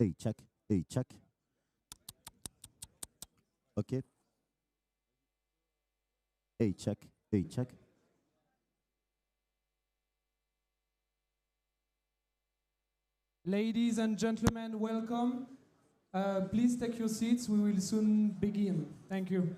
Hey, check. Hey, check. Okay. Hey, check. Hey, check. Ladies and gentlemen, welcome. Please take your seats. We will soon begin. Thank you.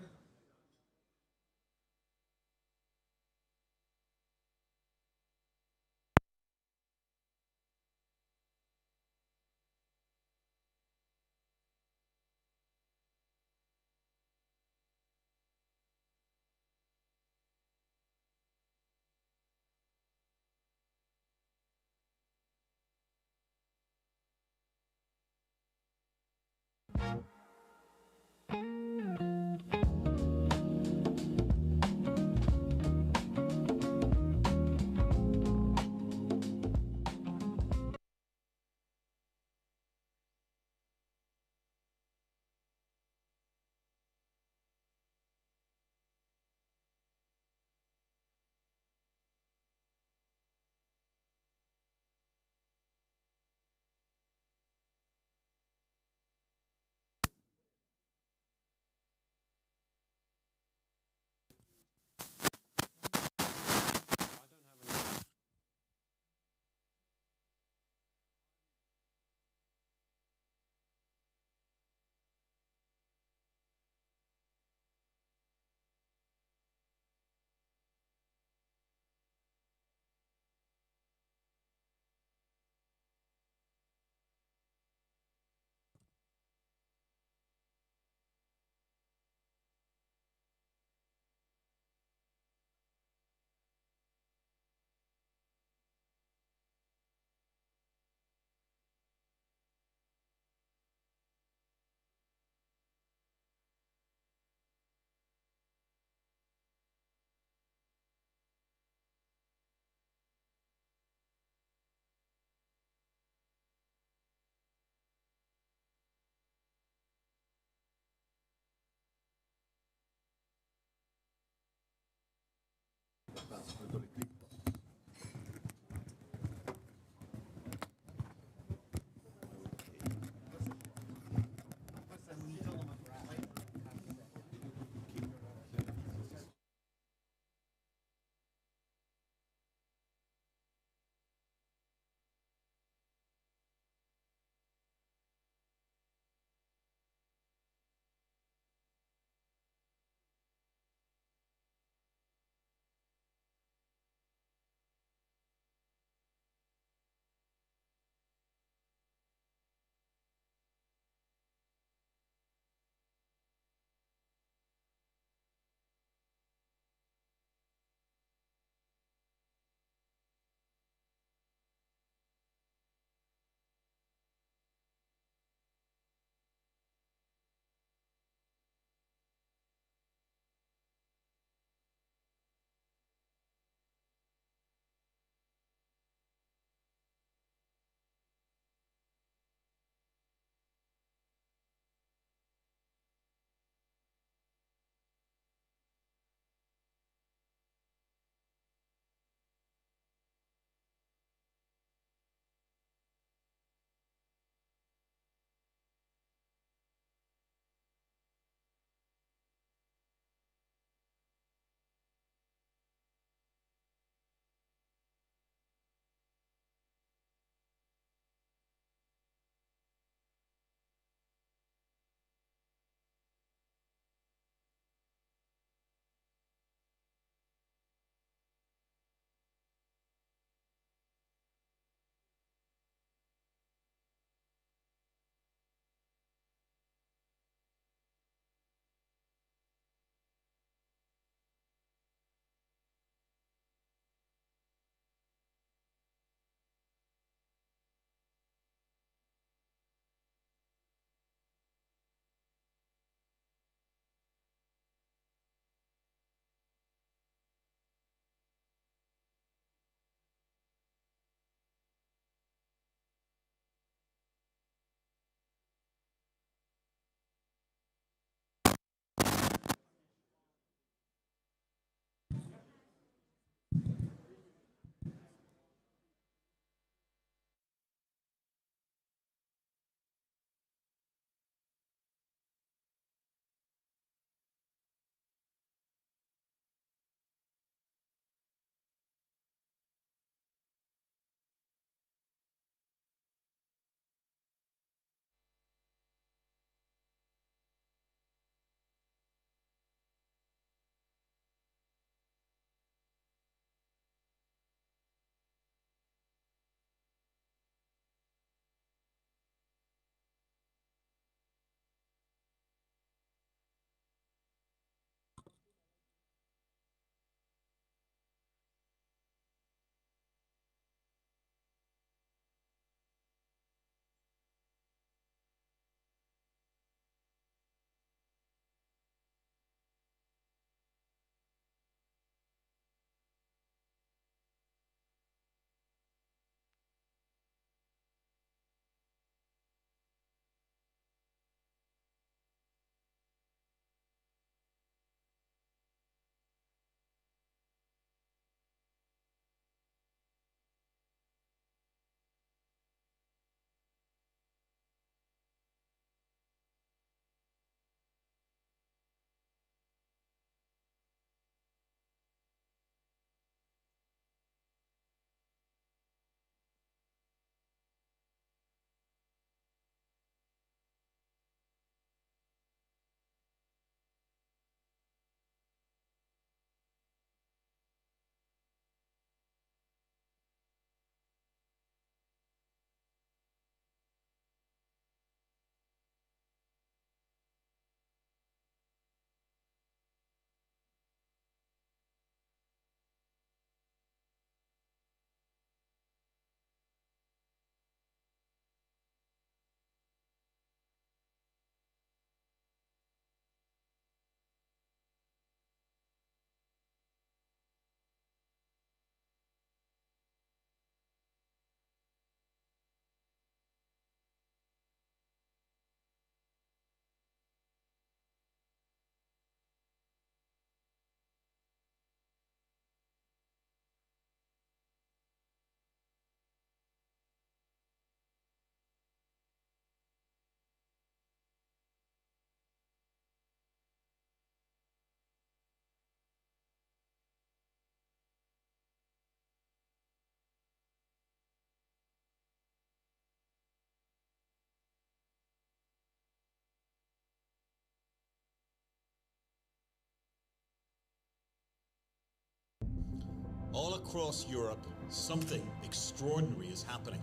All across Europe, something extraordinary is happening.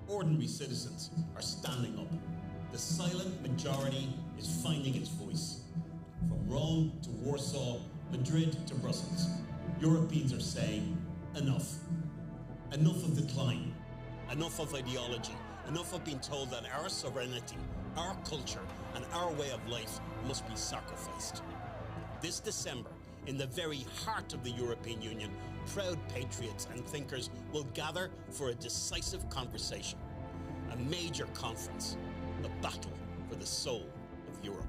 Ordinary citizens are standing up. The silent majority is finding its voice. From Rome to Warsaw, Madrid to Brussels, Europeans are saying, enough. Enough of decline. Enough of ideology. Enough of being told that our sovereignty, our culture, and our way of life must be sacrificed. This December, in the very heart of the European Union, proud patriots and thinkers will gather for a decisive conversation, a major conference, the battle for the soul of Europe.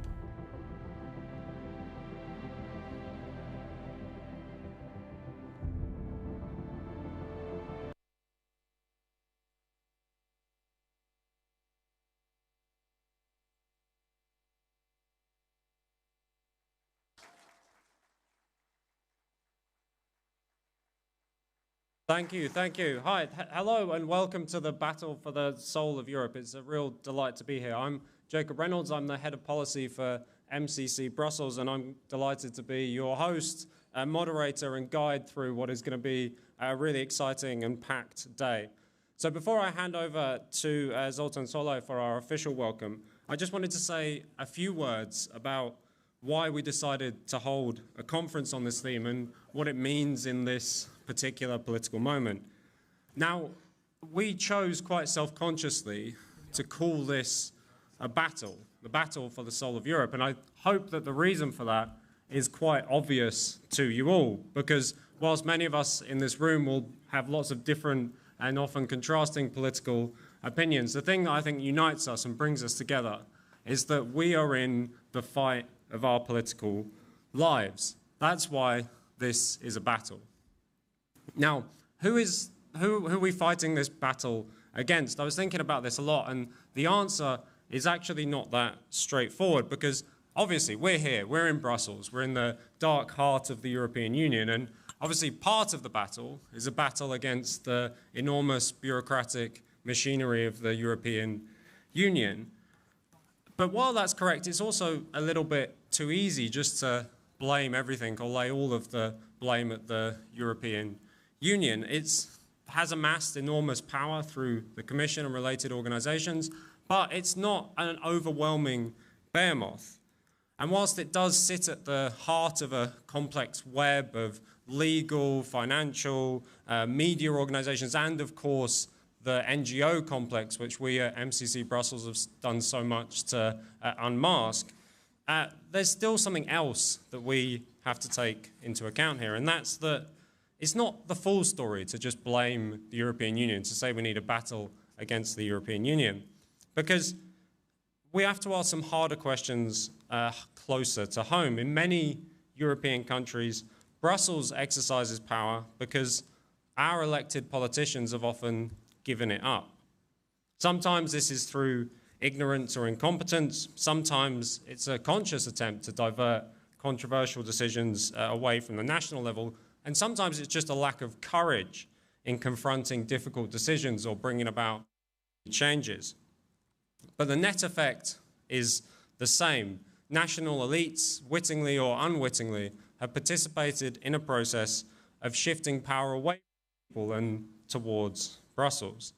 Thank you, thank you. Hi, hello and welcome to the Battle for the Soul of Europe. It's a real delight to be here. I'm Jacob Reynolds, I'm the Head of Policy for MCC Brussels, and I'm delighted to be your host, moderator and guide through what is going to be a really exciting and packed day. So before I hand over to Zoltan Solo for our official welcome, I just wanted to say a few words about why we decided to hold a conference on this theme and what it means in this particular political moment. Now, we chose quite self-consciously to call this a battle, the battle for the soul of Europe, and I hope that the reason for that is quite obvious to you all, because whilst many of us in this room will have lots of different and often contrasting political opinions, the thing that I think unites us and brings us together is that we are in the fight of our political lives. That's why this is a battle. Now, who are we fighting this battle against? I was thinking about this a lot, and the answer is actually not that straightforward, because obviously we're here, we're in Brussels, we're in the dark heart of the European Union, and obviously part of the battle is a battle against the enormous bureaucratic machinery of the European Union. But while that's correct, it's also a little bit too easy just to blame everything or lay all of the blame at the European Union. It has amassed enormous power through the Commission and related organizations, but it's not an overwhelming behemoth. And whilst it does sit at the heart of a complex web of legal, financial, media organizations, and of course the NGO complex, which we at MCC Brussels have done so much to unmask, there's still something else that we have to take into account here, and that's that it's not the full story to just blame the European Union, to say we need a battle against the European Union, because we have to ask some harder questions closer to home. In many European countries, Brussels exercises power because our elected politicians have often given it up. Sometimes this is through ignorance or incompetence. Sometimes it's a conscious attempt to divert controversial decisions away from the national level. And sometimes it's just a lack of courage in confronting difficult decisions or bringing about changes. But the net effect is the same. National elites, wittingly or unwittingly, have participated in a process of shifting power away from people and towards Brussels.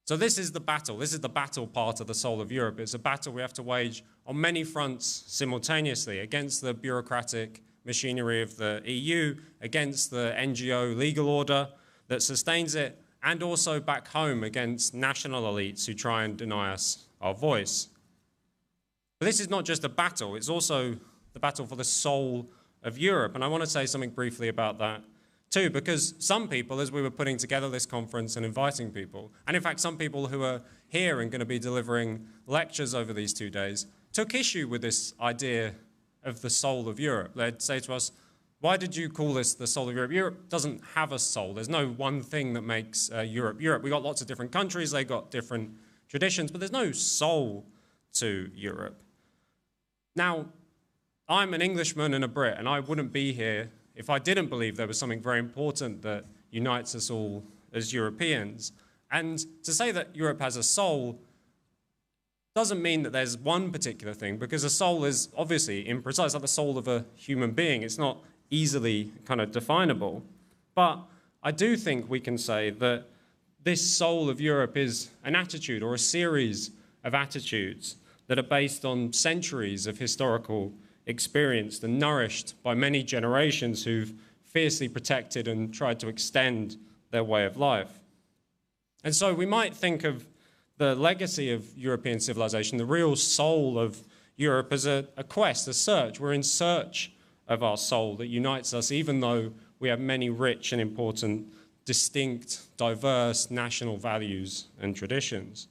So this is the battle. This is the battle part of the soul of Europe. It's a battle we have to wage on many fronts simultaneously against the bureaucratic machinery of the EU, against the NGO legal order that sustains it, and also back home against national elites who try and deny us our voice. But this is not just a battle, it's also the battle for the soul of Europe. And I want to say something briefly about that too, because some people, as we were putting together this conference and inviting people, and in fact some people who are here and going to be delivering lectures over these 2 days, took issue with this idea of the soul of Europe. They'd say to us, why did you call this the soul of Europe? Europe doesn't have a soul. There's no one thing that makes Europe Europe. We've got lots of different countries, they've got different traditions, but there's no soul to Europe. Now, I'm an Englishman and a Brit, and I wouldn't be here if I didn't believe there was something very important that unites us all as Europeans. And to say that Europe has a soul doesn't mean that there's one particular thing, because a soul is obviously imprecise, like the soul of a human being. It's not easily kind of definable. But I do think we can say that this soul of Europe is an attitude or a series of attitudes that are based on centuries of historical experience and nourished by many generations who've fiercely protected and tried to extend their way of life. And so we might think of the legacy of European civilization, the real soul of Europe, as a quest, a search. We're in search of our soul that unites us, even though we have many rich and important, distinct, diverse national values and traditions.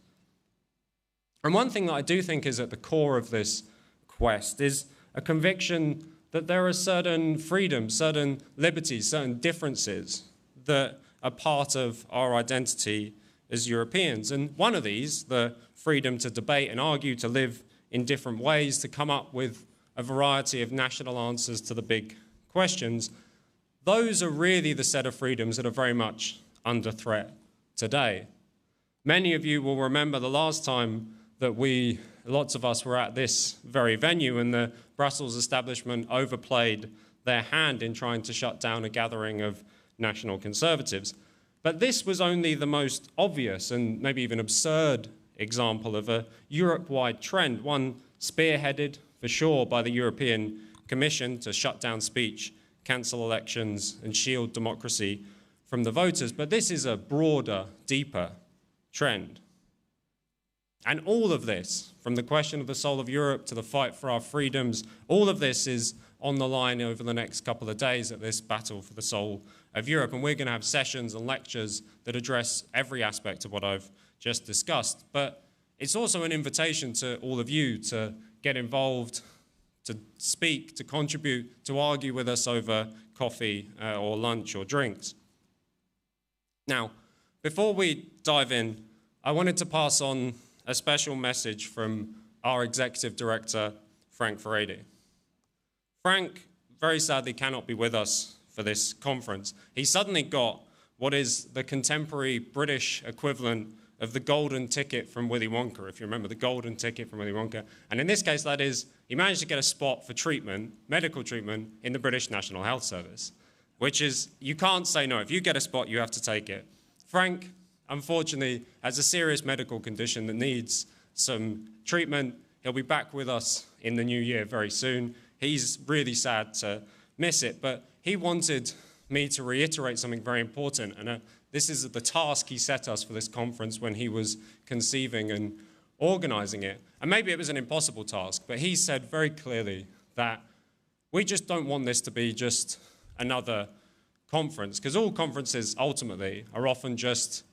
And one thing that I do think is at the core of this quest is a conviction that there are certain freedoms, certain liberties, certain differences that are part of our identity as Europeans. And one of these, the freedom to debate and argue, to live in different ways, to come up with a variety of national answers to the big questions, those are really the set of freedoms that are very much under threat today. Many of you will remember the last time that lots of us were at this very venue and the Brussels establishment overplayed their hand in trying to shut down a gathering of national conservatives. But this was only the most obvious and maybe even absurd example of a Europe-wide trend, one spearheaded for sure by the European Commission to shut down speech, cancel elections, and shield democracy from the voters. But this is a broader, deeper trend. And all of this, from the question of the soul of Europe to the fight for our freedoms, all of this is on the line over the next couple of days at this battle for the soul of Europe. And we're going to have sessions and lectures that address every aspect of what I've just discussed. But it's also an invitation to all of you to get involved, to speak, to contribute, to argue with us over coffee or lunch or drinks. Now, before we dive in, I wanted to pass on a special message from our executive director, Frank Furedi. Frank, very sadly, cannot be with us for this conference. He suddenly got what is the contemporary British equivalent of the golden ticket from Willy Wonka, if you remember the golden ticket from Willy Wonka. And in this case, that is, he managed to get a spot for treatment, medical treatment, in the British National Health Service, which is, you can't say no. If you get a spot, you have to take it. Frank, unfortunately, has a serious medical condition that needs some treatment. He'll be back with us in the new year very soon. He's really sad to miss it, but he wanted me to reiterate something very important, and this is the task he set us for this conference when he was conceiving and organizing it. And maybe it was an impossible task, but he said very clearly that we just don't want this to be just another conference, because all conferences ultimately are often just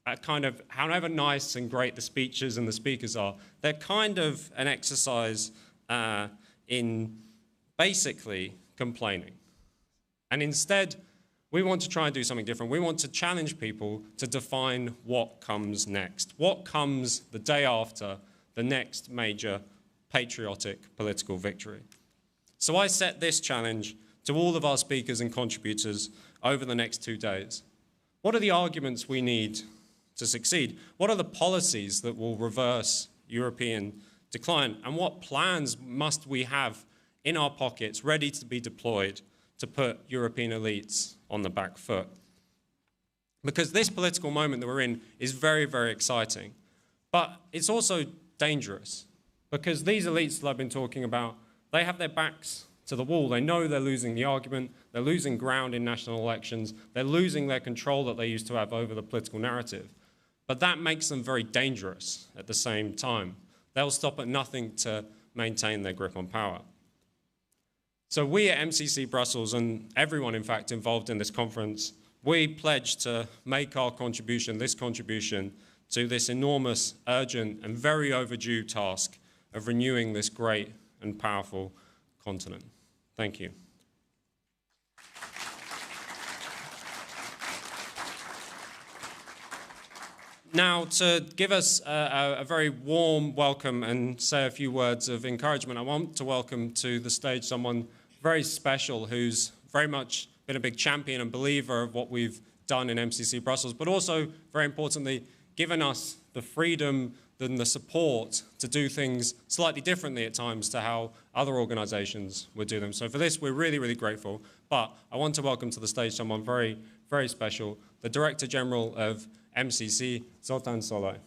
a kind of, however nice and great the speeches and the speakers are, they're kind of an exercise in basically complaining. And instead, we want to try and do something different. We want to challenge people to define what comes next. What comes the day after the next major patriotic political victory? So I set this challenge to all of our speakers and contributors over the next 2 days. What are the arguments we need to succeed? What are the policies that will reverse European decline? And what plans must we have in our pockets ready to be deployed to put European elites on the back foot? Because this political moment that we're in is very, very exciting. But it's also dangerous, because these elites that I've been talking about, they have their backs to the wall. They know they're losing the argument, they're losing ground in national elections, they're losing their control that they used to have over the political narrative. But that makes them very dangerous at the same time. They'll stop at nothing to maintain their grip on power. So we at MCC Brussels, and everyone, in fact, involved in this conference, we pledge to make our contribution, this contribution, to this enormous, urgent, and very overdue task of renewing this great and powerful continent. Thank you. Now, to give us a very warm welcome and say a few words of encouragement, I want to welcome to the stage someone very special who's very much been a big champion and believer of what we've done in MCC Brussels, but also, very importantly, given us the freedom, than the support to do things slightly differently at times to how other organisations would do them. So for this, we're really, really grateful. But I want to welcome to the stage someone very, very special, the Director General of MCC, Zoltán Szalai.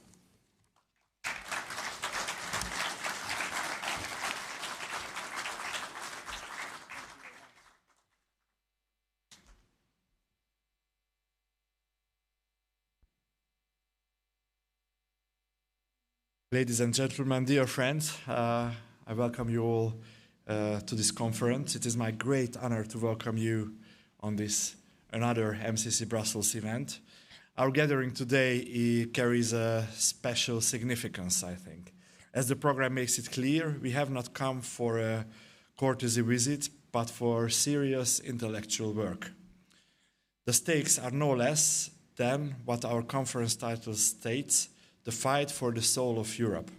Ladies and gentlemen, dear friends, I welcome you all to this conference. It is my great honor to welcome you on this another MCC Brussels event. Our gathering today carries a special significance, I think. As the program makes it clear, we have not come for a courtesy visit, but for serious intellectual work. The stakes are no less than what our conference title states: the fight for the soul of Europe.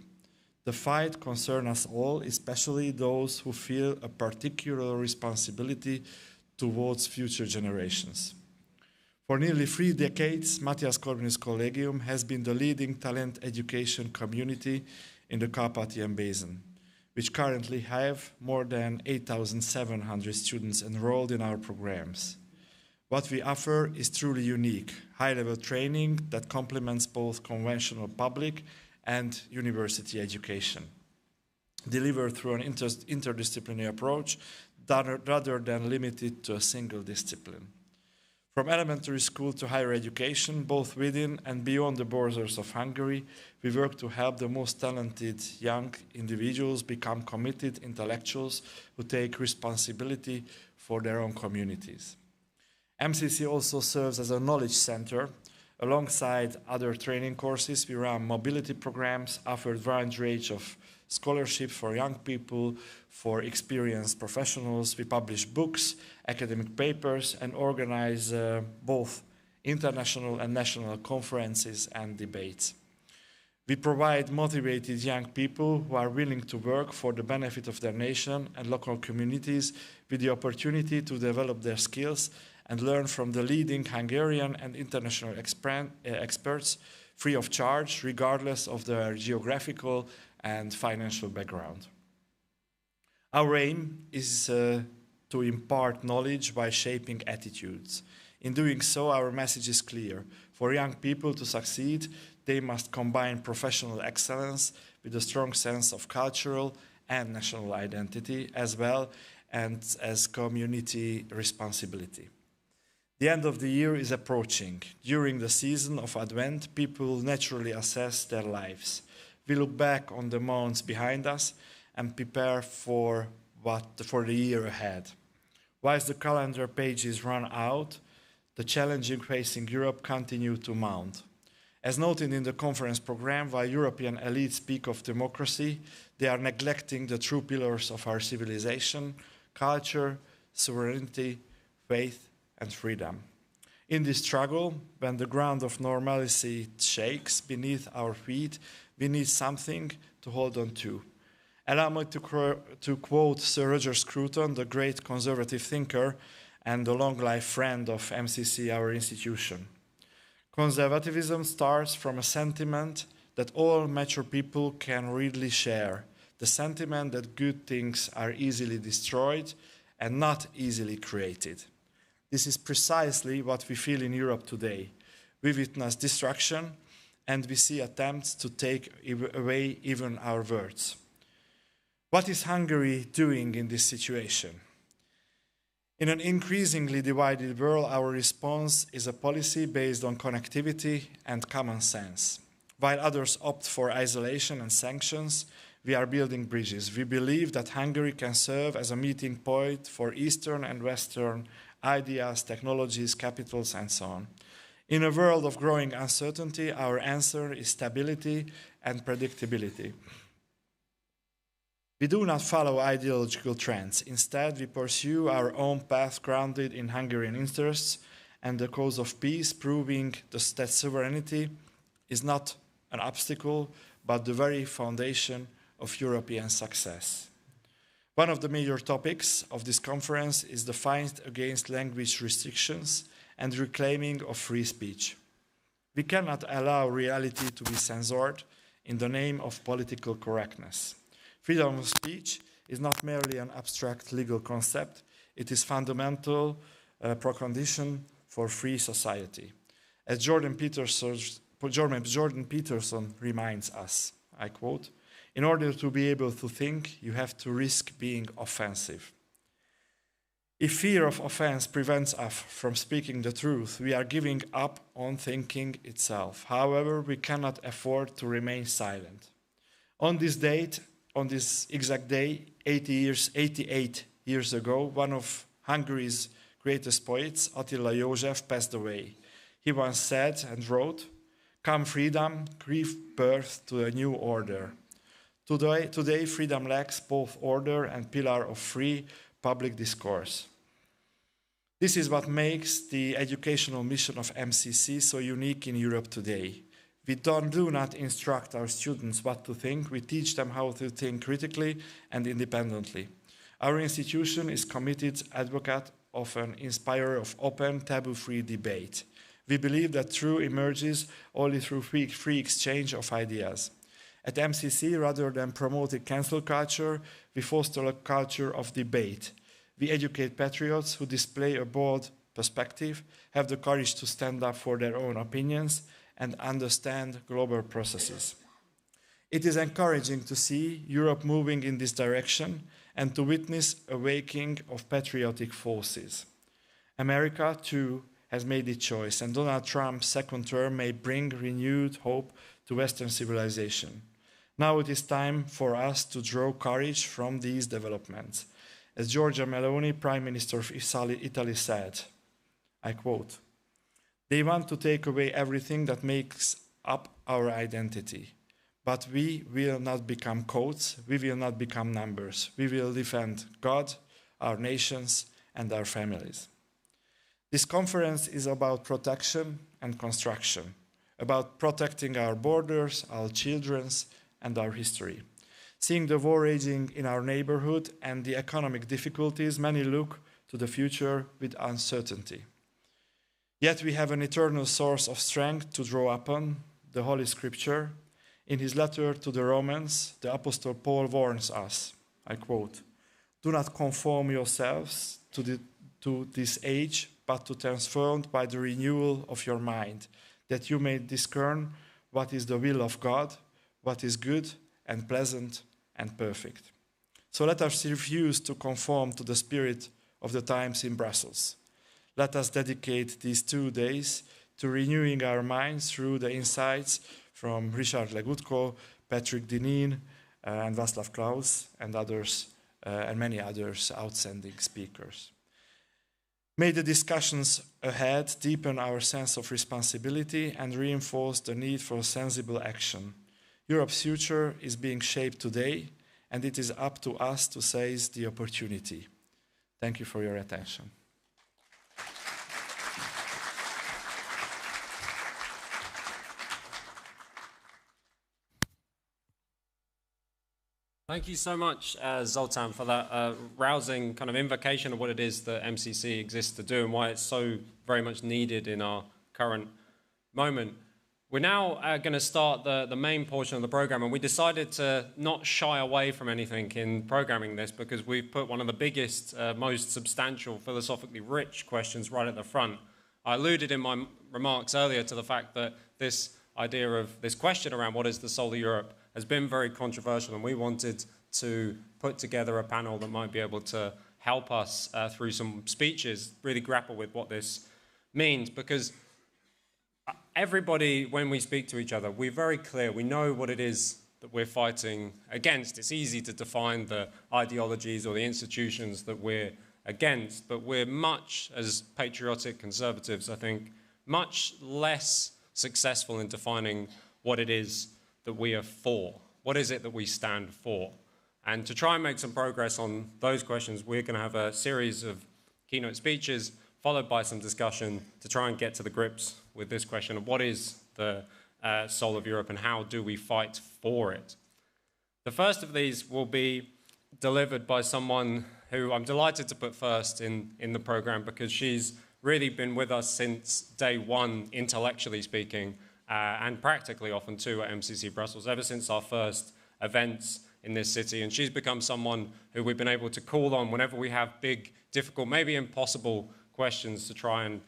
The fight concerns us all, especially those who feel a particular responsibility towards future generations. For nearly 3 decades, Matthias Corvinus Collegium has been the leading talent education community in the Carpathian Basin, which currently have more than 8,700 students enrolled in our programs. What we offer is truly unique, high-level training that complements both conventional public and university education, delivered through an interdisciplinary approach rather than limited to a single discipline. From elementary school to higher education, both within and beyond the borders of Hungary, we work to help the most talented young individuals become committed intellectuals who take responsibility for their own communities. MCC also serves as a knowledge center. Alongside other training courses, we run mobility programs, offer a wide range of scholarships for young people, for experienced professionals. We publish books, academic papers, and organize both international and national conferences and debates. We provide motivated young people who are willing to work for the benefit of their nation and local communities with the opportunity to develop their skills and learn from the leading Hungarian and international experts free of charge, regardless of their geographical and financial background. Our aim is to impart knowledge by shaping attitudes. In doing so, our message is clear. For young people to succeed, they must combine professional excellence with a strong sense of cultural and national identity, as well as community responsibility. The end of the year is approaching. During the season of Advent, people naturally assess their lives. We look back on the months behind us and prepare for the year ahead. Whilst the calendar pages run out, the challenges facing Europe continue to mount. As noted in the conference program, while European elites speak of democracy, they are neglecting the true pillars of our civilization: culture, sovereignty, faith, and freedom. In this struggle, when the ground of normalcy shakes beneath our feet, we need something to hold on to. Allow me to quote Sir Roger Scruton, the great conservative thinker and the long-life friend of MCC, our institution. Conservatism starts from a sentiment that all mature people can readily share, the sentiment that good things are easily destroyed and not easily created. This is precisely what we feel in Europe today. We witness destruction and we see attempts to take away even our words. What is Hungary doing in this situation? In an increasingly divided world, our response is a policy based on connectivity and common sense. While others opt for isolation and sanctions, we are building bridges. We believe that Hungary can serve as a meeting point for Eastern and Western ideas, technologies, capitals, and so on. In a world of growing uncertainty, our answer is stability and predictability. We do not follow ideological trends. Instead, we pursue our own path grounded in Hungarian interests and the cause of peace, proving that sovereignty is not an obstacle, but the very foundation of European success. One of the major topics of this conference is the fight against language restrictions and reclaiming of free speech. We cannot allow reality to be censored. in the name of political correctness. Freedom of speech is not merely an abstract legal concept, it is fundamental precondition for free society. As Jordan Peterson reminds us, I quote, "In order to be able to think, you have to risk being offensive." If fear of offense prevents us from speaking the truth, we are giving up on thinking itself. However, we cannot afford to remain silent. On this exact day, 88 years ago, one of Hungary's greatest poets, Attila József, passed away. He once said and wrote, "Come freedom, give birth to a new order." Today, freedom lacks both order and pillar of free public discourse. This is what makes the educational mission of MCC so unique in Europe today. We do not instruct our students what to think, we teach them how to think critically and independently. Our institution is committed advocate of an inspirer of open, taboo-free debate. We believe that truth emerges only through free exchange of ideas. At MCC, rather than promoting cancel culture, we foster a culture of debate. We educate patriots who display a bold perspective, have the courage to stand up for their own opinions, and understand global processes. It is encouraging to see Europe moving in this direction and to witness a waking of patriotic forces. America, too, has made its choice, and Donald Trump's second term may bring renewed hope to Western civilization. Now it is time for us to draw courage from these developments. As Giorgia Meloni, Prime Minister of Italy, said, I quote, "They want to take away everything that makes up our identity. But we will not become codes, we will not become numbers. We will defend God, our nations, and our families." This conference is about protection and construction, about protecting our borders, our children's, and our history. Seeing the war raging in our neighborhood and the economic difficulties, many look to the future with uncertainty. Yet we have an eternal source of strength to draw upon, the Holy Scripture. In his letter to the Romans, the Apostle Paul warns us, I quote, "Do not conform yourselves to this age, but to transformed by the renewal of your mind, that you may discern what is the will of God, what is good and pleasant and perfect." So let us refuse to conform to the spirit of the times in Brussels. Let us dedicate these 2 days to renewing our minds through the insights from Richard Legutko, Patrick Dineen, and Václav Klaus, and others, and many others outstanding speakers. May the discussions ahead deepen our sense of responsibility and reinforce the need for sensible action. Europe's future is being shaped today, and it is up to us to seize the opportunity. Thank you for your attention. Thank you so much, Zoltan, for that rousing kind of invocation of what it is that MCC exists to do and why it's so very much needed in our current moment. We're now going to start the main portion of the program, and we decided to not shy away from anything in programming this because we've put one of the biggest, most substantial, philosophically rich questions right at the front. I alluded in my remarks earlier to the fact that this idea of this question around what is the soul of Europe has been very controversial, and we wanted to put together a panel that might be able to help us through some speeches really grapple with what this means, because everybody, when we speak to each other, we're very clear, we know what it is that we're fighting against. It's easy to define the ideologies or the institutions that we're against, but we're much, as patriotic conservatives, I think, much less successful in defining what it is that we are for. What is it that we stand for? And to try and make some progress on those questions, we're going to have a series of keynote speeches followed by some discussion to try and get to the grips with this question of what is the soul of Europe and how do we fight for it. The first of these will be delivered by someone who I'm delighted to put first in the program because she's really been with us since day one, intellectually speaking, and practically often too at MCC Brussels, ever since our first events in this city. And she's become someone who we've been able to call on whenever we have big, difficult, maybe impossible questions to try and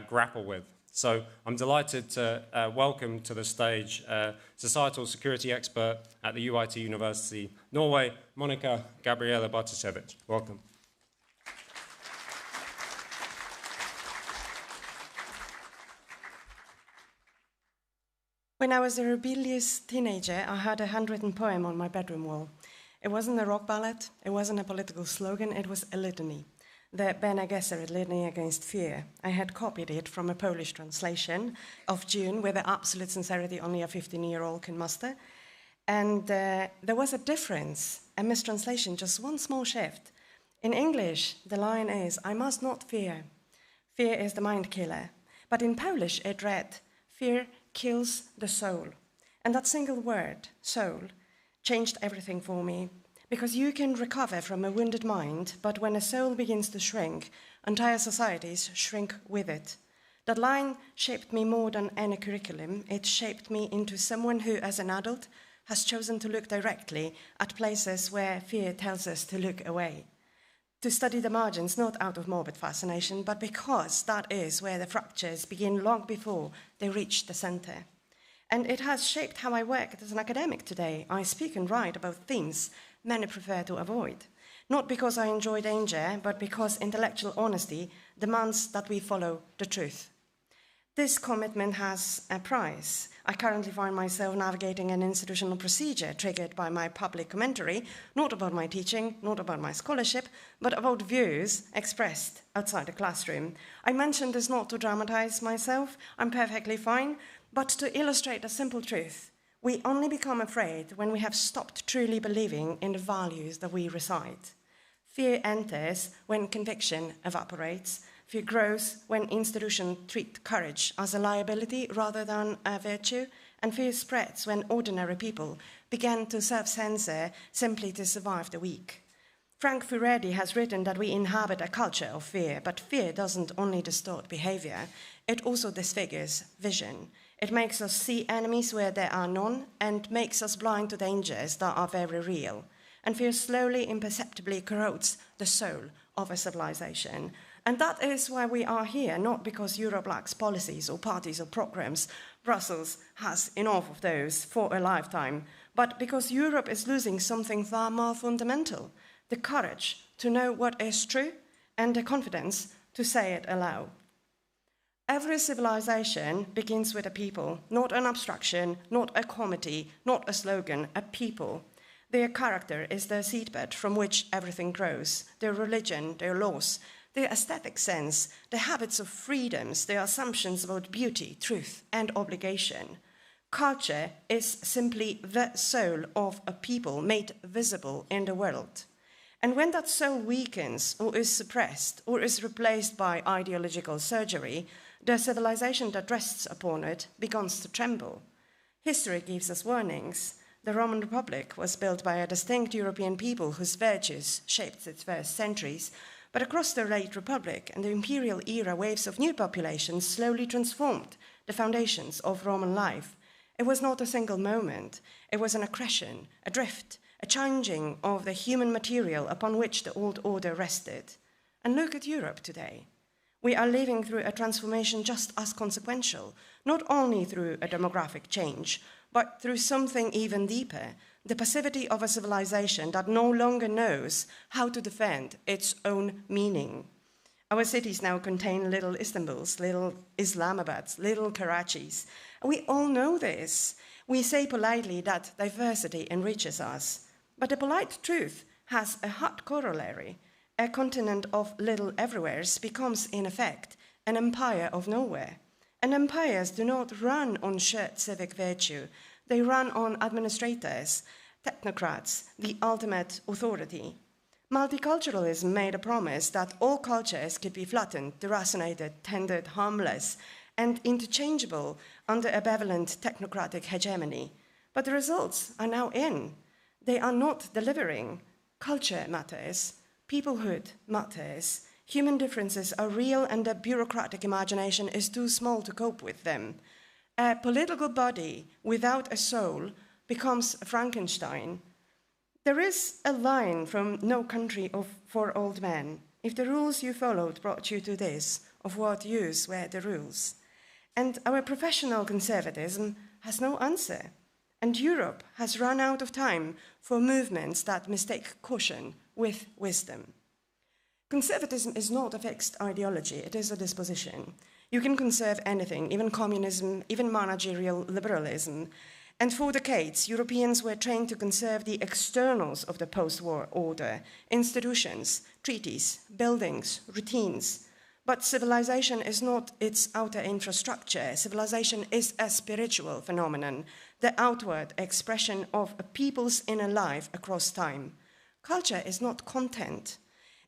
grapple with. So I'm delighted to welcome to the stage societal security expert at the UiT University, Norway, Monica Gabriela Bartoszewicz. Welcome. When I was a rebellious teenager, I had a handwritten poem on my bedroom wall. It wasn't a rock ballad, it wasn't a political slogan, it was a litany. The Bene Gesserit Litany Against Fear. I had copied it from a Polish translation of June with the absolute sincerity only a 15-year-old can muster. And there was a difference, a mistranslation, just one small shift. In English, the line is, I must not fear. Fear is the mind killer. But in Polish, it read, fear kills the soul. And that single word, soul, changed everything for me. Because you can recover from a wounded mind, but when a soul begins to shrink, entire societies shrink with it. That line shaped me more than any curriculum. It shaped me into someone who, as an adult, has chosen to look directly at places where fear tells us to look away. To study the margins, not out of morbid fascination, but because that is where the fractures begin long before they reach the center. And it has shaped how I work as an academic today. I speak and write about themes many prefer to avoid. Not because I enjoy danger, but because intellectual honesty demands that we follow the truth. This commitment has a price. I currently find myself navigating an institutional procedure triggered by my public commentary, not about my teaching, not about my scholarship, but about views expressed outside the classroom. I mention this not to dramatize myself, I'm perfectly fine, but to illustrate a simple truth. We only become afraid when we have stopped truly believing in the values that we recite. Fear enters when conviction evaporates. Fear grows when institutions treat courage as a liability rather than a virtue. And fear spreads when ordinary people begin to self-censor simply to survive the week. Frank Furedi has written that we inhabit a culture of fear, but fear doesn't only distort behavior, it also disfigures vision. It makes us see enemies where there are none and makes us blind to dangers that are very real. And fear slowly, imperceptibly corrodes the soul of a civilization. And that is why we are here, not because Europe lacks policies or parties or programs. Brussels has enough of those for a lifetime. But because Europe is losing something far more fundamental, the courage to know what is true and the confidence to say it aloud. Every civilization begins with a people, not an abstraction, not a comedy, not a slogan, a people. Their character is their seedbed from which everything grows, their religion, their laws, their aesthetic sense, their habits of freedoms, their assumptions about beauty, truth, and obligation. Culture is simply the soul of a people made visible in the world. And when that soul weakens or is suppressed or is replaced by ideological surgery, the civilization that rests upon it begins to tremble. History gives us warnings. The Roman Republic was built by a distinct European people whose virtues shaped its first centuries, but across the late Republic and the imperial era, waves of new populations slowly transformed the foundations of Roman life. It was not a single moment. It was an accretion, a drift, a changing of the human material upon which the old order rested. And look at Europe today. We are living through a transformation just as consequential, not only through a demographic change, but through something even deeper, the passivity of a civilization that no longer knows how to defend its own meaning. Our cities now contain little Istanbuls, little Islamabads, little Karachis. And we all know this. We say politely that diversity enriches us. But the polite truth has a hard corollary. A continent of little everywheres becomes, in effect, an empire of nowhere. And empires do not run on shared civic virtue. They run on administrators, technocrats, the ultimate authority. Multiculturalism made a promise that all cultures could be flattened, deracinated, tendered, harmless, and interchangeable under a benevolent technocratic hegemony. But the results are now in. They are not delivering. Culture matters. Peoplehood matters. Human differences are real and the bureaucratic imagination is too small to cope with them. a political body without a soul becomes Frankenstein. There is a line from No Country for Old Men. If the rules you followed brought you to this, of what use were the rules? And our professional conservatism has no answer. And Europe has run out of time for movements that mistake caution with wisdom. Conservatism is not a fixed ideology, it is a disposition. You can conserve anything, even communism, even managerial liberalism. And for decades, Europeans were trained to conserve the externals of the post-war order, institutions, treaties, buildings, routines. But civilization is not its outer infrastructure. Civilization is a spiritual phenomenon, the outward expression of a people's inner life across time. Culture is not content.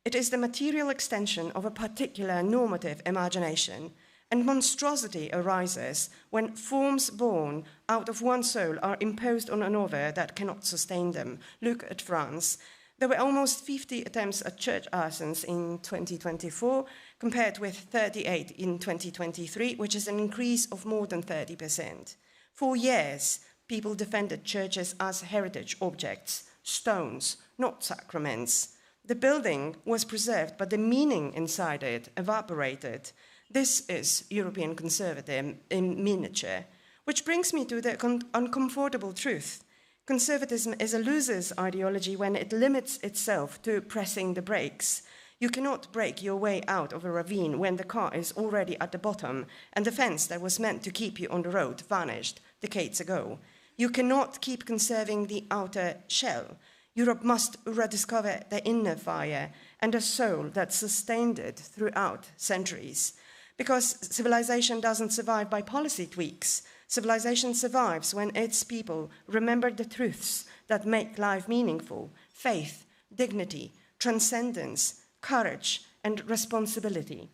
It is the material extension of a particular normative imagination. And monstrosity arises when forms born out of one soul are imposed on another that cannot sustain them. Look at France. There were almost 50 attempts at church arsons in 2024, compared with 38 in 2023, which is an increase of more than 30%. For years, people defended churches as heritage objects, stones, not sacraments. The building was preserved, but the meaning inside it evaporated. This is European conservatism in miniature, which brings me to the uncomfortable truth. Conservatism is a loser's ideology when it limits itself to pressing the brakes. You cannot break your way out of a ravine when the car is already at the bottom and the fence that was meant to keep you on the road vanished decades ago. You cannot keep conserving the outer shell. Europe must rediscover the inner fire and a soul that sustained it throughout centuries. Because civilization doesn't survive by policy tweaks. Civilization survives when its people remember the truths that make life meaningful: faith, dignity, transcendence, courage, and responsibility.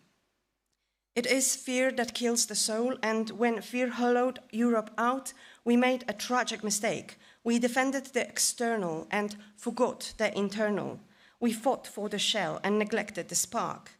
It is fear that kills the soul, and when fear hollowed Europe out, we made a tragic mistake. We defended the external and forgot the internal. We fought for the shell and neglected the spark.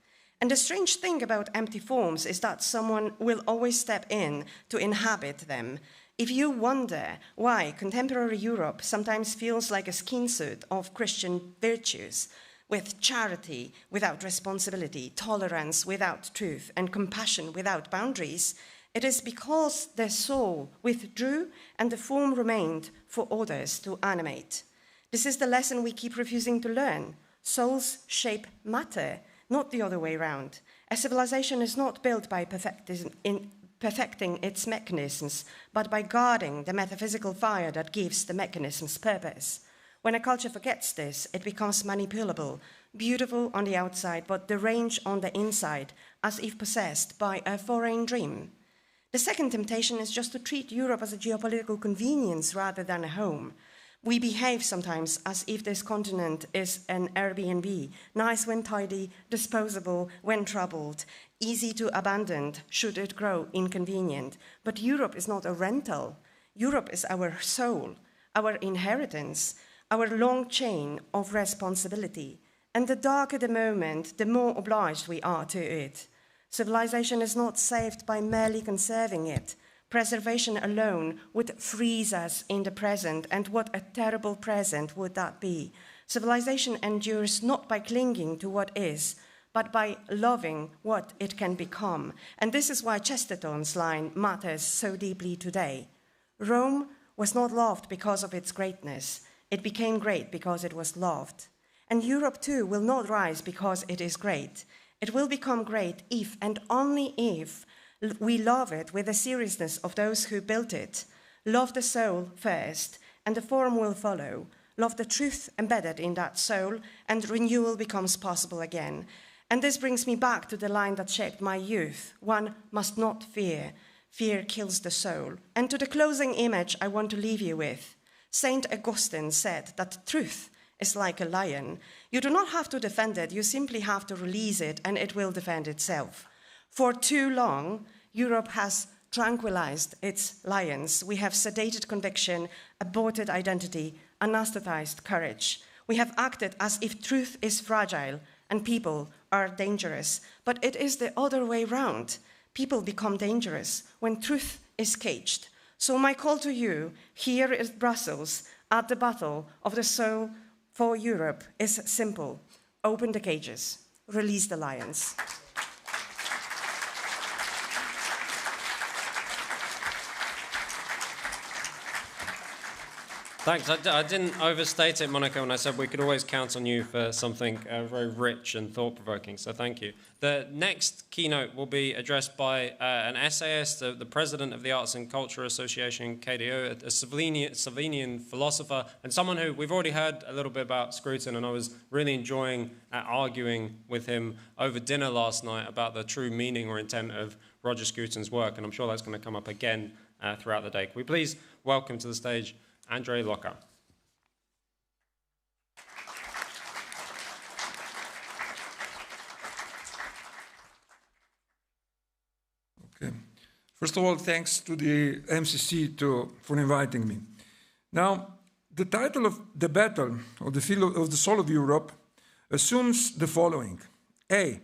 And the strange thing about empty forms is that someone will always step in to inhabit them. If you wonder why contemporary Europe sometimes feels like a skin suit of Christian virtues, with charity without responsibility, tolerance without truth, and compassion without boundaries, it is because the soul withdrew and the form remained for others to animate. This is the lesson we keep refusing to learn. Souls shape matter, not the other way around. A civilization is not built by perfecting its mechanisms, but by guarding the metaphysical fire that gives the mechanisms purpose. When a culture forgets this, it becomes manipulable, beautiful on the outside, but deranged on the inside, as if possessed by a foreign dream. The second temptation is just to treat Europe as a geopolitical convenience rather than a home. We behave sometimes as if this continent is an Airbnb, nice when tidy, disposable when troubled, easy to abandon should it grow inconvenient. But Europe is not a rental. Europe is our soul, our inheritance, our long chain of responsibility. And the darker the moment, the more obliged we are to it. Civilization is not saved by merely conserving it. Preservation alone would freeze us in the present, and what a terrible present would that be. Civilization endures not by clinging to what is, but by loving what it can become. And this is why Chesterton's line matters so deeply today. Rome was not loved because of its greatness. It became great because it was loved. And Europe too will not rise because it is great. It will become great if and only if we love it with the seriousness of those who built it. Love the soul first, and the form will follow. Love the truth embedded in that soul, and renewal becomes possible again. And this brings me back to the line that shaped my youth. One must not fear. Fear kills the soul. And to the closing image I want to leave you with. Saint Augustine said that truth is like a lion. You do not have to defend it, you simply have to release it, and it will defend itself. For too long, Europe has tranquilized its lions. We have sedated conviction, aborted identity, anesthetized courage. We have acted as if truth is fragile and people are dangerous. But it is the other way round. People become dangerous when truth is caged. So my call to you here in Brussels at the Battle of the Soul for Europe is simple. Open the cages. Release the lions. Thanks. I didn't overstate it, Monica, when I said we could always count on you for something very rich and thought-provoking, so thank you. The next keynote will be addressed by an essayist, the president of the Arts and Culture Association, KDO, a Slovenian philosopher, and someone who we've already heard a little bit about Scruton, and I was really enjoying arguing with him over dinner last night about the true meaning or intent of Roger Scruton's work, and I'm sure that's going to come up again throughout the day. Can we please welcome to the stage Andrei Locker. Okay. First of all, thanks to the MCC for inviting me. Now, the title of the Battle of the Soul of Europe assumes the following. A,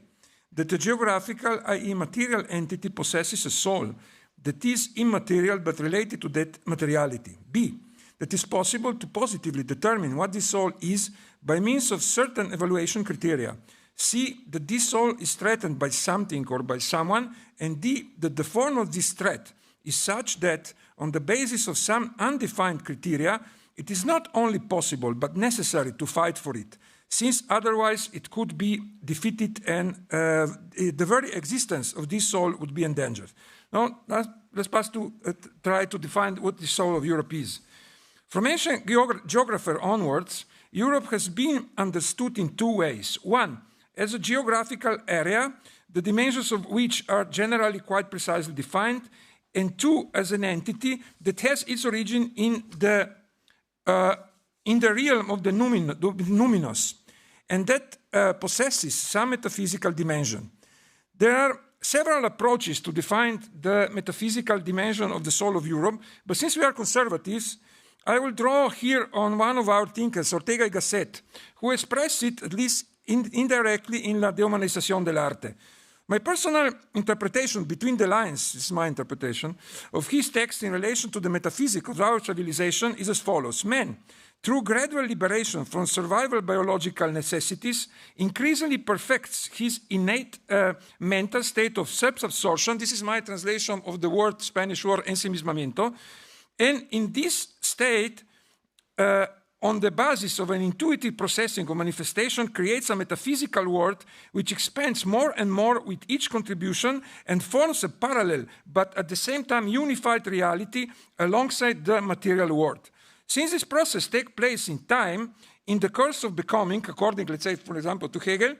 that a geographical, i.e. material entity possesses a soul that is immaterial but related to that materiality. B, that is possible to positively determine what this soul is by means of certain evaluation criteria. C, that this soul is threatened by something or by someone, and D, that the form of this threat is such that, on the basis of some undefined criteria, it is not only possible but necessary to fight for it, since otherwise it could be defeated and the very existence of this soul would be endangered. Now, let's pass to try to define what the soul of Europe is. From ancient geographer onwards, Europe has been understood in two ways. One, as a geographical area, the dimensions of which are generally quite precisely defined, and two, as an entity that has its origin in the realm of the numinous, and that possesses some metaphysical dimension. There are several approaches to define the metaphysical dimension of the soul of Europe, but since we are conservatives, I will draw here on one of our thinkers, Ortega y Gasset, who expressed it, at least indirectly, in La Dehumanización del Arte. My personal interpretation between the lines, this is my interpretation, of his text in relation to the metaphysics of our civilization is as follows. Man, through gradual liberation from survival biological necessities, increasingly perfects his innate mental state of self-absorption. This is my translation of the Spanish word ensimismamiento. And in this state, on the basis of an intuitive processing of manifestation, creates a metaphysical world which expands more and more with each contribution and forms a parallel, but at the same time unified reality alongside the material world. Since this process takes place in time, in the course of becoming, according, let's say, for example, to Hegel,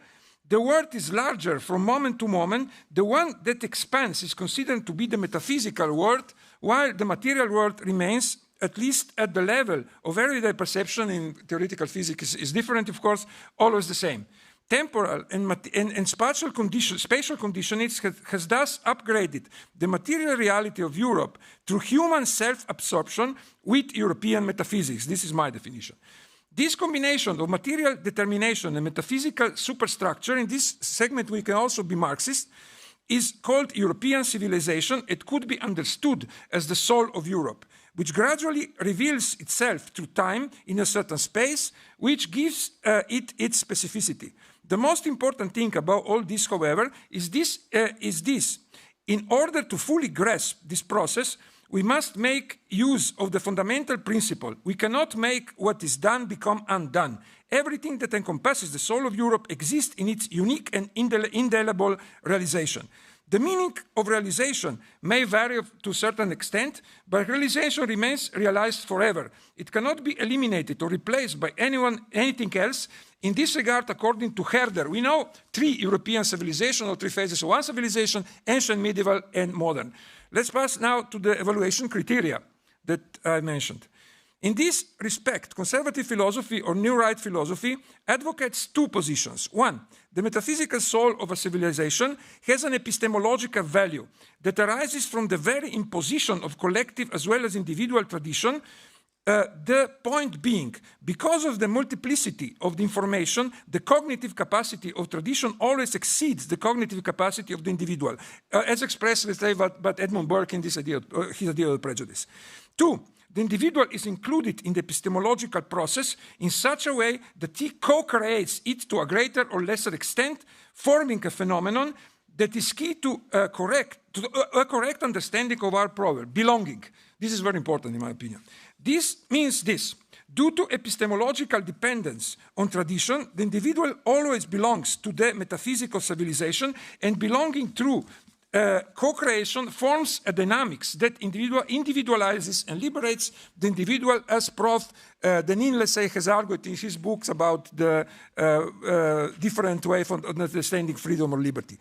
the world is larger from moment to moment. The one that expands is considered to be the metaphysical world, while the material world remains, at least at the level of everyday perception in theoretical physics is different, of course, always the same. Temporal and spatial conditioning has thus upgraded the material reality of Europe through human self-absorption with European metaphysics. This is my definition. This combination of material determination and metaphysical superstructure, in this segment we can also be Marxist, is called European civilization. It could be understood as the soul of Europe, which gradually reveals itself through time in a certain space, which gives it its specificity. The most important thing about all this, however, is this. In order to fully grasp this process, we must make use of the fundamental principle. We cannot make what is done become undone. Everything that encompasses the soul of Europe exists in its unique and indelible realization. The meaning of realization may vary to a certain extent, but realization remains realized forever. It cannot be eliminated or replaced by anything else. In this regard, according to Herder, we know three European civilizations, or three phases of one civilization: ancient, medieval, and modern. Let's pass now to the evaluation criteria that I mentioned. In this respect, conservative philosophy or new right philosophy advocates two positions. One, the metaphysical soul of a civilization has an epistemological value that arises from the very imposition of collective as well as individual tradition, The point being, because of the multiplicity of the information, the cognitive capacity of tradition always exceeds the cognitive capacity of the individual, as expressed, let's say, by Edmund Burke in this idea, his idea of prejudice. 2, the individual is included in the epistemological process in such a way that he co-creates it to a greater or lesser extent, forming a phenomenon that is key to a correct understanding of our problem, belonging. This is very important, in my opinion. This means this. Due to epistemological dependence on tradition, the individual always belongs to the metaphysical civilization, and belonging through co-creation forms a dynamics that individualizes and liberates the individual, as Prof. Denis, let's say, has argued in his books about the different way of understanding freedom or liberty.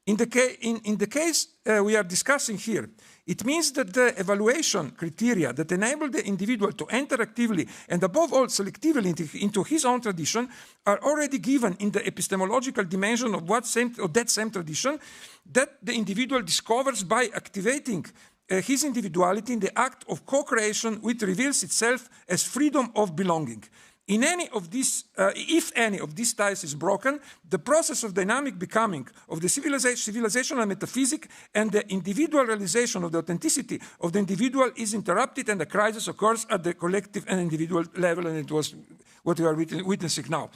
In the case we are discussing here, it means that the evaluation criteria that enable the individual to enter actively and above all selectively into his own tradition are already given in the epistemological dimension of that same tradition that the individual discovers by activating his individuality in the act of co-creation, which reveals itself as freedom of belonging. In any of these, if any of these ties is broken, the process of dynamic becoming of the civilizational metaphysic and the individual realization of the authenticity of the individual is interrupted, and the crisis occurs at the collective and individual level, and it was what we are witnessing now.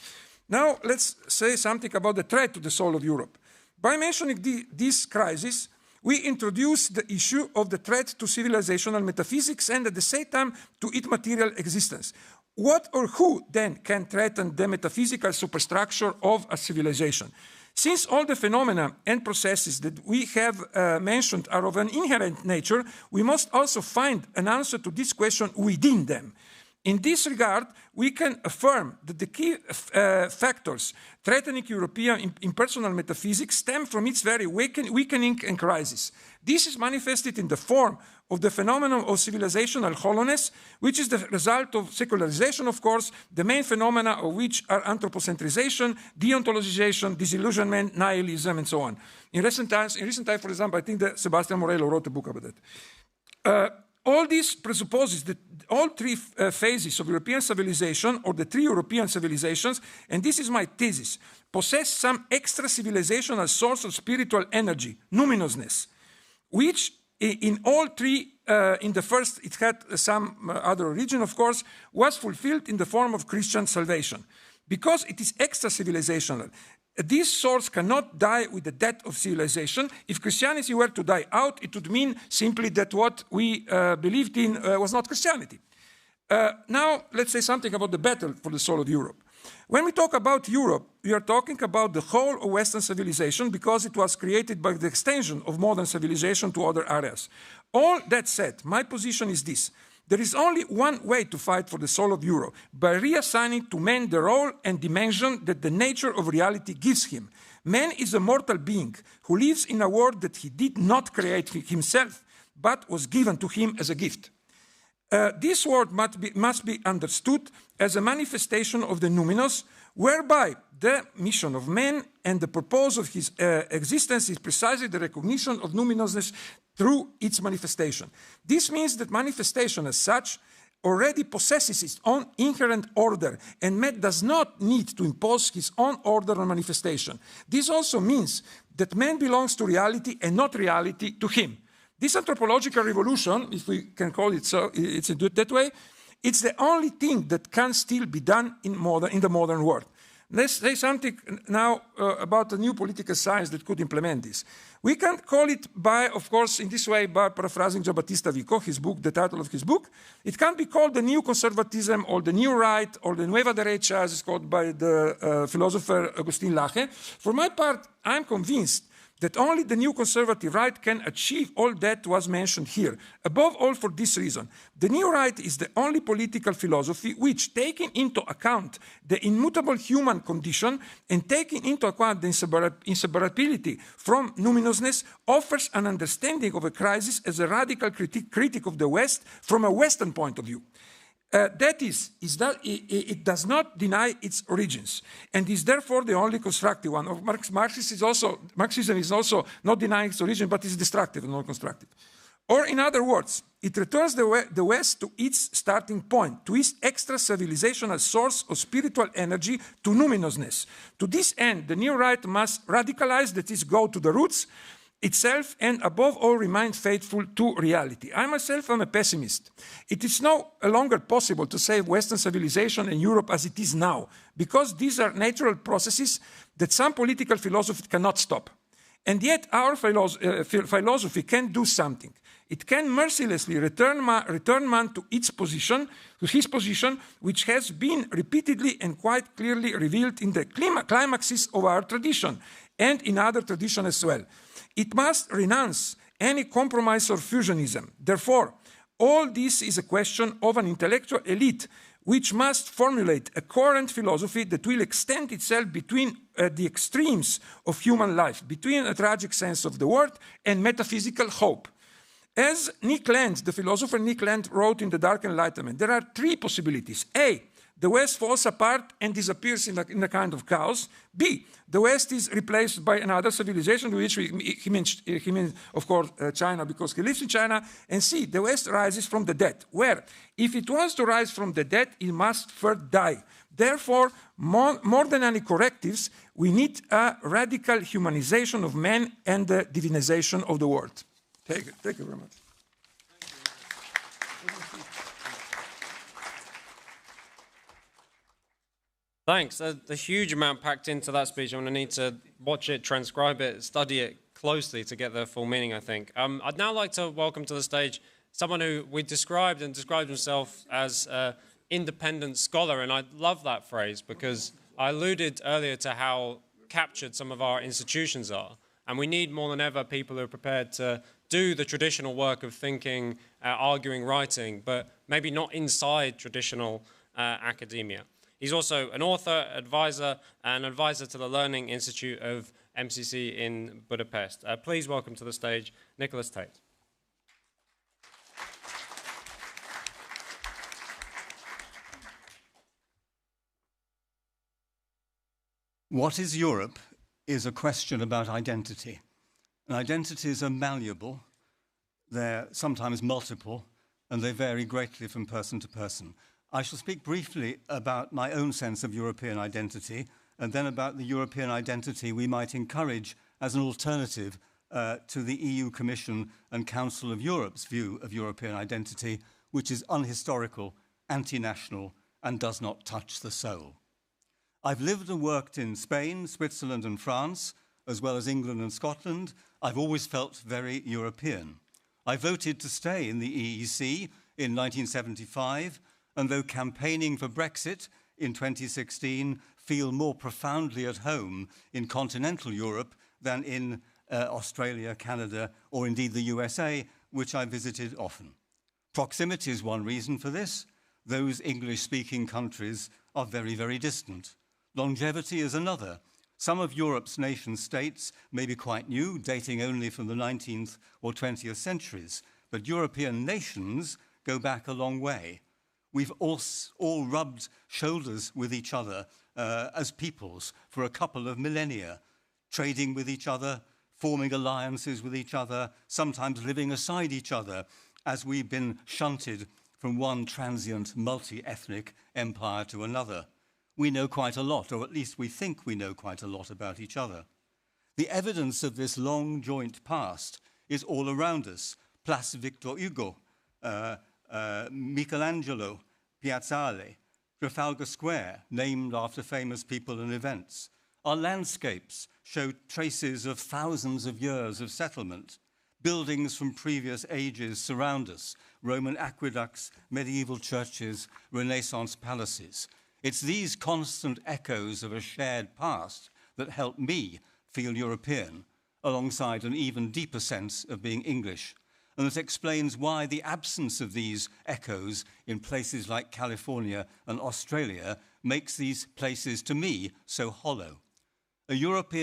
Now, let's say something about the threat to the soul of Europe. By mentioning this crisis, we introduce the issue of the threat to civilizational metaphysics and at the same time to its material existence. What or who then can threaten the metaphysical superstructure of a civilization? Since all the phenomena and processes that we have mentioned are of an inherent nature, we must also find an answer to this question within them. In this regard, we can affirm that the key factors threatening European impersonal metaphysics stem from its very weakening and crisis. This is manifested in the form of the phenomenon of civilizational hollowness, which is the result of secularization, of course, the main phenomena of which are anthropocentrization, deontologization, disillusionment, nihilism, and so on. In recent times, for example, I think that Sebastian Morello wrote a book about that. All this presupposes that all three phases of European civilization, or the three European civilizations, and this is my thesis, possess some extra civilizational source of spiritual energy, luminousness, which in all three, in the first it had some other origin, of course, was fulfilled in the form of Christian salvation. Because it is extra civilizational, this source cannot die with the death of civilization. If Christianity were to die out, it would mean simply that what we believed in was not Christianity. Now, let's say something about the battle for the soul of Europe. When we talk about Europe, we are talking about the whole of Western civilization because it was created by the extension of modern civilization to other areas. All that said, my position is this. There is only one way to fight for the soul of Europe, by reassigning to man the role and dimension that the nature of reality gives him. Man is a mortal being who lives in a world that he did not create himself, but was given to him as a gift. This world must be understood as a manifestation of the numinous, whereby the mission of man and the purpose of his existence is precisely the recognition of luminousness through its manifestation. This means that manifestation as such already possesses its own inherent order, and man does not need to impose his own order on manifestation. This also means that man belongs to reality and not reality to him. This anthropological revolution, if we can call it so, it's that way, it's the only thing that can still be done in the modern world. Let's say something now about a new political science that could implement this. We can call it by, of course, in this way, by paraphrasing Giambattista Vico, his book, the title of his book. It can be called the new conservatism or the new right or the nueva derecha, as it's called by the philosopher Agustin Laje. For my part, I'm convinced that only the new conservative right can achieve all that was mentioned here. Above all, for this reason, the new right is the only political philosophy which, taking into account the immutable human condition and taking into account the inseparability from luminousness, offers an understanding of a crisis as a radical critique of the West from a Western point of view. That is that it does not deny its origins, and is therefore the only constructive one. Marxism is also not denying its origin, but is destructive and not constructive. Or in other words, it returns the West to its starting point, to its extra-civilizational source of spiritual energy, to luminousness. To this end, the new right must radicalize, that is, go to the roots itself, and above all remain faithful to reality. I myself am a pessimist. It is no longer possible to save Western civilization and Europe as it is now, because these are natural processes that some political philosophy cannot stop. And yet our philosophy can do something. It can mercilessly return man to his position, which has been repeatedly and quite clearly revealed in the climaxes of our tradition, and in other traditions as well. It must renounce any compromise or fusionism. Therefore, all this is a question of an intellectual elite which must formulate a coherent philosophy that will extend itself between the extremes of human life, between a tragic sense of the word and metaphysical hope. As Nick Land, the philosopher Nick Land, wrote in The Dark Enlightenment, there are three possibilities. A, the West falls apart and disappears in a kind of chaos. B, the West is replaced by another civilization, which he means, of course, China, because he lives in China. And C, the West rises from the dead, where, if it wants to rise from the dead, it must first die. Therefore, more than any correctives, we need a radical humanization of man and the divinization of the world. Thank you very much. Thanks. There's a huge amount packed into that speech. I'm going to need to watch it, transcribe it, study it closely to get the full meaning, I think. I'd now like to welcome to the stage someone who we described himself as an independent scholar, and I love that phrase because I alluded earlier to how captured some of our institutions are, and we need more than ever people who are prepared to do the traditional work of thinking, arguing, writing, but maybe not inside traditional academia. He's also an author, advisor, and advisor to the Learning Institute of MCC in Budapest. Please welcome to the stage Nicholas Tate. What is Europe is a question about identity. And identities are malleable, they're sometimes multiple, and they vary greatly from person to person. I shall speak briefly about my own sense of European identity, and then about the European identity we might encourage as an alternative to the EU Commission and Council of Europe's view of European identity, which is unhistorical, anti-national, and does not touch the soul. I've lived and worked in Spain, Switzerland, and France, as well as England and Scotland. I've always felt very European. I voted to stay in the EEC in 1975, and though campaigning for Brexit in 2016, feel more profoundly at home in continental Europe than in Australia, Canada, or indeed the USA, which I visited often. Proximity is one reason for this. Those English-speaking countries are very, very distant. Longevity is another. Some of Europe's nation-states may be quite new, dating only from the 19th or 20th centuries, but European nations go back a long way. We've all rubbed shoulders with each other as peoples for a couple of millennia, trading with each other, forming alliances with each other, sometimes living aside each other as we've been shunted from one transient multi-ethnic empire to another. We know quite a lot, or at least we think we know quite a lot about each other. The evidence of this long joint past is all around us. Place Victor Hugo, Michelangelo, Piazzale, Trafalgar Square, named after famous people and events. Our landscapes show traces of thousands of years of settlement. Buildings from previous ages surround us, Roman aqueducts, medieval churches, Renaissance palaces. It's these constant echoes of a shared past that help me feel European, alongside an even deeper sense of being English. And that explains why the absence of these echoes in places like California and Australia makes these places, to me, so hollow. A Europe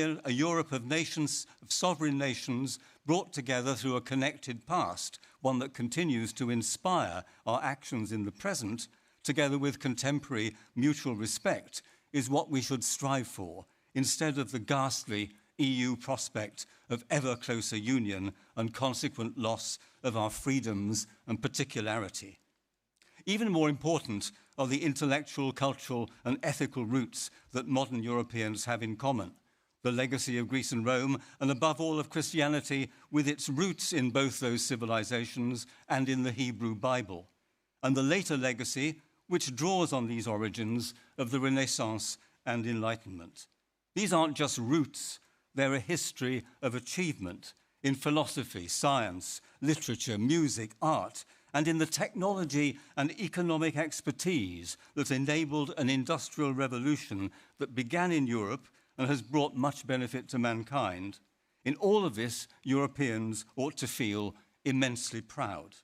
of nations, of sovereign nations, brought together through a connected past, one that continues to inspire our actions in the present, together with contemporary mutual respect, is what we should strive for, instead of the ghastly EU prospect of ever closer union and consequent loss of our freedoms and particularity. Even more important are the intellectual, cultural, and ethical roots that modern Europeans have in common. The legacy of Greece and Rome, and above all of Christianity, with its roots in both those civilizations and in the Hebrew Bible. And the later legacy, which draws on these origins of the Renaissance and Enlightenment. These aren't just roots, they're a history of achievement in philosophy, science, literature, music, art, and in the technology and economic expertise that enabled an industrial revolution that began in Europe and has brought much benefit to mankind. In all of this, Europeans ought to feel immensely proud.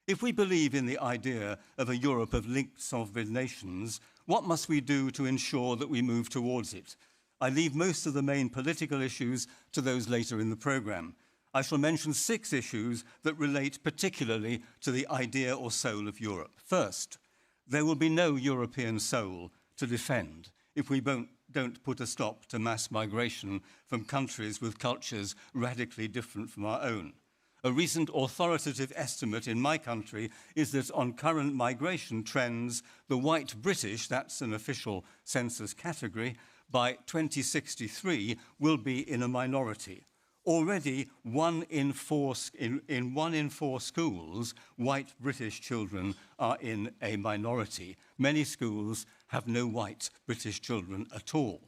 If we believe in the idea of a Europe of linked sovereign nations, what must we do to ensure that we move towards it? I leave most of the main political issues to those later in the programme. I shall mention 6 issues that relate particularly to the idea or soul of Europe. First, there will be no European soul to defend if we don't put a stop to mass migration from countries with cultures radically different from our own. A recent authoritative estimate in my country is that on current migration trends, the white British, that's an official census category, by 2063 will be in a minority. Already, 1 in 4 schools, white British children are in a minority. Many schools have no white British children at all.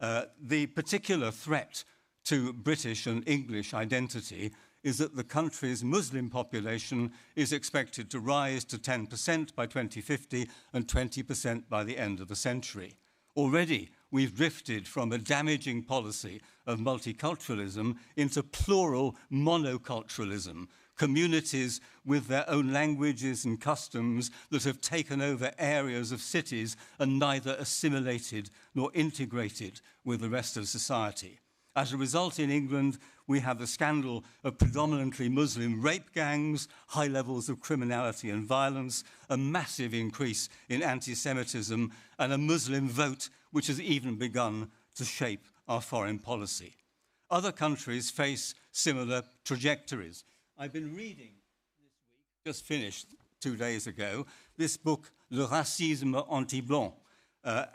The particular threat to British and English identity is that the country's Muslim population is expected to rise to 10% by 2050 and 20% by the end of the century. Already, we've drifted from a damaging policy of multiculturalism into plural monoculturalism, communities with their own languages and customs that have taken over areas of cities and neither assimilated nor integrated with the rest of society. As a result, in England, we have the scandal of predominantly Muslim rape gangs, high levels of criminality and violence, a massive increase in anti-Semitism, and a Muslim vote which has even begun to shape our foreign policy. Other countries face similar trajectories. I've been reading this week, just finished 2 days ago, this book, Le Racisme Anti-Blanc,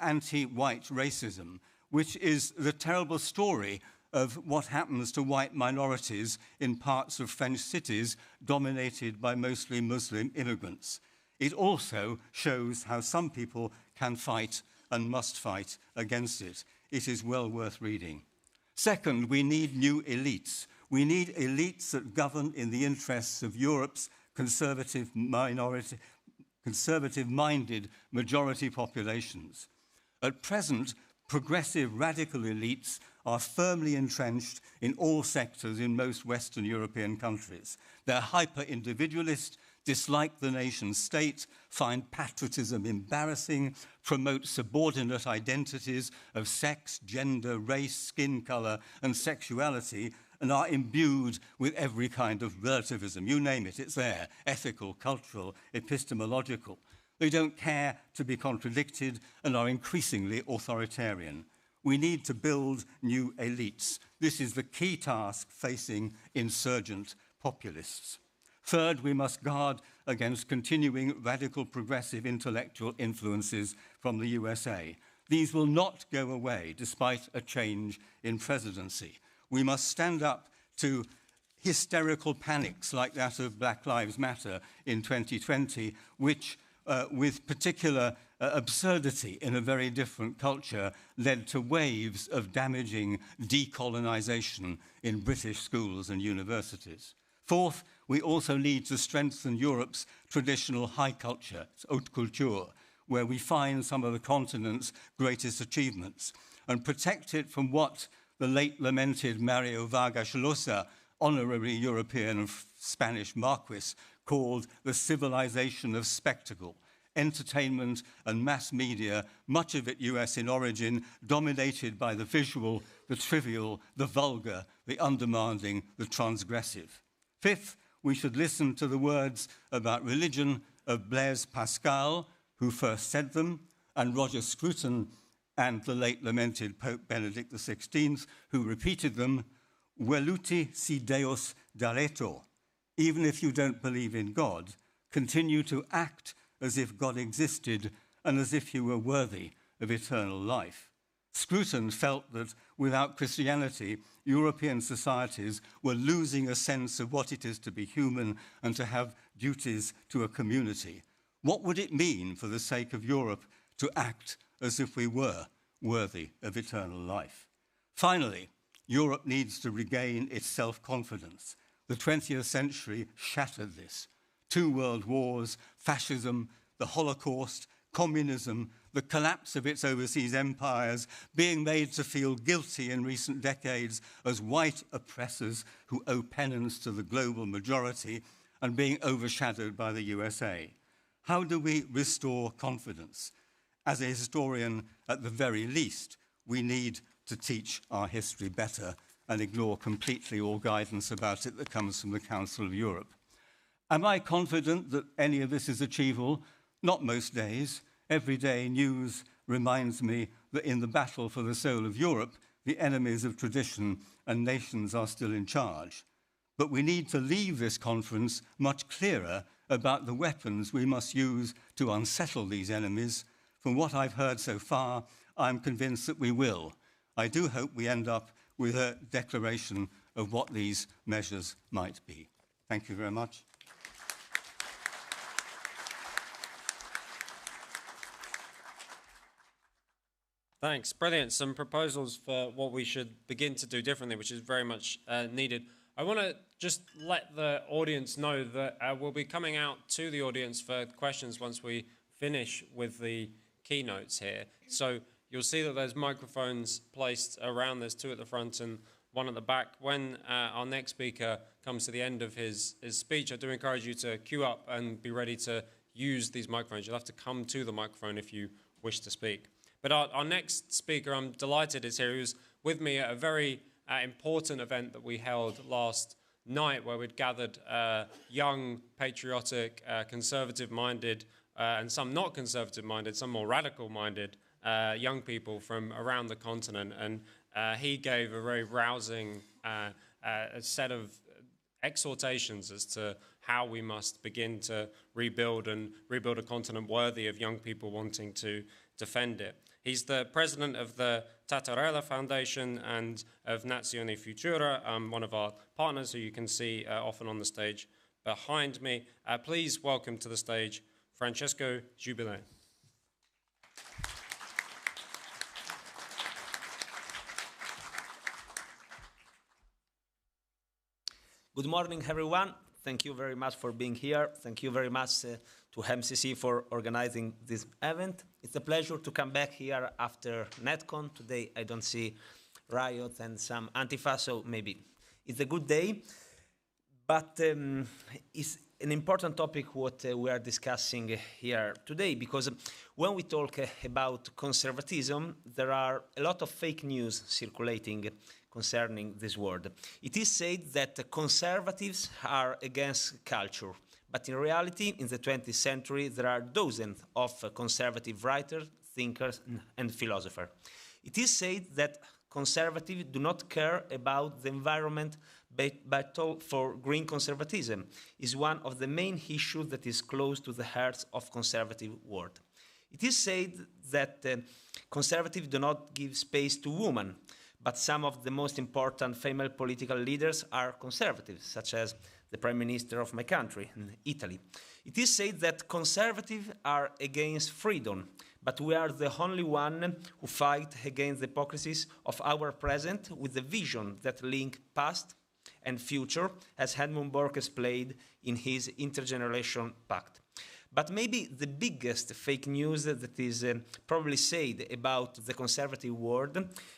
Anti-White Racism, which is the terrible story of what happens to white minorities in parts of French cities dominated by mostly Muslim immigrants. It also shows how some people can fight and must fight against it. It is well worth reading. Second, we need new elites. We need elites that govern in the interests of Europe's conservative-minded majority populations. At present, progressive radical elites are firmly entrenched in all sectors in most Western European countries. They're hyper-individualist, dislike the nation state, find patriotism embarrassing, promote subordinate identities of sex, gender, race, skin color, and sexuality, and are imbued with every kind of relativism. You name it, it's there, ethical, cultural, epistemological. They don't care to be contradicted and are increasingly authoritarian. We need to build new elites. This is the key task facing insurgent populists. Third, we must guard against continuing radical progressive intellectual influences from the USA. These will not go away despite a change in presidency. We must stand up to hysterical panics like that of Black Lives Matter in 2020, which with particular absurdity in a very different culture, led to waves of damaging decolonization in British schools and universities. Fourth, we also need to strengthen Europe's traditional high culture, haute culture, where we find some of the continent's greatest achievements, and protect it from what the late lamented Mario Vargas Llosa, honorary European and Spanish Marquis, called the civilization of spectacle. Entertainment and mass media, much of it US in origin, dominated by the visual, the trivial, the vulgar, the undemanding, the transgressive. Fifth, we should listen to the words about religion of Blaise Pascal, who first said them, and Roger Scruton, and the late lamented Pope Benedict XVI, who repeated them, "Veluti si Deus daretur." Even if you don't believe in God, continue to act as if God existed and as if you were worthy of eternal life. Scruton felt that without Christianity, European societies were losing a sense of what it is to be human and to have duties to a community. What would it mean for the sake of Europe to act as if we were worthy of eternal life? Finally, Europe needs to regain its self-confidence. The 20th century shattered this. 2 world wars, fascism, the Holocaust, communism, the collapse of its overseas empires, being made to feel guilty in recent decades as white oppressors who owe penance to the global majority, and being overshadowed by the USA. How do we restore confidence? As a historian, at the very least, we need to teach our history better and ignore completely all guidance about it that comes from the Council of Europe. Am I confident that any of this is achievable? Not most days. Every day news reminds me that in the battle for the soul of Europe, the enemies of tradition and nations are still in charge. But we need to leave this conference much clearer about the weapons we must use to unsettle these enemies. From what I've heard so far, I'm convinced that we will. I do hope we end up with a declaration of what these measures might be. Thank you very much. Thanks. Brilliant. Some proposals for what we should begin to do differently, which is very much needed. I want to just let the audience know that we'll be coming out to the audience for questions once we finish with the keynotes here. So you'll see that there's microphones placed around. There's 2 at the front and 1 at the back. When our next speaker comes to the end of his speech, I do encourage you to queue up and be ready to use these microphones. You'll have to come to the microphone if you wish to speak. But our next speaker, I'm delighted, is here. He was with me at a very important event that we held last night, where we'd gathered young, patriotic, conservative-minded, and some not conservative-minded, some more radical-minded young people from around the continent. And he gave a very rousing a set of exhortations as to how we must begin to rebuild a continent worthy of young people wanting to defend it. He's the president of the Tattarella Foundation and of Nazione Futura, one of our partners who you can see often on the stage behind me. Please welcome to the stage Francesco Giubile. Good morning, everyone. Thank you very much for being here. Thank you very much to MCC for organizing this event. It's a pleasure to come back here after NetCon. Today I don't see riots and some Antifa, so maybe it's a good day. But it's an important topic what we are discussing here today, because when we talk about conservatism, there are a lot of fake news circulating concerning this word. It is said that conservatives are against culture, but in reality, in the 20th century, there are dozens of conservative writers, thinkers, and philosophers. It is said that conservatives do not care about the environment, but battle for green conservatism is one of the main issues that is close to the hearts of conservative world. It is said that conservatives do not give space to women, but some of the most important female political leaders are conservatives, such as the Prime Minister of my country, Italy. It is said that conservatives are against freedom, but we are the only one who fight against the hypocrisies of our present with a vision that link past and future, as Edmund Burke explained in his Intergeneration Pact. But maybe the biggest fake news that is probably said about the conservative world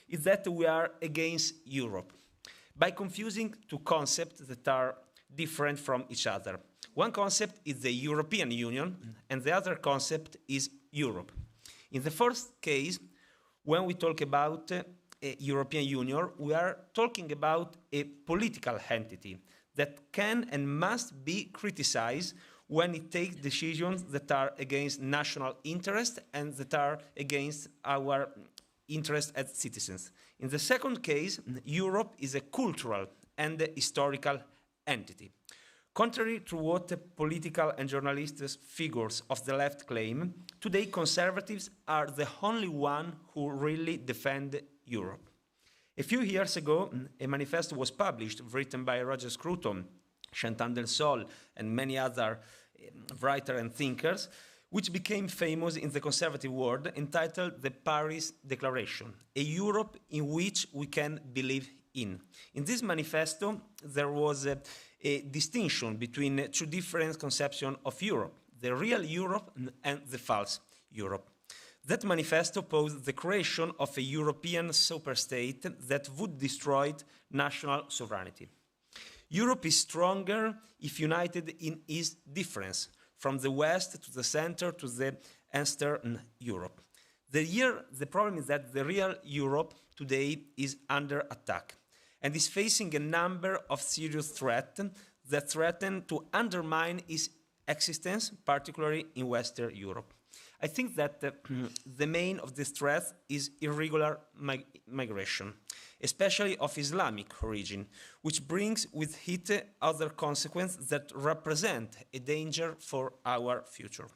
is that we are against Europe, by confusing 2 concepts that are different from each other. One concept is the European Union, and the other concept is Europe. In the first case, when we talk about European Union, we are talking about a political entity that can and must be criticized when it takes decisions that are against national interest and that are against our interests as citizens. In the second case, Europe is a cultural and a historical entity. Contrary to what political and journalistic figures of the left claim, today conservatives are the only one who really defend Europe. A few years ago, a manifesto was published, written by Roger Scruton, Chantal Del Sol, and many other writers and thinkers, which became famous in the conservative world, entitled The Paris Declaration, a Europe in which we can believe in. In this manifesto, there was a distinction between two different conceptions of Europe, the real Europe and the false Europe. That manifesto posed the creation of a European superstate that would destroy national sovereignty. Europe is stronger if united in its difference, from the West to the center to the Eastern Europe. The problem is that the real Europe today is under attack and is facing a number of serious threats that threaten to undermine its existence, particularly in Western Europe. I think that the main of this threat is irregular migration, especially of Islamic origin, which brings with it other consequences that represent a danger for our future.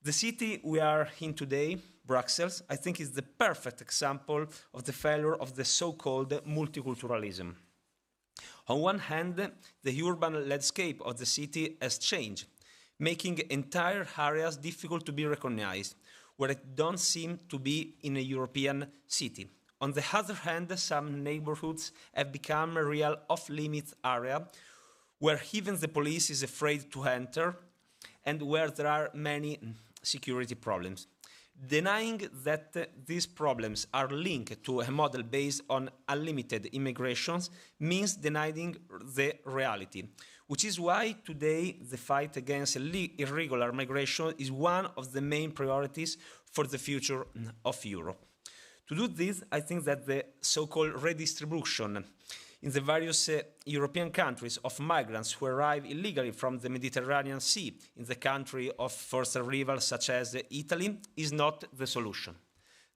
The city we are in today, Brussels, I think is the perfect example of the failure of the so-called multiculturalism. On one hand, the urban landscape of the city has changed, making entire areas difficult to be recognized, where it don't seem to be in a European city. On the other hand, some neighborhoods have become a real off-limits area, where even the police is afraid to enter, and where there are many security problems. Denying that these problems are linked to a model based on unlimited immigrations means denying the reality, which is why today the fight against irregular migration is one of the main priorities for the future of Europe. To do this, I think that the so-called redistribution in the various European countries of migrants who arrive illegally from the Mediterranean Sea in the country of first arrival, such as Italy, is not the solution.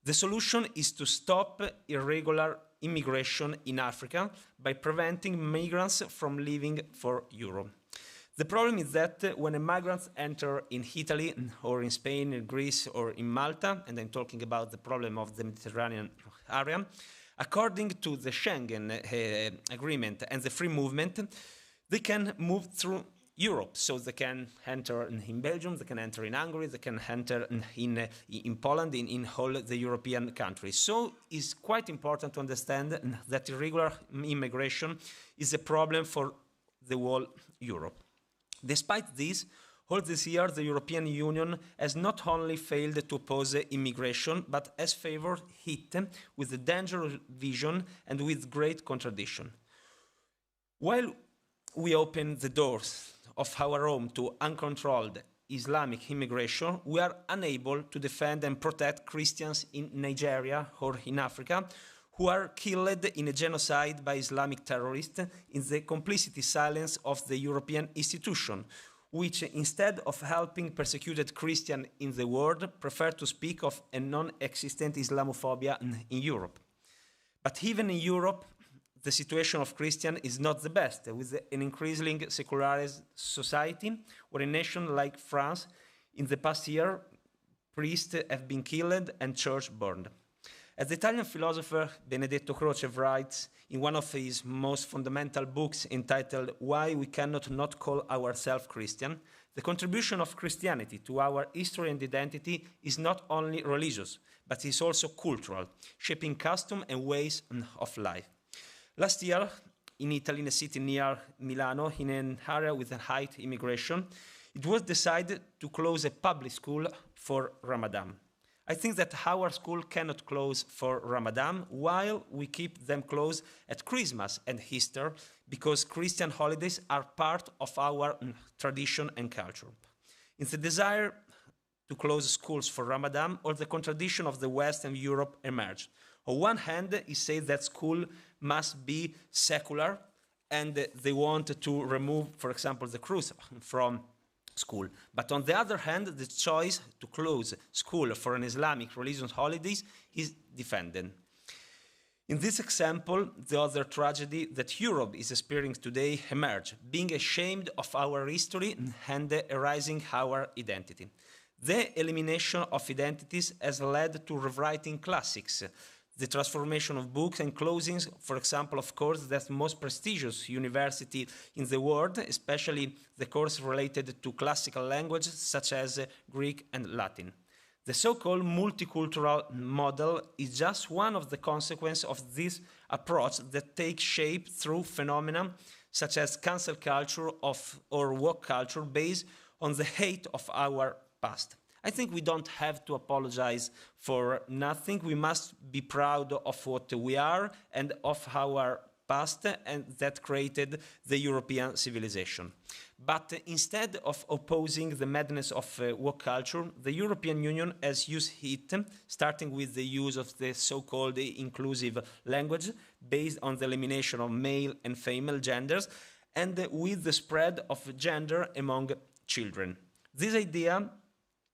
The solution is to stop irregular immigration in Africa by preventing migrants from leaving for Europe. The problem is that when migrants enter in Italy or in Spain, in Greece or in Malta, and I'm talking about the problem of the Mediterranean area, according to the Schengen agreement and the free movement, they can move through Europe. So they can enter in Belgium, they can enter in Hungary, they can enter in Poland, in all the European countries. So it's quite important to understand that irregular immigration is a problem for the whole Europe. Despite this, all this year, the European Union has not only failed to oppose immigration, but has favored it with a dangerous vision and with great contradiction. While we open the doors of our home to uncontrolled Islamic immigration, we are unable to defend and protect Christians in Nigeria or in Africa who are killed in a genocide by Islamic terrorists in the complicity silence of the European institution, which, instead of helping persecuted Christians in the world, prefer to speak of a non-existent Islamophobia in Europe. But even in Europe, the situation of Christians is not the best, with an increasingly secularized society, where a nation like France, in the past year, priests have been killed and churches burned. As the Italian philosopher Benedetto Croce writes in one of his most fundamental books entitled Why We Cannot Not Call Ourselves Christian, the contribution of Christianity to our history and identity is not only religious, but is also cultural, shaping custom and ways of life. Last year, in Italy, in a city near Milano, in an area with a high immigration, it was decided to close a public school for Ramadan. I think that our school cannot close for Ramadan while we keep them closed at Christmas and Easter, because Christian holidays are part of our tradition and culture. In the desire to close schools for Ramadan, all the contradiction of the West and Europe emerged. On one hand, it says that school must be secular, and they want to remove, for example, the cross from school. But on the other hand, the choice to close school for an Islamic religious holidays is defended. In this example, the other tragedy that Europe is experiencing today emerged, being ashamed of our history and erasing our identity. The elimination of identities has led to rewriting classics, the transformation of books and closings, for example, of course, the most prestigious university in the world, especially the course related to classical languages such as Greek and Latin. The so-called multicultural model is just one of the consequences of this approach that takes shape through phenomena such as cancel culture or woke culture based on the hate of our past. I think we don't have to apologize for nothing. We must be proud of what we are and of our past, and that created the European civilization. But instead of opposing the madness of woke culture, the European Union has used it, starting with the use of the so-called inclusive language based on the elimination of male and female genders, and with the spread of gender among children. This idea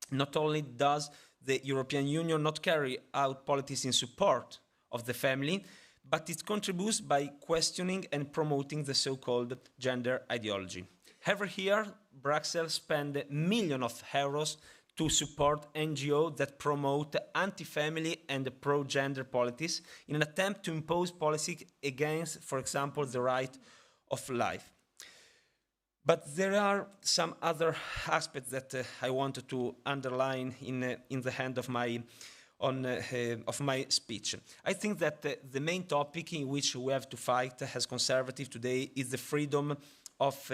not only does the European Union not carry out policies in support of the family, but it contributes by questioning and promoting the so-called gender ideology. Every year, Brussels spends millions of euros to support NGOs that promote anti-family and pro-gender policies in an attempt to impose policy against, for example, the right of life. But there are some other aspects that I wanted to underline in the end of my speech. I think that the main topic in which we have to fight as conservatives today is the freedom of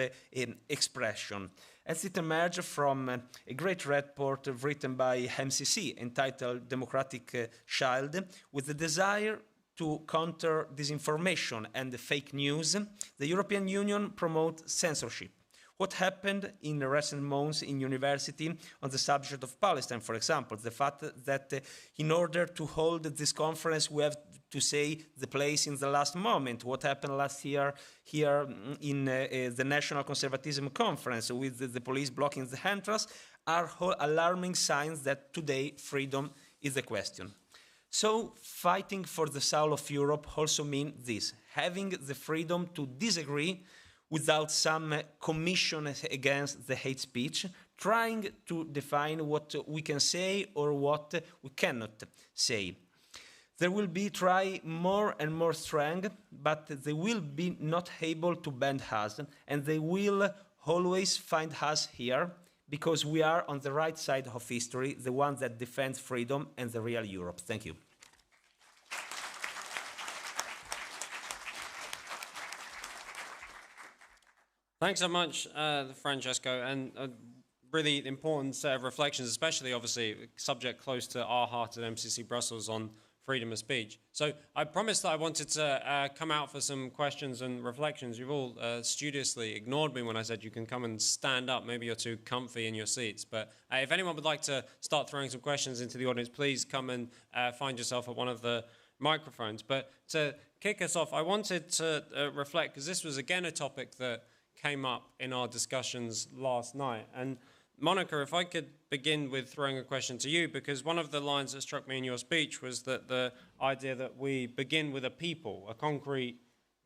expression, as it emerged from a great report written by MCC entitled Democratic Child, with the desire to counter disinformation and fake news. The European Union promotes censorship. What happened in recent months in university on the subject of Palestine, for example, the fact that in order to hold this conference, we have to say the place in the last moment. What happened last year here in the National Conservatism Conference with the police blocking the entrance are alarming signs that today freedom is a question. So fighting for the soul of Europe also means this, having the freedom to disagree without some commission against the hate speech, trying to define what we can say or what we cannot say. There will be try more and more strong, but they will be not able to bend us, and they will always find us here, because we are on the right side of history, the one that defends freedom and the real Europe. Thank you. Thanks so much, Francesco, and a really important set of reflections, especially, obviously, a subject close to our heart at MCC Brussels on freedom of speech. So I promised that I wanted to come out for some questions and reflections. You've all studiously ignored me when I said you can come and stand up. Maybe you're too comfy in your seats. But if anyone would like to start throwing some questions into the audience, please come and find yourself at one of the microphones. But to kick us off, I wanted to reflect, because this was, again, a topic that came up in our discussions last night. And Monica, if I could begin with throwing a question to you, because one of the lines that struck me in your speech was that the idea that we begin with a people, a concrete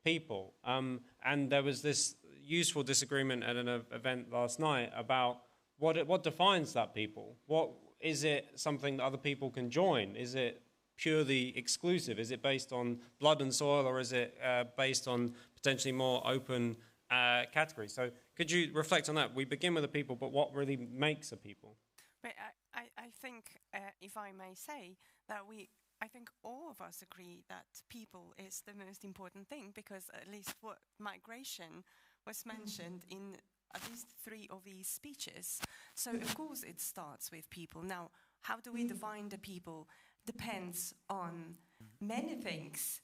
people. And there was this useful disagreement at an event last night about what defines that people. What is it something that other people can join? Is it purely exclusive? Is it based on blood and soil, or is it based on potentially more open category? So could you reflect on that? We begin with a people, but what really makes a people? But I think, if I may say, that I think all of us agree that people is the most important thing, because at least what migration was mentioned in at least 3 of these speeches. So of course it starts with people. Now, how do we define the people depends on many things.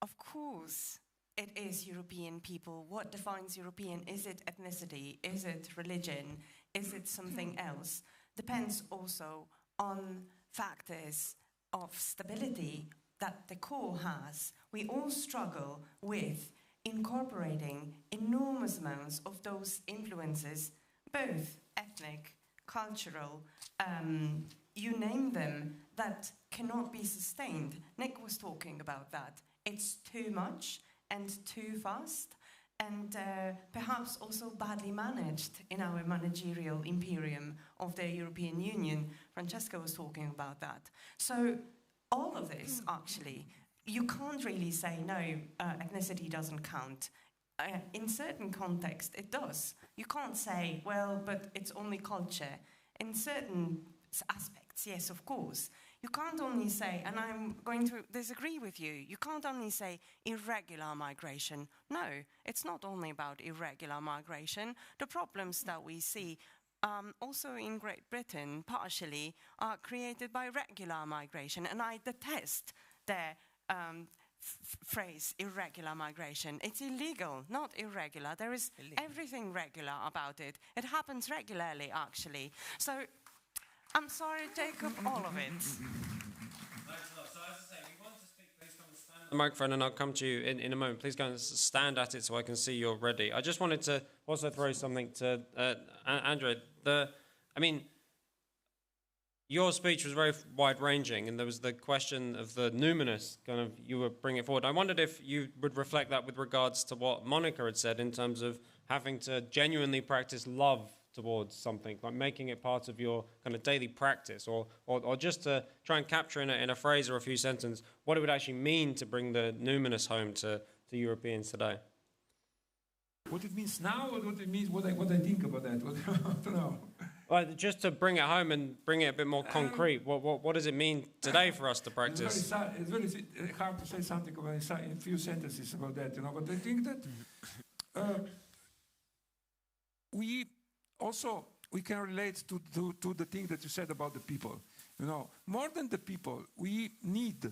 Of course, it is European people. What defines European? Is it ethnicity? Is it religion? Is it something else? Depends also on factors of stability that the core has. We all struggle with incorporating enormous amounts of those influences, both ethnic, cultural, you name them, that cannot be sustained. Nick was talking about that. It's too much and too fast, and perhaps also badly managed in our managerial imperium of the European Union. Francesca was talking about that. So all of this, actually, you can't really say, no, ethnicity doesn't count. In certain contexts, it does. You can't say, well, but it's only culture. In certain aspects, yes, of course. You can't only say, and I'm going to disagree with you, you can't only say irregular migration. No, it's not only about irregular migration. The problems that we see also in Great Britain, partially, are created by regular migration. And I detest the phrase irregular migration. It's illegal, not irregular. There is everything regular about it. It happens regularly, actually. So, I'm sorry, Jacob, all of it. Thanks a lot. So as I say, if you want to speak, please come and stand at the microphone and I'll come to you in a moment. Please go and stand at it so I can see you're ready. I just wanted to also throw something to Andrea. Your speech was very wide-ranging, and there was the question of the numinous, kind of, you were bringing it forward. I wondered if you would reflect that with regards to what Monica had said in terms of having to genuinely practice love towards something, like making it part of your kind of daily practice, or just to try and capture in a phrase or a few sentences what it would actually mean to bring the numinous home to Europeans today. What it means now, or what it means, what I think about that? I don't know. Well, just to bring it home and bring it a bit more concrete, what does it mean today for us to practice? It's very hard to say something about in a few sentences about that, but I think that we can relate to the thing that you said about the people. More than the people, we need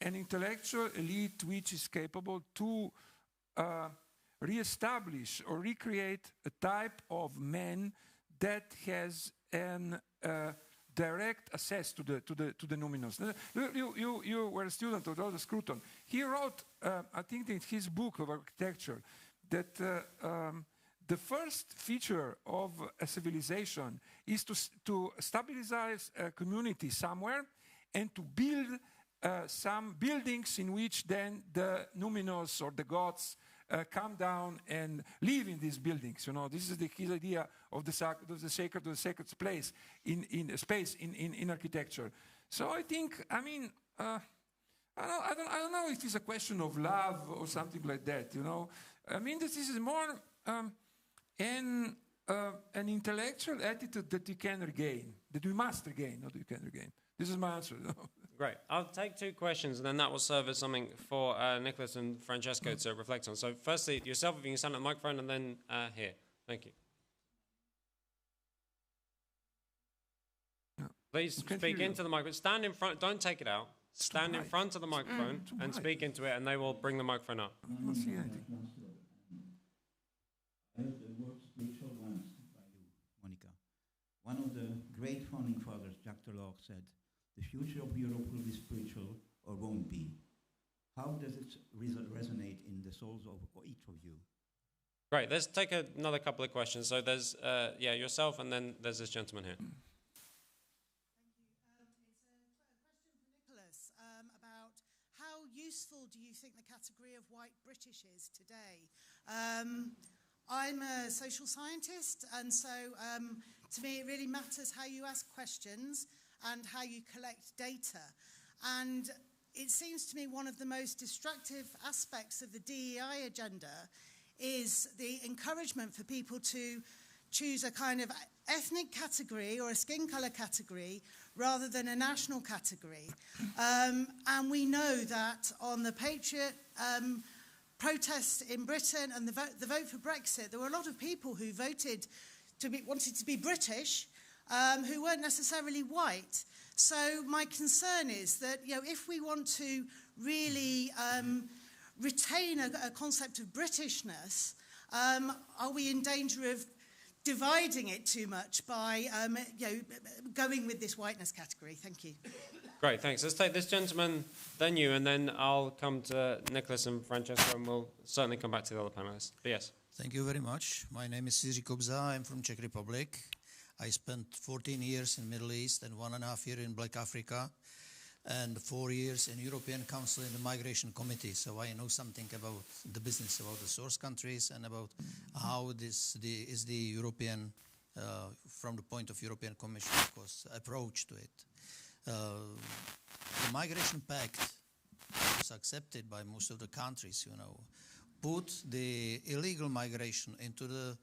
an intellectual elite which is capable to re-establish or recreate a type of man that has an direct access to the numinous. You were a student of Robert Scruton. He wrote, I think in his book of architecture, that the first feature of a civilization is to stabilize a community somewhere and to build some buildings in which then the numinous or the gods come down and live in these buildings. This is his idea of the sacred place in architecture. So I think, I don't know if it's a question of love or something like that. This is more an intellectual attitude that you can regain, that we must regain, not that you can regain. This is my answer. Great. I'll take two questions, and then that will serve as something for Nicholas and Francesco to reflect on. So firstly, yourself, if you can stand at the microphone, and then here. Thank you. Please speak into the microphone. Stand in front. Don't take it out. Stand in front of the microphone and speak into it, and they will bring the microphone up. I don't see anything. I heard the word spiritual once by you, Monica. One of the great founding fathers, Jacques Delors, said, the future of Europe will be spiritual or won't be. How does it resonate in the souls of each of you? Great. Let's take another couple of questions. So there's, yourself, and then there's this gentleman here. Thank you. It's a question for Nicholas about how useful do you think the category of white British is today? I'm a social scientist, and so to me it really matters how you ask questions and how you collect data. And it seems to me one of the most destructive aspects of the DEI agenda is the encouragement for people to choose a kind of ethnic category or a skin colour category rather than a national category. And we know that on the Patriot protests in Britain and the vote for Brexit, there were a lot of people who wanted to be British, who weren't necessarily white. So my concern is that, if we want to really retain a concept of Britishness, are we in danger of dividing it too much by going with this whiteness category? Thank you. Great, thanks. Let's take this gentleman, then you, and then I'll come to Nicholas and Francesco, and we'll certainly come back to the other panelists. But yes. Thank you very much. My name is Sizi Kubza. I'm from Czech Republic. I spent 14 years in Middle East and 1.5 years in Black Africa. and 4 years in European Council in the Migration Committee. So I know something about the business, about the source countries, and about how this is the European, from the point of European Commission, of course, approach to it. The Migration Pact was accepted by most of the countries, you know, put the illegal migration into the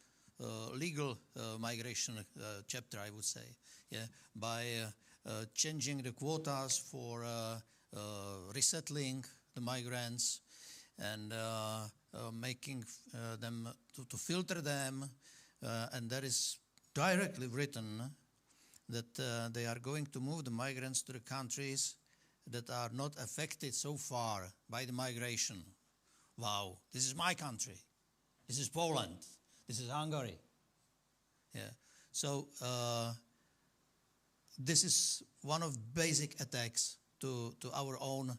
legal migration chapter, I would say, yeah, by changing the quotas for resettling the migrants and making them to filter them, and that is directly written that they are going to move the migrants to the countries that are not affected so far by the migration. Wow, this is my country. This is Poland. This is Hungary. Yeah. So this is one of basic attacks to our own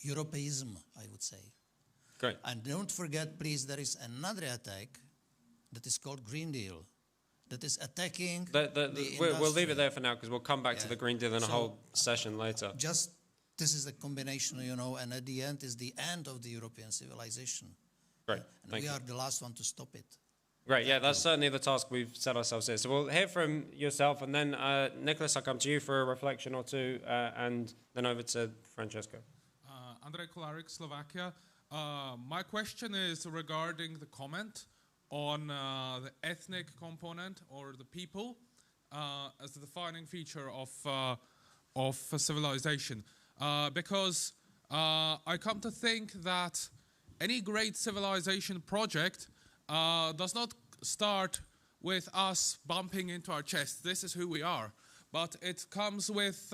Europeism, I would say. Great. And don't forget, please, there is another attack that is called Green Deal, that is attacking we'll leave it there for now because we'll come back to the Green Deal in a whole session later. Just this is a combination, you know, and at the end is the end of the European civilization. Great. And we are the last one to stop it. Great, yeah, that's certainly the task we've set ourselves here. So we'll hear from yourself, and then Nicholas, I'll come to you for a reflection or two, and then over to Francesco. Andrej Kolarik, Slovakia. My question is regarding the comment on the ethnic component or the people as the defining feature of civilization. Because I come to think that any great civilization project does not start with us bumping into our chest. This is who we are. But it comes with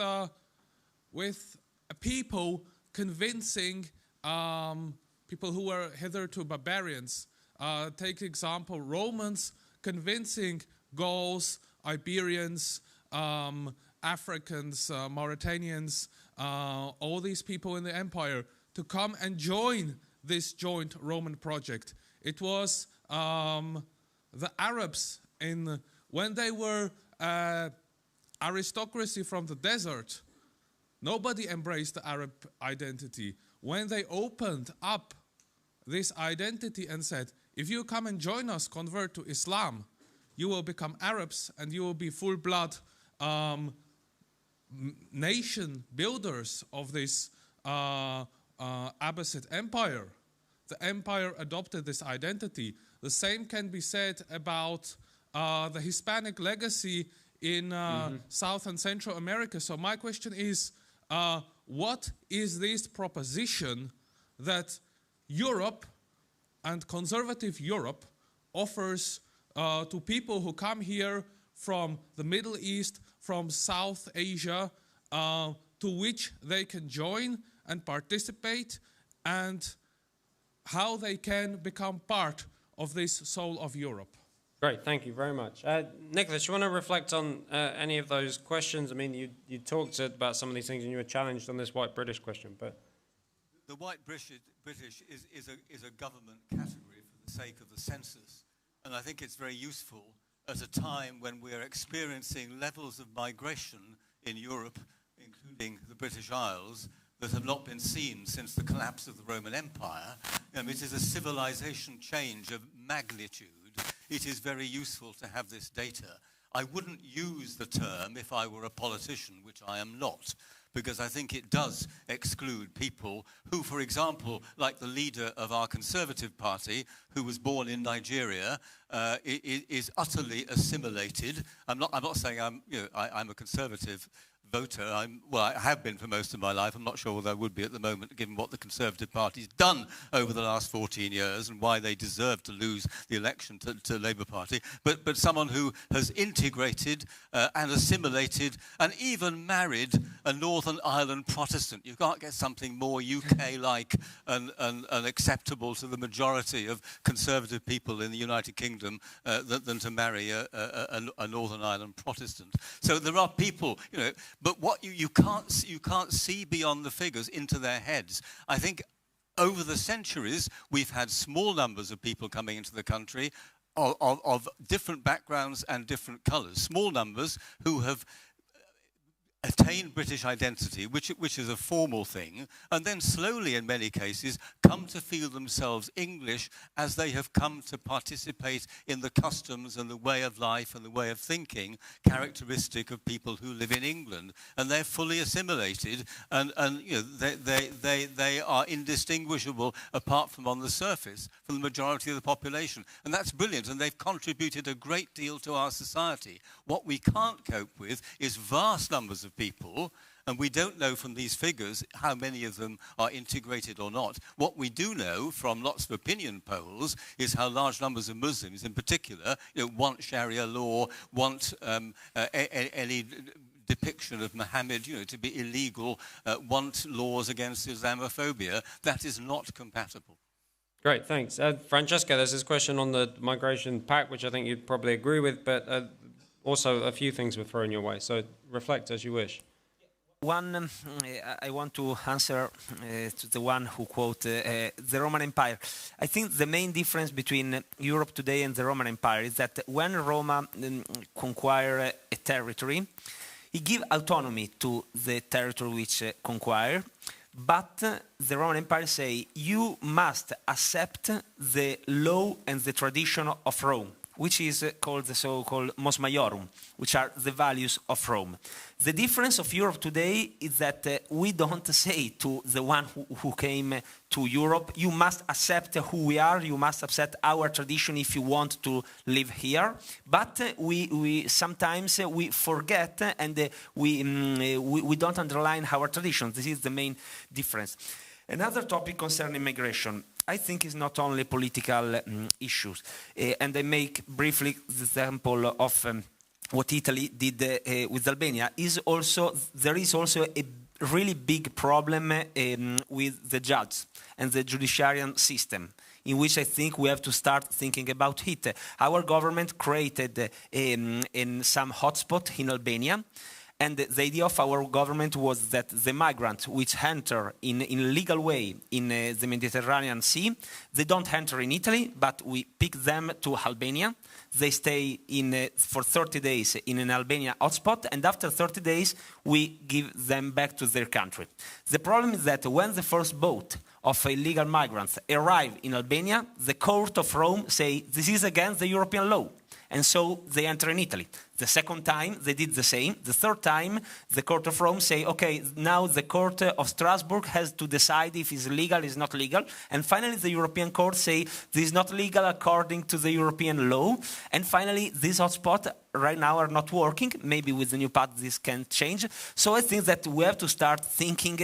people convincing people who were hitherto barbarians. Take example, Romans convincing Gauls, Iberians, Africans, Mauritanians, all these people in the empire to come and join this joint Roman project. It was the Arabs, when they were aristocracy from the desert, nobody embraced the Arab identity. When they opened up this identity and said, if you come and join us, convert to Islam, you will become Arabs and you will be full-blood nation builders of this Abbasid empire. The empire adopted this identity. The same can be said about the Hispanic legacy in South and Central America. So my question is, what is this proposition that Europe and conservative Europe offers to people who come here from the Middle East, from South Asia, to which they can join and participate, and how they can become part of this soul of Europe? Great, thank you very much. Nicholas, you want to reflect on any of those questions? I mean, you talked about some of these things and you were challenged on this white British question, but... The white British is a government category for the sake of the census. And I think it's very useful at a time when we're experiencing levels of migration in Europe, including the British Isles, that have not been seen since the collapse of the Roman Empire. It is a civilization change of magnitude. It is very useful to have this data. I wouldn't use the term if I were a politician, which I am not, because I think it does exclude people who, for example, like the leader of our Conservative Party, who was born in Nigeria, is utterly assimilated. I'm not saying I'm a Conservative voter. I have been for most of my life. I'm not sure whether I would be at the moment, given what the Conservative Party's done over the last 14 years and why they deserve to lose the election to the Labour Party. But someone who has integrated and assimilated and even married a Northern Ireland Protestant. You can't get something more UK-like and acceptable to the majority of Conservative people in the United Kingdom than to marry a Northern Ireland Protestant. So there are people, but what you can't see beyond the figures into their heads. I think over the centuries we've had small numbers of people coming into the country of different backgrounds and different colours. Small numbers who have attain British identity, which is a formal thing, and then slowly, in many cases, come to feel themselves English as they have come to participate in the customs and the way of life and the way of thinking characteristic of people who live in England. And they're fully assimilated, and you know, they are indistinguishable, apart from on the surface, from the majority of the population. And that's brilliant, and they've contributed a great deal to our society. What we can't cope with is vast numbers of people, and we don't know from these figures how many of them are integrated or not. What we do know from lots of opinion polls is how large numbers of Muslims in particular, you know, want Sharia law, want any depiction of Muhammad, you know, to be illegal, want laws against Islamophobia. That is not compatible. Great, thanks. Francesca, there's this question on the migration pact, which I think you'd probably agree with, but also a few things were thrown your way, so reflect as you wish. One, I want to answer to the one who quoted the Roman Empire. I think the main difference between Europe today and the Roman Empire is that when Rome conquered a territory, he gave autonomy to the territory which conquered, but the Roman Empire say you must accept the law and the tradition of Rome, which is called the so-called mos maiorum, which are the values of Rome. The difference of Europe today is that we don't say to the one who came to Europe, you must accept who we are, you must accept our tradition if you want to live here. But we sometimes we forget and we don't underline our traditions. This is the main difference. Another topic concerning migration, I think, is not only political issues. And I make briefly the example of what Italy did with Albania. There is also a really big problem with the judge and the judiciary system, in which I think we have to start thinking about it. Our government created in some hotspot in Albania. And the idea of our government was that the migrants which enter in a legal way in the Mediterranean Sea, they don't enter in Italy, but we pick them to Albania. They stay for 30 days in an Albania hotspot, and after 30 days, we give them back to their country. The problem is that when the first boat of illegal migrants arrive in Albania, the court of Rome say this is against the European law. And so they enter in Italy. The second time, they did the same. The third time, the Court of Rome say, okay, now the Court of Strasbourg has to decide if it's legal, it's not legal. And finally, the European Court say this is not legal according to the European law. And finally, these hotspots right now are not working. Maybe with the new pact, this can change. So I think that we have to start thinking,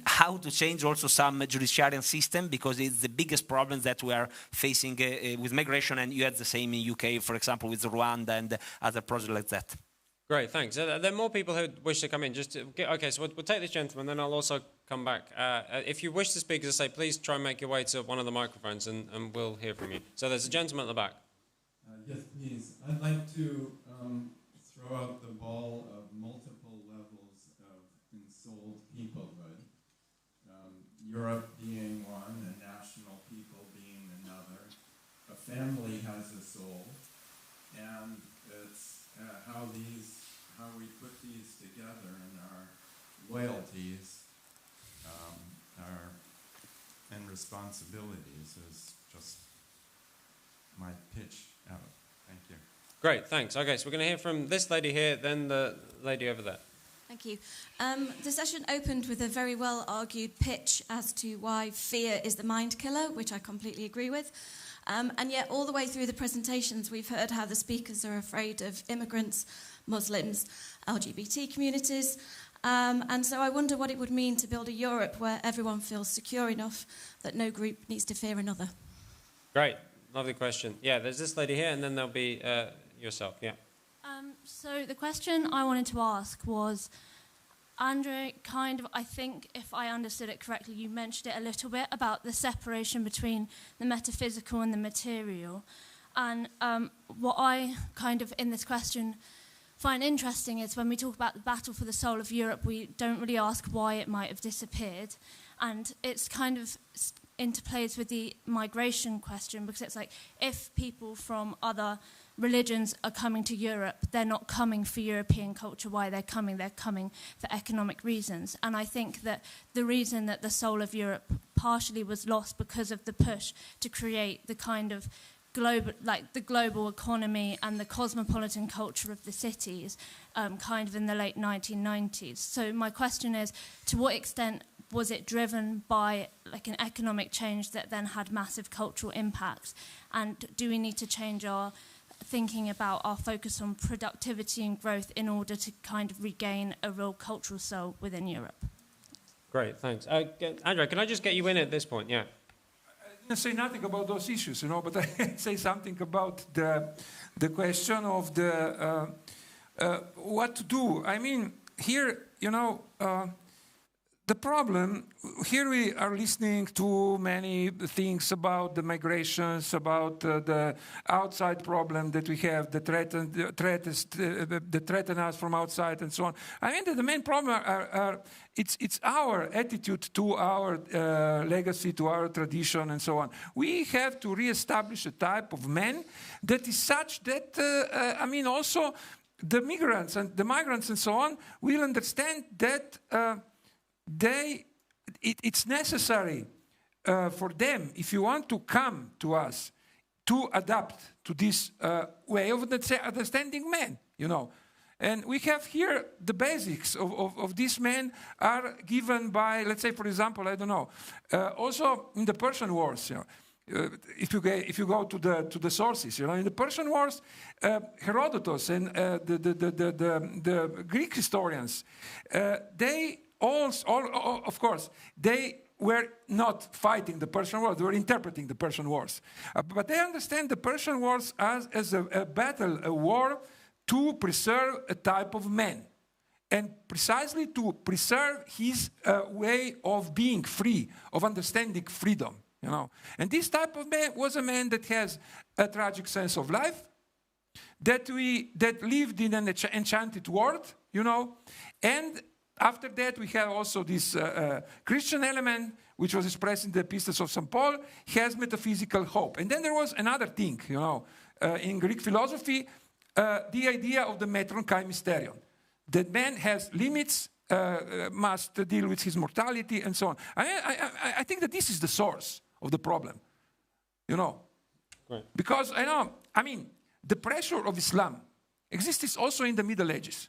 how to change also some judiciary system, because it's the biggest problem that we are facing with migration. And you had the same in UK, for example, with Rwanda and other projects like that. Great, thanks. There are more people who wish to come in. Okay, so we'll take this gentleman, then I'll also come back. If you wish to speak, as I say, please try and make your way to one of the microphones, and we'll hear from you. So there's a gentleman at the back. Yes, please. I'd like to throw out the ball of multiple levels of ensouled peoplehood. Europe being one, a national people being another. A family has a soul, and it's how we put these together in our loyalties and responsibilities is just my pitch out. Thank you. Great, thanks. Okay, so we're going to hear from this lady here, then the lady over there. Thank you. The session opened with a very well-argued pitch as to why fear is the mind killer, which I completely agree with. And yet all the way through the presentations, we've heard how the speakers are afraid of immigrants, Muslims, LGBT communities. And so I wonder what it would mean to build a Europe where everyone feels secure enough that no group needs to fear another. Great, lovely question. Yeah, there's this lady here, and then there'll be yourself, yeah. So the question I wanted to ask was, Andre, I think if I understood it correctly, you mentioned it a little bit about the separation between the metaphysical and the material. And what I in this question find interesting is when we talk about the battle for the soul of Europe, we don't really ask why it might have disappeared. And it's interplays with the migration question, because it's like if people from other religions are coming to Europe, they're not coming for European culture. Why they're coming for economic reasons. And I think that the reason that the soul of Europe partially was lost because of the push to create the kind of global, like the global economy and the cosmopolitan culture of the cities, kind of in the late 1990s. So my question is, to what extent was it driven by like an economic change that then had massive cultural impacts? And do we need to change our thinking about our focus on productivity and growth in order to kind of regain a real cultural soul within Europe? Great, thanks. Andrea, can I just get you in at this point? Yeah. I say nothing about those issues, but I say something about the question of the what to do. I mean, here, the problem, here we are listening to many things about the migrations, about the outside problem that we have, that threaten us from outside and so on. I mean that the main problem it's our attitude to our legacy, to our tradition and so on. We have to reestablish a type of man that is such that, also the migrants and so on will understand that it's necessary for them, if you want to come to us, to adapt to this way of understanding men, And we have here the basics of these men are given by, let's say, for example, I don't know, also in the Persian Wars, if you go to the sources, in the Persian Wars, Herodotus and the Greek historians, they of course, they were not fighting the Persian Wars, they were interpreting the Persian Wars. But they understand the Persian Wars as a battle, a war to preserve a type of man. And precisely to preserve his way of being free, of understanding freedom. And this type of man was a man that has a tragic sense of life, that lived in an enchanted world, and after that, we have also this Christian element, which was expressed in the epistles of St. Paul, has metaphysical hope. And then there was another thing, in Greek philosophy, the idea of the metron kai mysterion, that man has limits, must deal with his mortality, and so on. I think that this is the source of the problem, Right. Because the pressure of Islam exists also in the Middle Ages,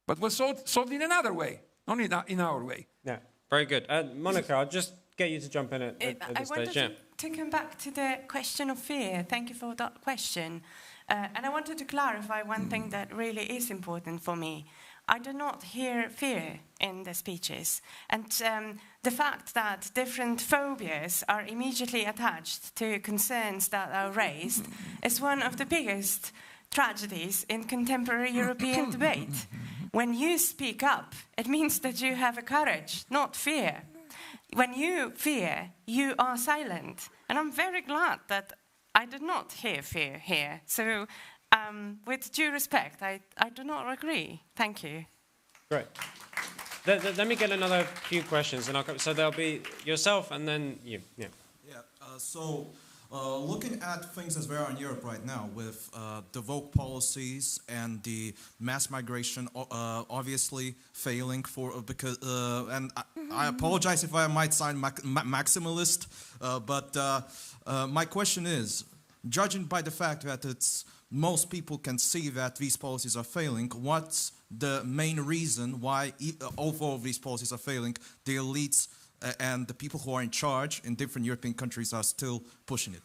but was solved in another way, not in our way. Yeah, very good. Monica, I'll just get you to jump in at this I stage. wanted to come back to the question of fear. Thank you for that question. And I wanted to clarify one thing that really is important for me. I do not hear fear in the speeches. And the fact that different phobias are immediately attached to concerns that are raised is one of the biggest tragedies in contemporary European debate. When you speak up, it means that you have a courage, not fear. When you fear, you are silent. And I'm very glad that I did not hear fear here. So with due respect, I do not agree. Thank you. Great. Let me get another few questions, and so there'll be yourself and then you. Yeah. So looking at things as they are in Europe right now, with the woke policies and the mass migration obviously failing because and I apologize if I might sound maximalist, but my question is, judging by the fact that most people can see that these policies are failing, what's the main reason why, although these policies are failing, the elites and the people who are in charge in different European countries are still pushing it?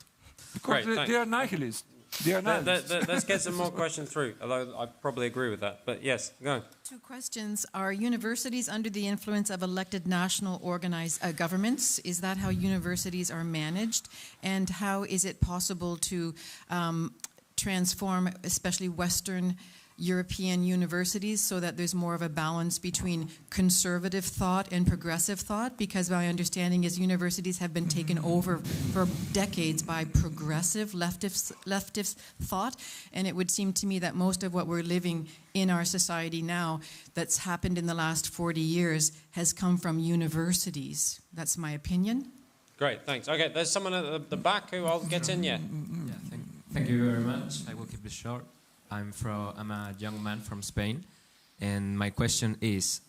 Because they are nihilists. They are nihilists. Let's get some more questions through, although I probably agree with that. But yes, go on. 2 questions. Are universities under the influence of elected national organized governments? Is that how universities are managed? And how is it possible to transform, especially Western European universities, so that there's more of a balance between conservative thought and progressive thought? Because my understanding is universities have been taken over for decades by progressive leftist thought, and it would seem to me that most of what we're living in our society now that's happened in the last 40 years has come from universities. That's my opinion. Great, thanks. Okay, there's someone at the back who I'll get in, yeah. Thank you very much. I will keep it short. I'm a young man from Spain, and my question is,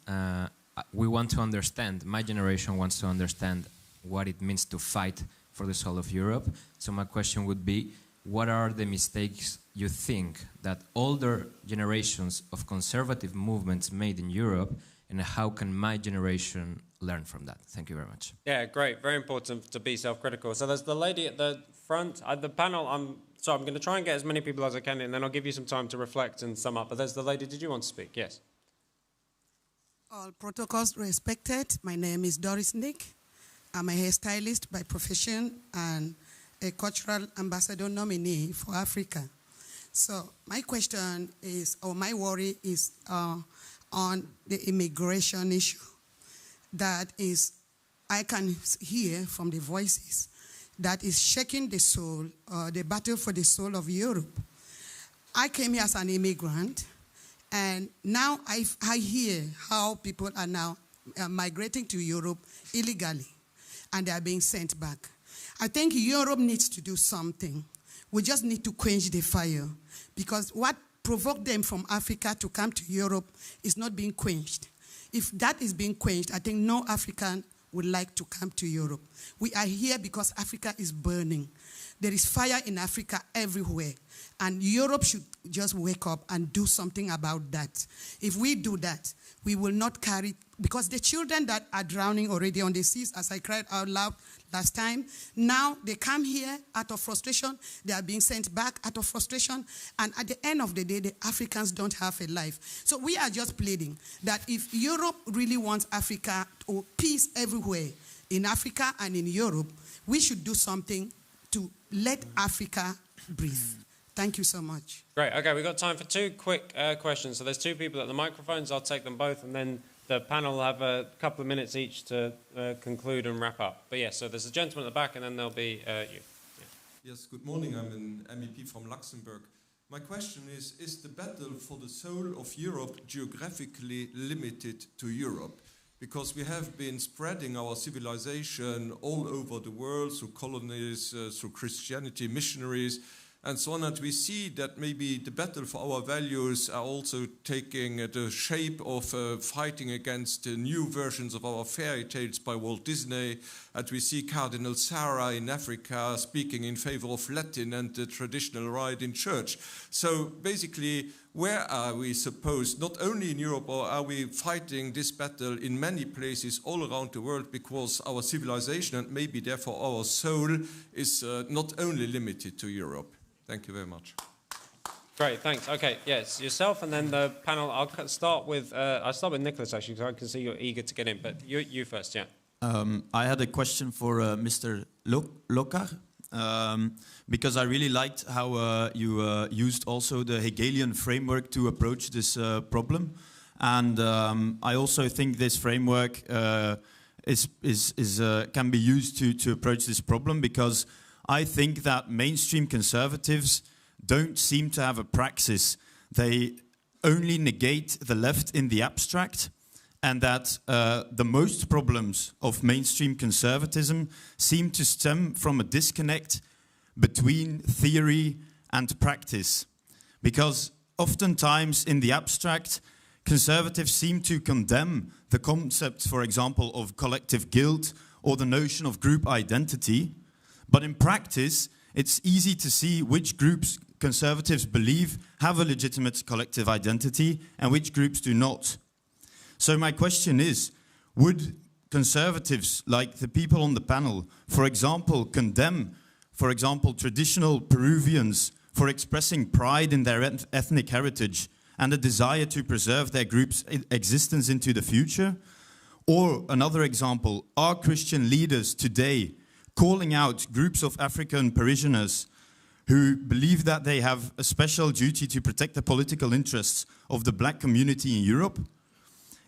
we want to understand, my generation wants to understand what it means to fight for the soul of Europe. So my question would be, what are the mistakes you think that older generations of conservative movements made in Europe, and how can my generation learn from that? Thank you very much. Yeah, great. Very important to be self-critical. So there's the lady at the front. The panel, I'm going to try and get as many people as I can, and then I'll give you some time to reflect and sum up. But there's the lady. Did you want to speak? Yes. All protocols respected. My name is Doris Nick. I'm a hairstylist by profession and a cultural ambassador nominee for Africa. So my question is, or my worry is on the immigration issue. That is, I can hear from the voices that is shaking the soul, the battle for the soul of Europe. I came here as an immigrant, and now I hear how people are now migrating to Europe illegally, and they are being sent back. I think Europe needs to do something. We just need to quench the fire, because what provoked them from Africa to come to Europe is not being quenched. If that is being quenched, I think no African would like to come to Europe. We are here because Africa is burning. There is fire in Africa everywhere. And Europe should just wake up and do something about that. If we do that, we will not carry, because the children that are drowning already on the seas, as I cried out loud last time, now they come here out of frustration, they are being sent back out of frustration, and at the end of the day, the Africans don't have a life. So we are just pleading that if Europe really wants Africa, or peace everywhere, in Africa and in Europe, we should do something to let Africa breathe. Thank you so much. Great. Okay, we've got time for two quick questions. So there's two people at the microphones. I'll take them both, and then the panel will have a couple of minutes each to conclude and wrap up. But yeah, so there's a gentleman at the back, and then there'll be you. Yeah. Yes, good morning. I'm an MEP from Luxembourg. My question is the battle for the soul of Europe geographically limited to Europe? Because we have been spreading our civilization all over the world through colonies, through Christianity, missionaries, and so on, and we see that maybe the battle for our values are also taking the shape of fighting against new versions of our fairy tales by Walt Disney, and we see Cardinal Sarah in Africa speaking in favor of Latin and the traditional rite in church. So basically, where are we supposed, not only in Europe, or are we fighting this battle in many places all around the world, because our civilization and maybe therefore our soul is not only limited to Europe? Thank you very much. Great, thanks. Okay, yes, yourself, and then the panel. I'll start with Nicholas, actually, because I can see you're eager to get in, but you first, yeah. I had a question for Mr. Lokar, because I really liked how you used also the Hegelian framework to approach this problem. And I also think this framework can be used to approach this problem, because I think that mainstream conservatives don't seem to have a praxis. They only negate the left in the abstract, and that the most problems of mainstream conservatism seem to stem from a disconnect between theory and practice. Because oftentimes in the abstract, conservatives seem to condemn the concept, for example, of collective guilt or the notion of group identity. But in practice, it's easy to see which groups conservatives believe have a legitimate collective identity and which groups do not. So my question is, would conservatives, like the people on the panel, for example, condemn, for example, traditional Peruvians for expressing pride in their ethnic heritage and a desire to preserve their group's existence into the future? Or another example, are Christian leaders today calling out groups of African parishioners who believe that they have a special duty to protect the political interests of the black community in Europe?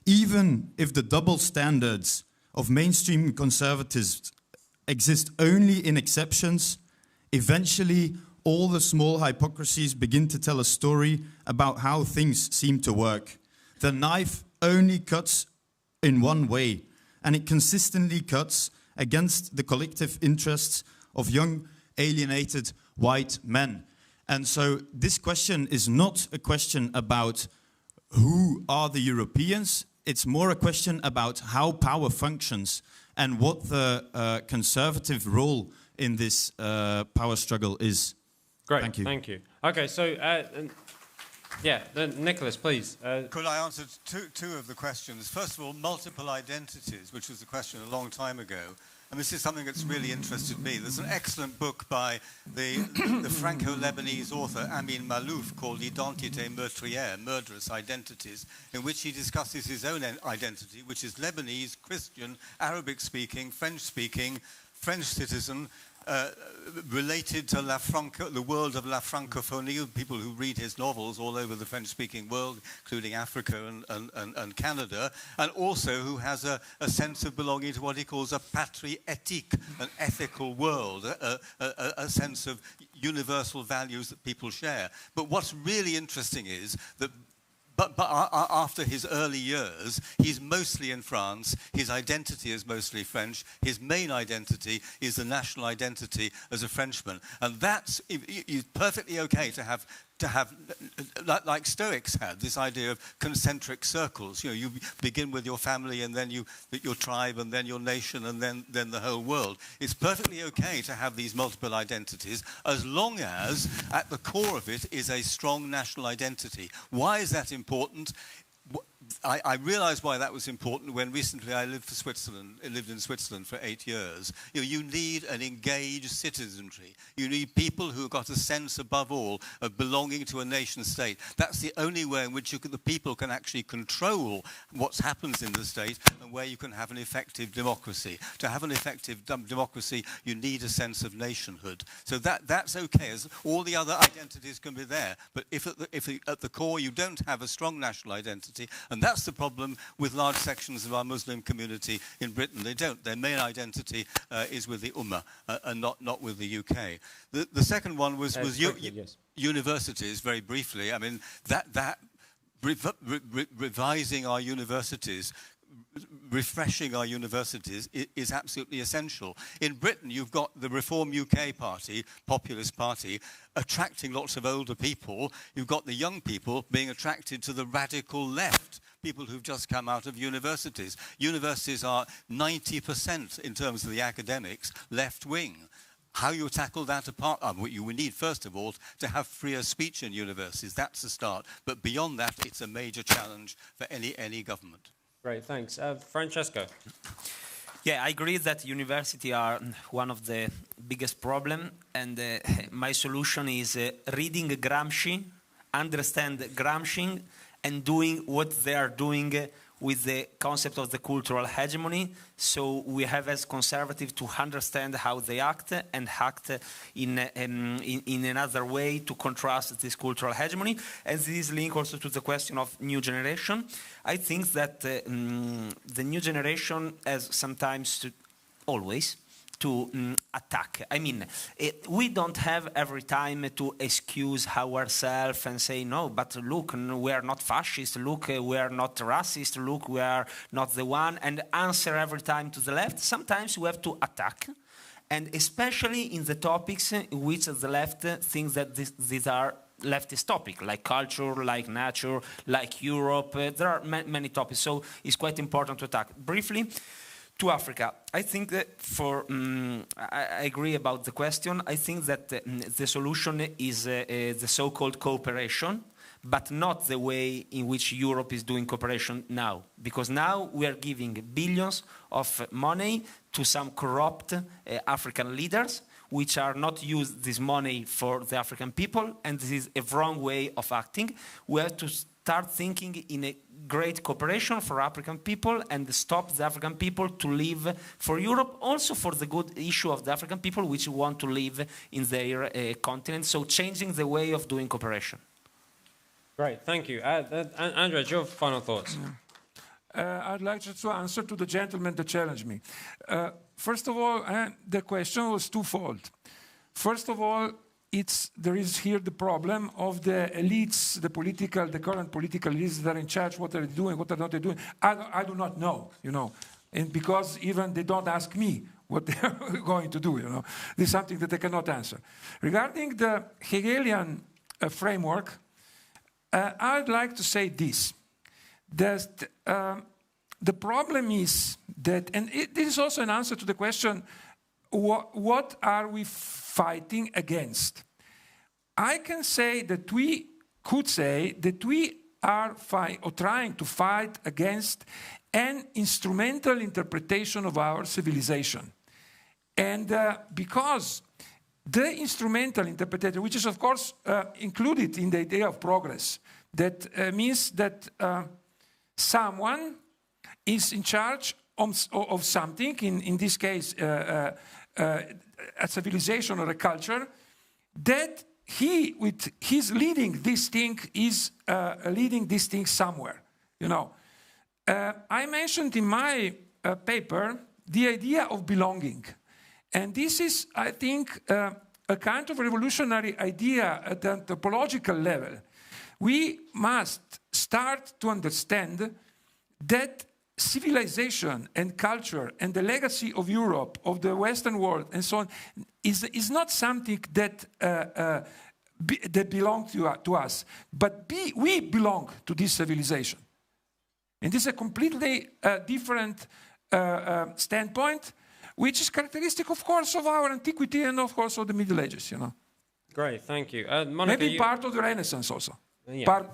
Even if the double standards of mainstream conservatives exist only in exceptions, eventually all the small hypocrisies begin to tell a story about how things seem to work. The knife only cuts in one way, and it consistently cuts against the collective interests of young, alienated white men. And so this question is not a question about who are the Europeans. It's more a question about how power functions and what the conservative role in this power struggle is. Great, thank you. Okay, so Nicholas, please. Could I answer two of the questions? First of all, multiple identities, which was a question a long time ago. And this is something that's really interested me. There's an excellent book by the Franco-Lebanese author Amin Malouf called Identité meurtrière, Murderous Identities, in which he discusses his own identity, which is Lebanese, Christian, Arabic-speaking, French-speaking, French citizen, related to the world of la francophonie, people who read his novels all over the French-speaking world, including Africa and Canada, and also who has a sense of belonging to what he calls a patrie éthique, an ethical world, a sense of universal values that people share. But what's really interesting is that But after his early years, he's mostly in France. His identity is mostly French. His main identity is the national identity as a Frenchman. And that's perfectly okay to have, like Stoics had, this idea of concentric circles. You begin with your family, and then your tribe, and then your nation, and then the whole world. It's perfectly okay to have these multiple identities, as long as at the core of it is a strong national identity. Why is that important? I realized why that was important when recently I lived in Switzerland for 8 years. You need an engaged citizenry. You need people who have got a sense, above all, of belonging to a nation state. That's the only way in which the people can actually control what happens in the state, and where you can have an effective democracy. To have an effective democracy, you need a sense of nationhood. So that's okay, as all the other identities can be there. But if at the core you don't have a strong national identity, and that's the problem with large sections of our Muslim community in Britain. They don't. Their main identity is with the Ummah and not with the UK. The second one was universities, very briefly. I mean, revising our universities, refreshing our universities is absolutely essential. In Britain, you've got the Reform UK Party, Populist Party, attracting lots of older people. You've got the young people being attracted to the radical left, people who've just come out of universities. Universities are 90%, in terms of the academics, left-wing. How you tackle that apart, we need, first of all, to have freer speech in universities. That's the start. But beyond that, it's a major challenge for any government. Great, thanks. Francesco. Yeah, I agree that universities are one of the biggest problems, and my solution is reading Gramsci, understand Gramsci, and doing what they are doing with the concept of the cultural hegemony. So we have, as conservatives, to understand how they act, and act in another way to contrast this cultural hegemony. And this is linked also to the question of new generation. I think that the new generation has sometimes always to attack. I mean, we don't have every time to excuse ourselves and say, no, but look, we are not fascist, look, we are not racist, look, we are not the one, and answer every time to the left. Sometimes we have to attack, and especially in the topics in which the left thinks that these are leftist topics, like culture, like nature, like Europe. There are many topics, so it's quite important to attack. Briefly, to Africa, I think that I agree about the question. I think that the solution is the so-called cooperation, but not the way in which Europe is doing cooperation now. Because now we are giving billions of money to some corrupt African leaders, which are not use this money for the African people, and this is a wrong way of acting. We have to start thinking in a great cooperation for African people, and stop the African people to live for Europe, also for the good issue of the African people which want to live in their continent. So changing the way of doing cooperation. Great, thank you. Andrea, your final thoughts. I'd like to answer to the gentleman that challenged me. First of all, the question was twofold. First of all, there is here the problem of the elites, the current political elites that are in charge, what are they doing, what are not they doing. I do not know, and because even they don't ask me what they are going to do. This is something that I cannot answer. Regarding the Hegelian framework, I'd like to say this. That the problem is that, and this is also an answer to the question, what are we fighting against? I can say that we could say that we are trying to fight against an instrumental interpretation of our civilization. And because the instrumental interpretation, which is of course included in the idea of progress, that means that someone is in charge of something, in this case a civilization or a culture, that he, with his leading this thing, is leading this thing somewhere. I mentioned in my paper the idea of belonging. And this is, I think, a kind of revolutionary idea at the anthropological level. We must start to understand that civilization and culture and the legacy of Europe, of the Western world, and so on, is not something that that belongs to us, but we belong to this civilization. And this is a completely different standpoint, which is characteristic, of course, of our antiquity and, of course, of the Middle Ages. Great, thank you. Monica, maybe part of the Renaissance also,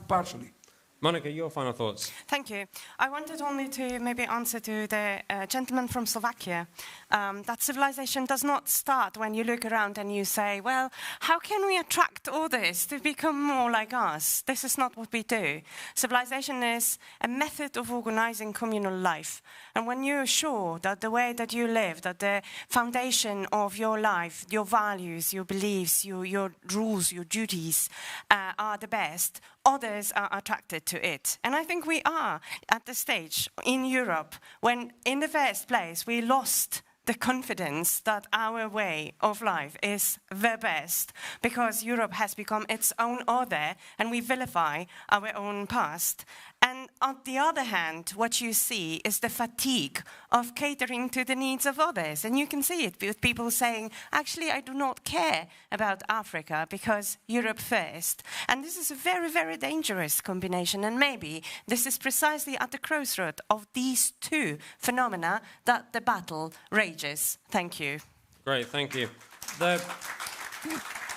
partially. Monica, your final thoughts. Thank you. I wanted only to maybe answer to the gentleman from Slovakia. That civilization does not start when you look around and you say, well, how can we attract others to become more like us? This is not what we do. Civilization is a method of organizing communal life. And when you're sure that the way that you live, that the foundation of your life, your values, your beliefs, your rules, your duties are the best, others are attracted to it. And I think we are at the stage in Europe when, in the first place, we lost the confidence that our way of life is the best because Europe has become its own other and we vilify our own past. And on the other hand, what you see is the fatigue of catering to the needs of others. And you can see it with people saying, actually, I do not care about Africa because Europe first. And this is a very, very dangerous combination. And maybe this is precisely at the crossroad of these two phenomena that the battle rages. Thank you. Great, thank you.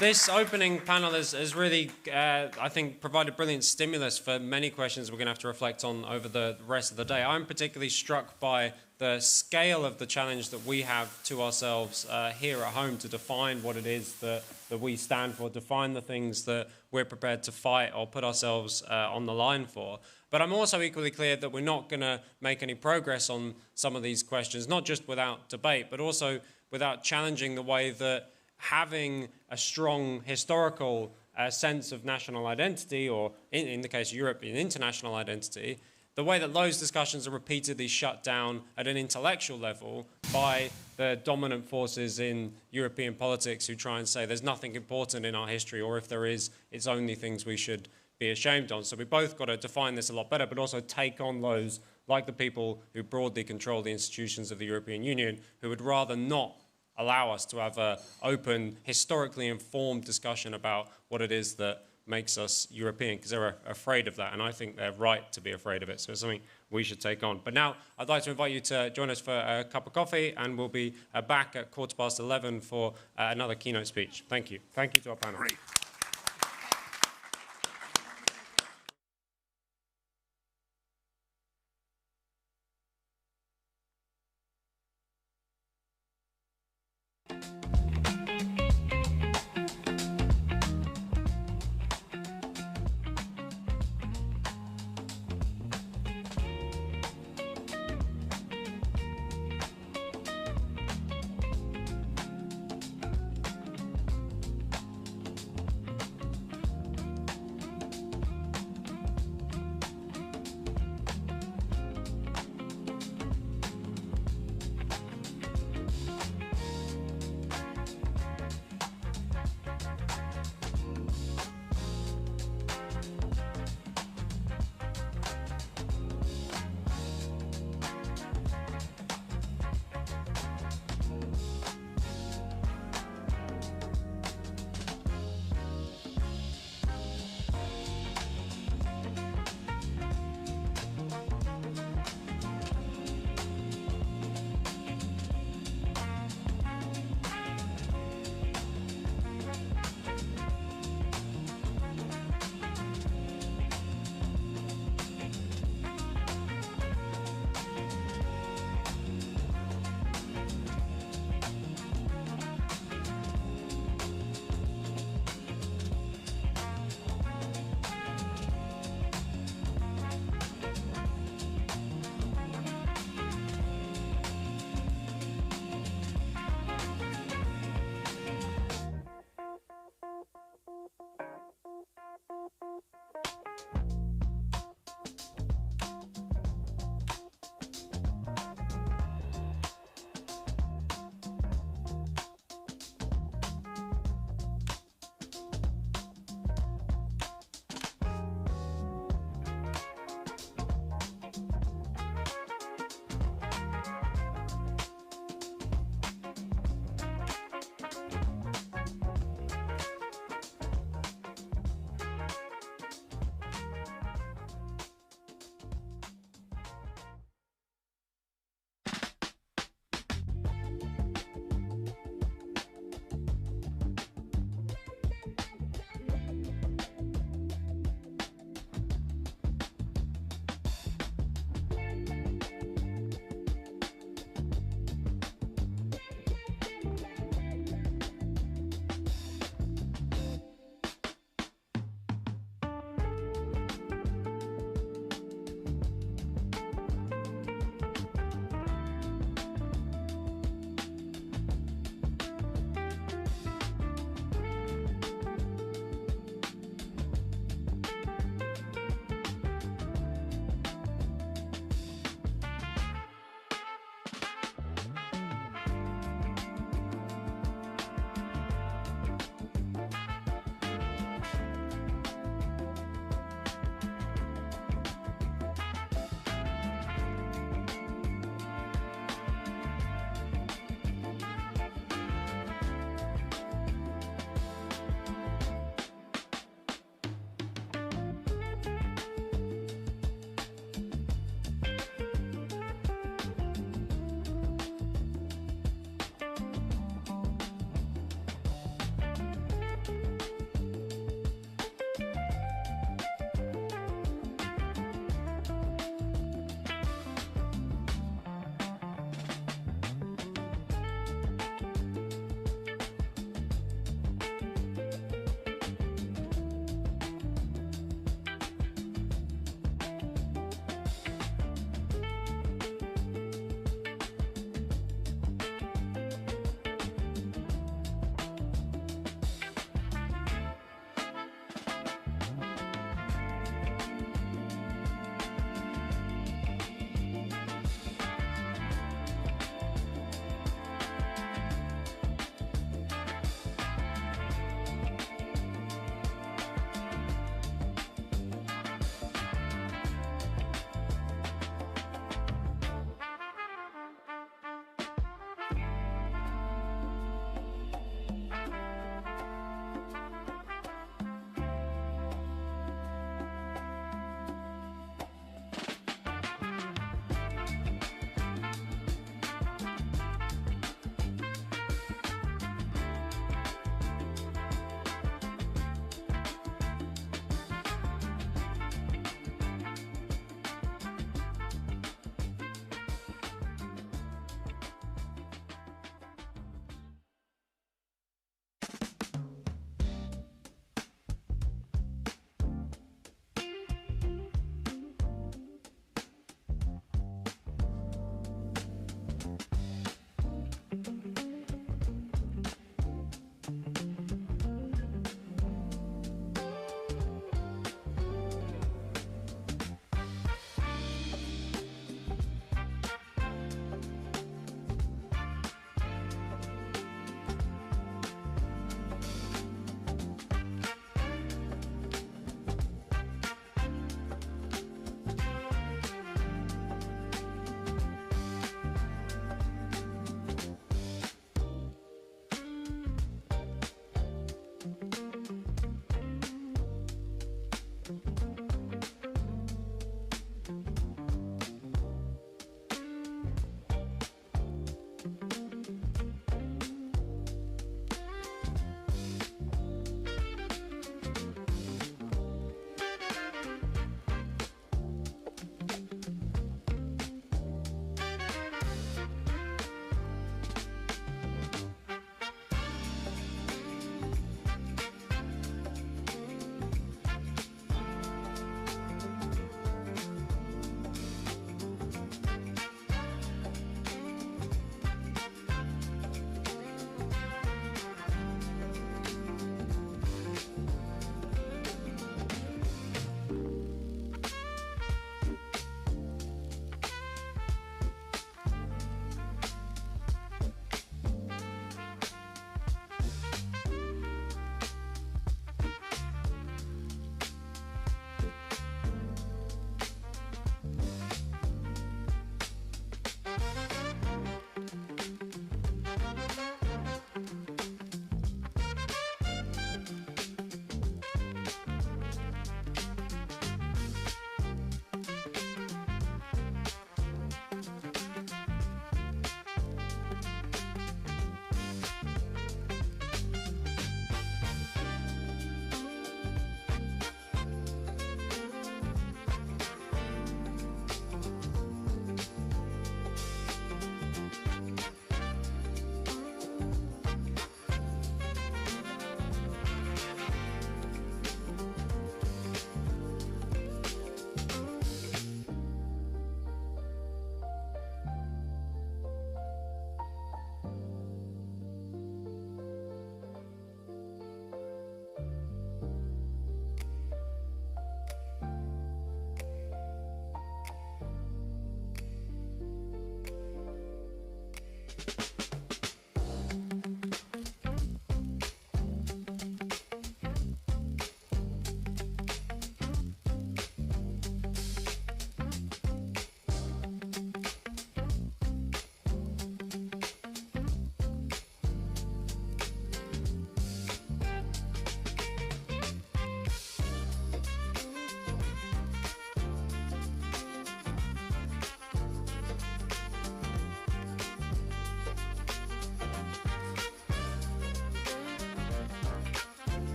This opening panel has really, I think, provided brilliant stimulus for many questions we're going to have to reflect on over the rest of the day. I'm particularly struck by the scale of the challenge that we have to ourselves here at home to define what it is that we stand for, define the things that we're prepared to fight or put ourselves on the line for. But I'm also equally clear that we're not going to make any progress on some of these questions, not just without debate, but also without challenging the way that having a strong historical sense of national identity, or in the case of European international identity, the way that those discussions are repeatedly shut down at an intellectual level by the dominant forces in European politics who try and say there's nothing important in our history, or if there is, it's only things we should be ashamed of. So we both got to define this a lot better, but also take on those, like the people who broadly control the institutions of the European Union, who would rather not allow us to have an open, historically informed discussion about what it is that makes us European, because they're afraid of that, and I think they're right to be afraid of it. So it's something we should take on. But now I'd like to invite you to join us for a cup of coffee, and we'll be back at 11:15 for another keynote speech. Thank you. Thank you to our panel. Great.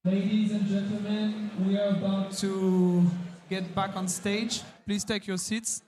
Ladies and gentlemen, we are about to get back on stage. Please take your seats.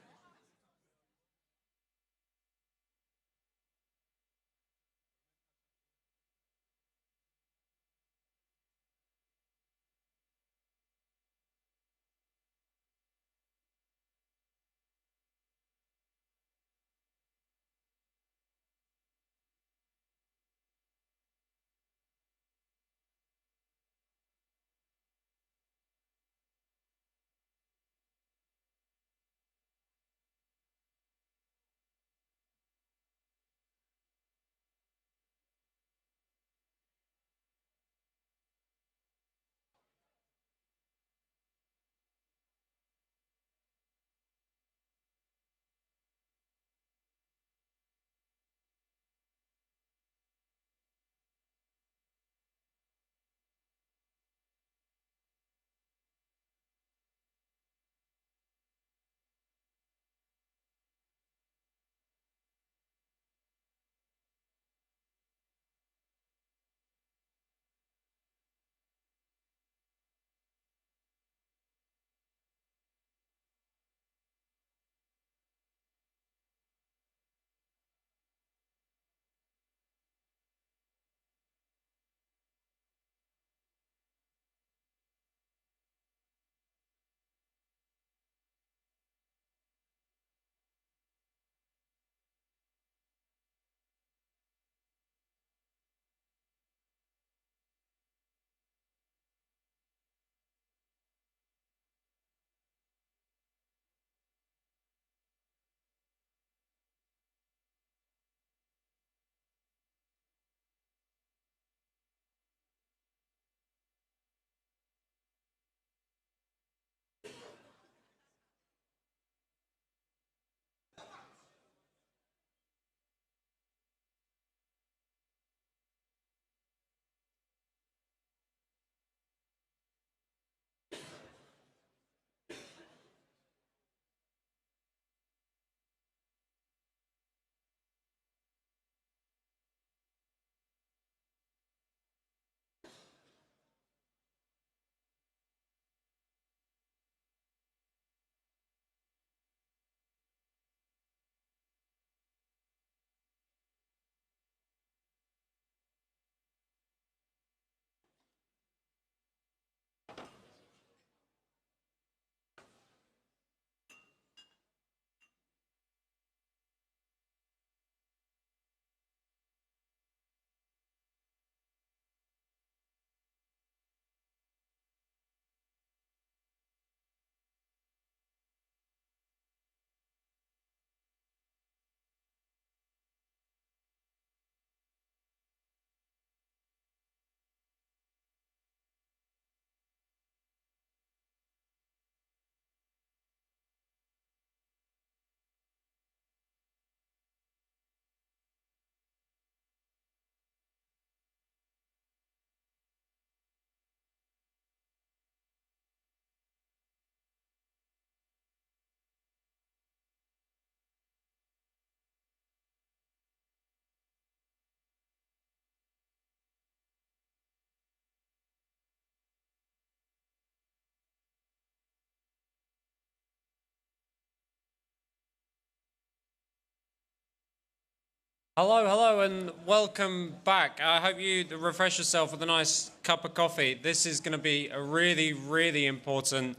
Hello, hello, and welcome back. I hope you refresh yourself with a nice cup of coffee. This is going to be a really, really important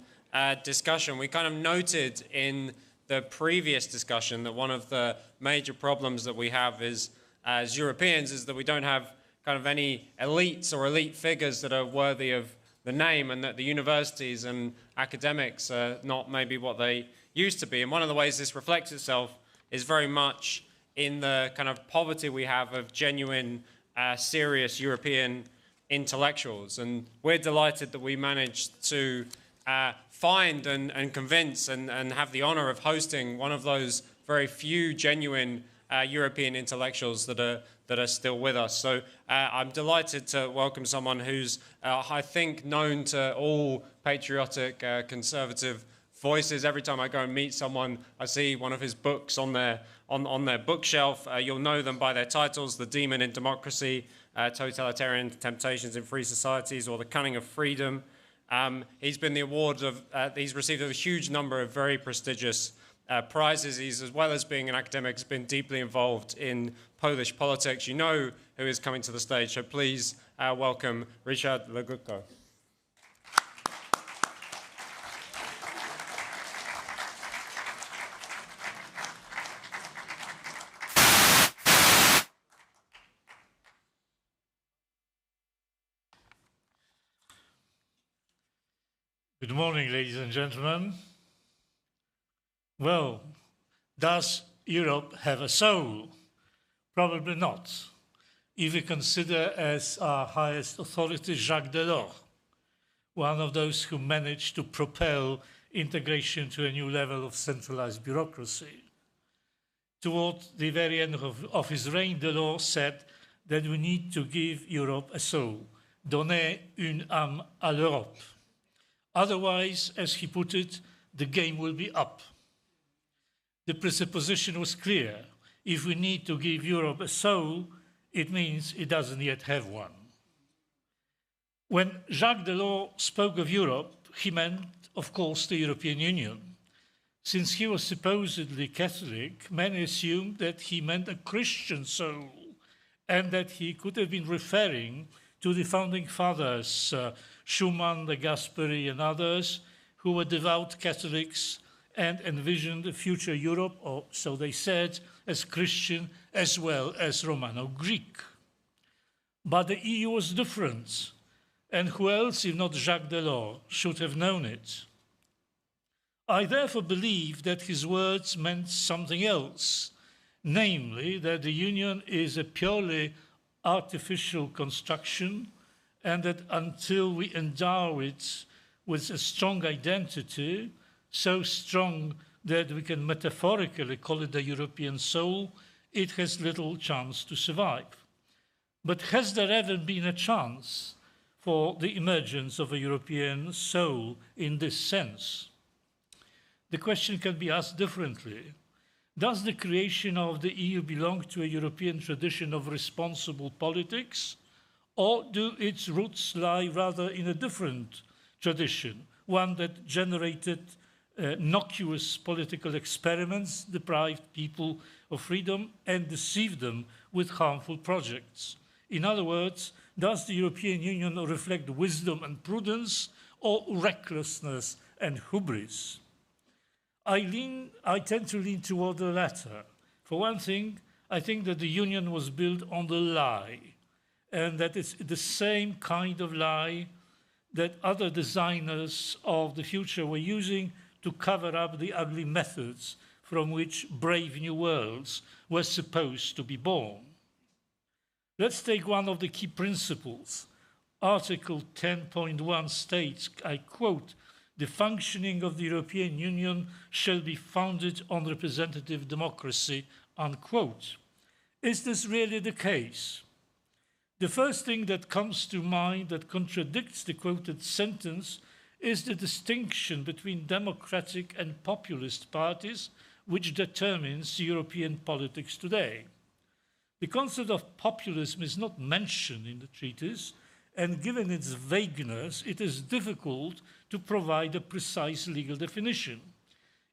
discussion. We kind of noted in the previous discussion that one of the major problems that we have is, as Europeans, is that we don't have kind of any elites or elite figures that are worthy of the name, and that the universities and academics are not maybe what they used to be. And one of the ways this reflects itself is very much in the kind of poverty we have of genuine, serious European intellectuals. And we're delighted that we managed to find and convince and have the honor of hosting one of those very few genuine European intellectuals that are still with us. So I'm delighted to welcome someone who's, I think, known to all patriotic conservative voices. Every time I go and meet someone, I see one of his books on their bookshelf. You'll know them by their titles: The Demon in Democracy, Totalitarian Temptations in Free Societies or The Cunning of Freedom. He's received a huge number of very prestigious prizes. He's, as well as being an academic, has been deeply involved in Polish politics. You know who is coming to the stage, so please welcome Richard Legutko. Good morning, ladies and gentlemen. Well, does Europe have a soul? Probably not. If we consider as our highest authority Jacques Delors, one of those who managed to propel integration to a new level of centralized bureaucracy. Toward the very end of his reign, Delors said that we need to give Europe a soul, donner une âme à l'Europe. Otherwise, as he put it, the game will be up. The presupposition was clear. If we need to give Europe a soul, it means it doesn't yet have one. When Jacques Delors spoke of Europe, he meant, of course, the European Union. Since he was supposedly Catholic, many assumed that he meant a Christian soul and that he could have been referring to the founding fathers, Schumann, de Gasperi, and others, who were devout Catholics and envisioned a future Europe, or so they said, as Christian as well as Romano-Greek. But the EU was different, and who else, if not Jacques Delors, should have known it? I therefore believe that his words meant something else, namely that the Union is a purely artificial construction, and that until we endow it with a strong identity, so strong that we can metaphorically call it the European soul, it has little chance to survive. But has there ever been a chance for the emergence of a European soul in this sense? The question can be asked differently. Does the creation of the EU belong to a European tradition of responsible politics, or do its roots lie rather in a different tradition, one that generated innocuous political experiments, deprived people of freedom, and deceived them with harmful projects? In other words, does the European Union reflect wisdom and prudence, or recklessness and hubris? I tend to lean toward the latter. For one thing, I think that the Union was built on the lie, and that it's the same kind of lie that other designers of the future were using to cover up the ugly methods from which brave new worlds were supposed to be born. Let's take one of the key principles. Article 10.1 states, I quote, "The functioning of the European Union shall be founded on representative democracy," unquote. Is this really the case? The first thing that comes to mind that contradicts the quoted sentence is the distinction between democratic and populist parties, which determines European politics today. The concept of populism is not mentioned in the treaties, and given its vagueness, it is difficult to provide a precise legal definition.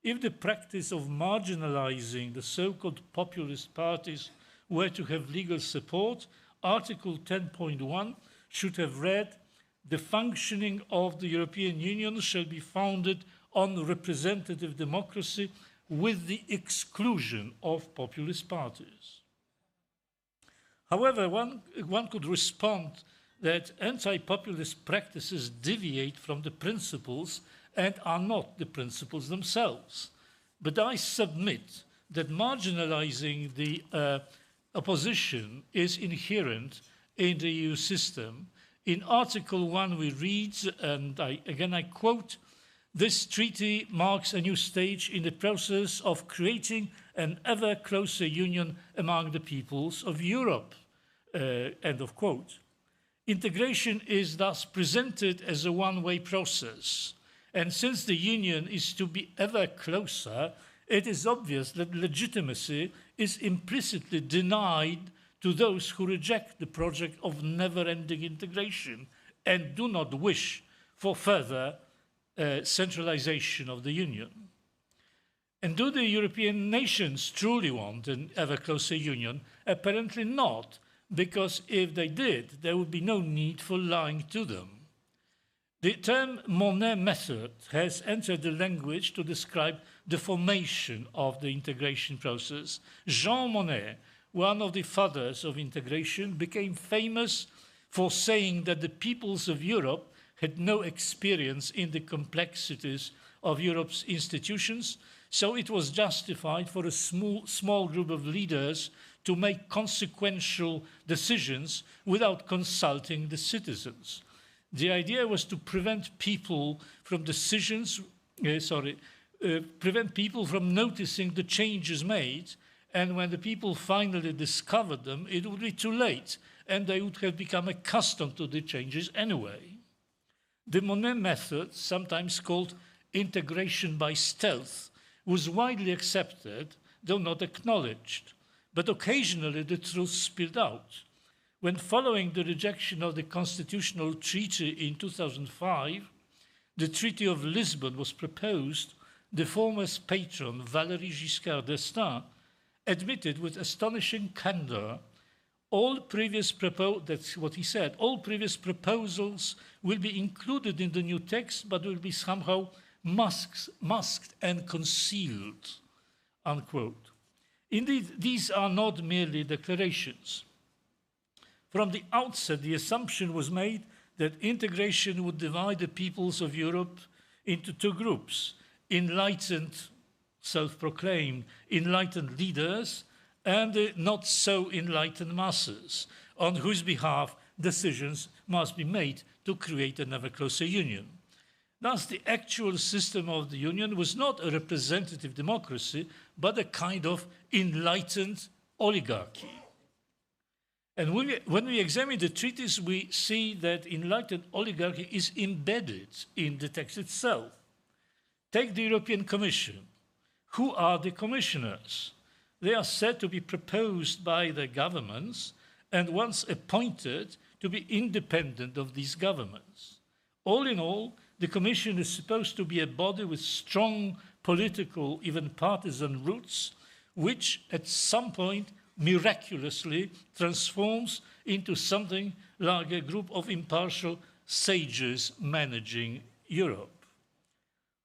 If the practice of marginalizing the so-called populist parties were to have legal support, Article 10.1 should have read, "The functioning of the European Union shall be founded on representative democracy with the exclusion of populist parties." However, one could respond that anti-populist practices deviate from the principles and are not the principles themselves. But I submit that marginalizing the opposition is inherent in the EU system. In Article 1 we read, and I quote, "This treaty marks a new stage in the process of creating an ever closer union among the peoples of Europe," end of quote. Integration is thus presented as a one-way process, and since the union is to be ever closer, it is obvious that legitimacy is implicitly denied to those who reject the project of never-ending integration and do not wish for further centralization of the Union. And do the European nations truly want an ever closer union? Apparently not, because if they did, there would be no need for lying to them. The term Monnet method has entered the language to describe the formation of the integration process. Jean Monnet, one of the fathers of integration, became famous for saying that the peoples of Europe had no experience in the complexities of Europe's institutions, so it was justified for a small group of leaders to make consequential decisions without consulting the citizens. The idea was to prevent people from prevent people from noticing the changes made, and when the people finally discovered them, it would be too late, and they would have become accustomed to the changes anyway. The Monnet method, sometimes called integration by stealth, was widely accepted, though not acknowledged. But occasionally the truth spilled out. When following the rejection of the Constitutional Treaty in 2005, the Treaty of Lisbon was proposed, the former patron, Valéry Giscard d'Estaing, admitted with astonishing candor, that's what he said, all previous proposals will be included in the new text, but will be somehow masked and concealed, unquote. Indeed, these are not merely declarations. From the outset, the assumption was made that integration would divide the peoples of Europe into two groups: enlightened, self-proclaimed, enlightened leaders and the not so enlightened masses, on whose behalf decisions must be made to create an ever closer union. Thus, the actual system of the Union was not a representative democracy, but a kind of enlightened oligarchy. And when we examine the treaties, we see that enlightened oligarchy is embedded in the text itself. Take the European Commission. Who are the commissioners? They are said to be proposed by the governments and once appointed to be independent of these governments. All in all, the Commission is supposed to be a body with strong political, even partisan roots, which at some point miraculously transforms into something like a group of impartial sages managing Europe.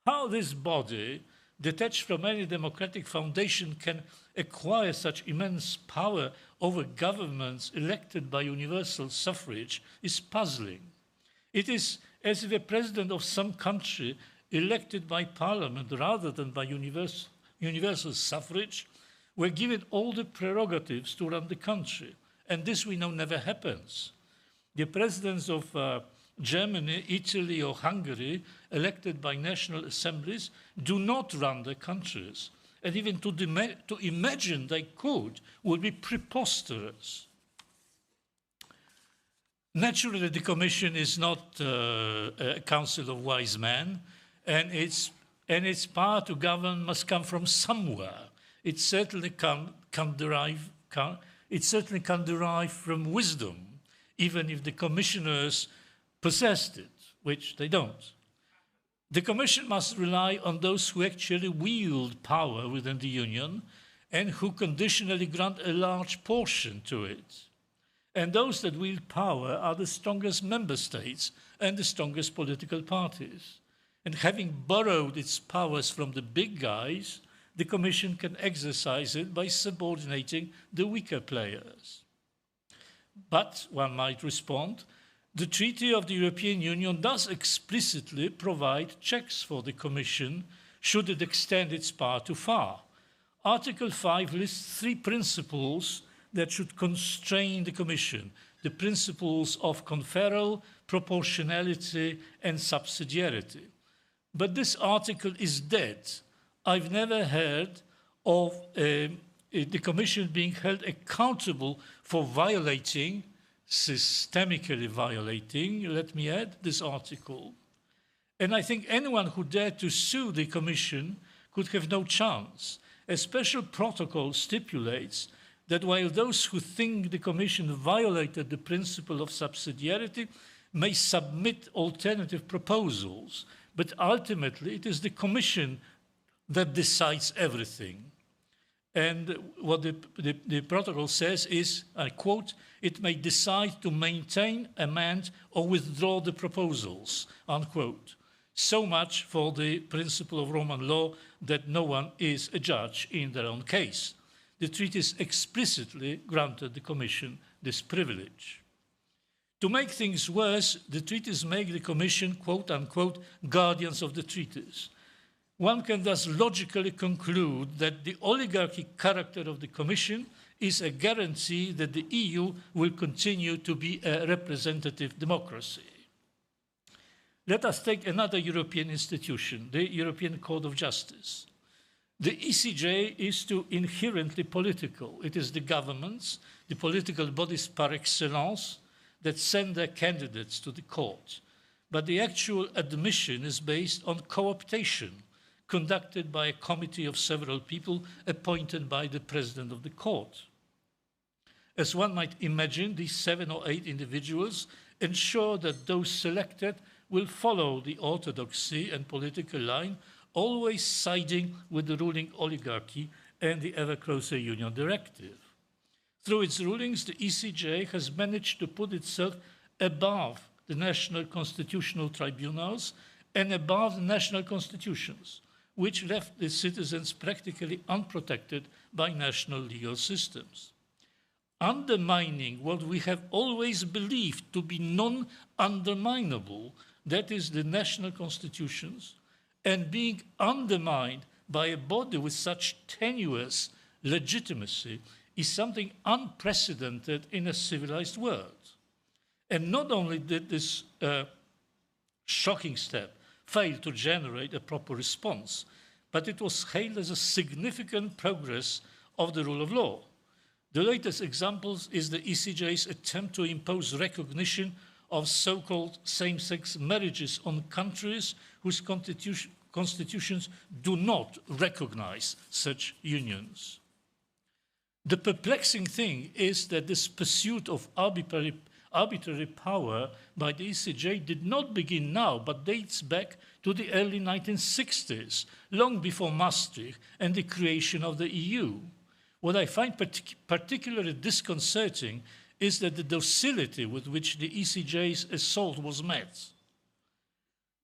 How this body, detached from any democratic foundation, can acquire such immense power over governments elected by universal suffrage is puzzling. It is as if a president of some country elected by parliament rather than by universal suffrage were given all the prerogatives to run the country. And this we know never happens. The presidents of Germany, Italy or Hungary, elected by national assemblies, do not run their countries. And even to imagine they could would be preposterous. Naturally, the Commission is not a council of wise men, and its power to govern must come from somewhere. It certainly can derive from wisdom, even if the commissioners possessed it, which they don't. The Commission must rely on those who actually wield power within the Union and who conditionally grant a large portion to it. And those that wield power are the strongest member states and the strongest political parties. And having borrowed its powers from the big guys, the Commission can exercise it by subordinating the weaker players. But, one might respond, the Treaty of the European Union does explicitly provide checks for the Commission should it extend its power too far. Article 5 lists 3 principles that should constrain the Commission: the principles of conferral, proportionality, and subsidiarity. But this article is dead. I've never heard of the Commission being held accountable for violating, systemically violating, let me add, this article. And I think anyone who dared to sue the Commission could have no chance. A special protocol stipulates that while those who think the Commission violated the principle of subsidiarity may submit alternative proposals, but ultimately it is the Commission that decides everything. And what the protocol says is, I quote, it may decide to maintain, amend, or withdraw the proposals, unquote. So much for the principle of Roman law that no one is a judge in their own case. The treaties explicitly granted the Commission this privilege. To make things worse, the treaties make the Commission, quote unquote, guardians of the treaties. One can thus logically conclude that the oligarchic character of the Commission is a guarantee that the EU will continue to be a representative democracy. Let us take another European institution, the European Court of Justice. The ECJ is too inherently political. It is the governments, the political bodies par excellence, that send their candidates to the court. But the actual admission is based on co-optation, conducted by a committee of several people appointed by the president of the court. As one might imagine, these 7 or 8 individuals ensure that those selected will follow the orthodoxy and political line, always siding with the ruling oligarchy and the ever closer union directive. Through its rulings, the ECJ has managed to put itself above the national constitutional tribunals and above the national constitutions, which left the citizens practically unprotected by national legal systems. Undermining what we have always believed to be non-underminable, that is, the national constitutions, and being undermined by a body with such tenuous legitimacy is something unprecedented in a civilized world. And not only did this shocking step fail to generate a proper response, but it was hailed as a significant progress of the rule of law. The latest example is the ECJ's attempt to impose recognition of so-called same-sex marriages on countries whose constitutions do not recognize such unions. The perplexing thing is that this pursuit of arbitrary power by the ECJ did not begin now, but dates back to the early 1960s, long before Maastricht and the creation of the EU. What I find particularly disconcerting is that the docility with which the ECJ's assault was met.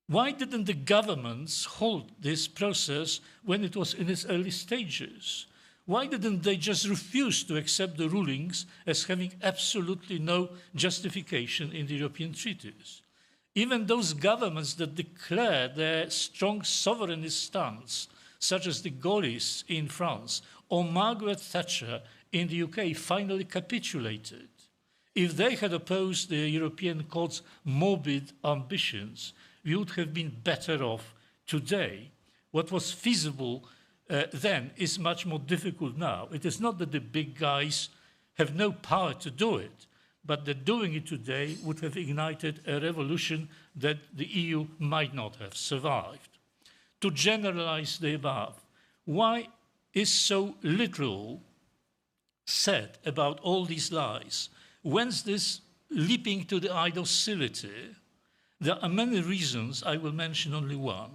Why didn't the governments hold this process when it was in its early stages? Why didn't they just refuse to accept the rulings as having absolutely no justification in the European treaties? Even those governments that declared their strong sovereignist stance, such as the Gaullists in France or Margaret Thatcher in the UK, finally capitulated. If they had opposed the European Court's morbid ambitions, we would have been better off today. What was feasible then is much more difficult now. It is not that the big guys have no power to do it, but that doing it today would have ignited a revolution that the EU might not have survived. To generalize the above, why is so little said about all these lies? Whence this leaping to the idocility? There are many reasons. I will mention only one.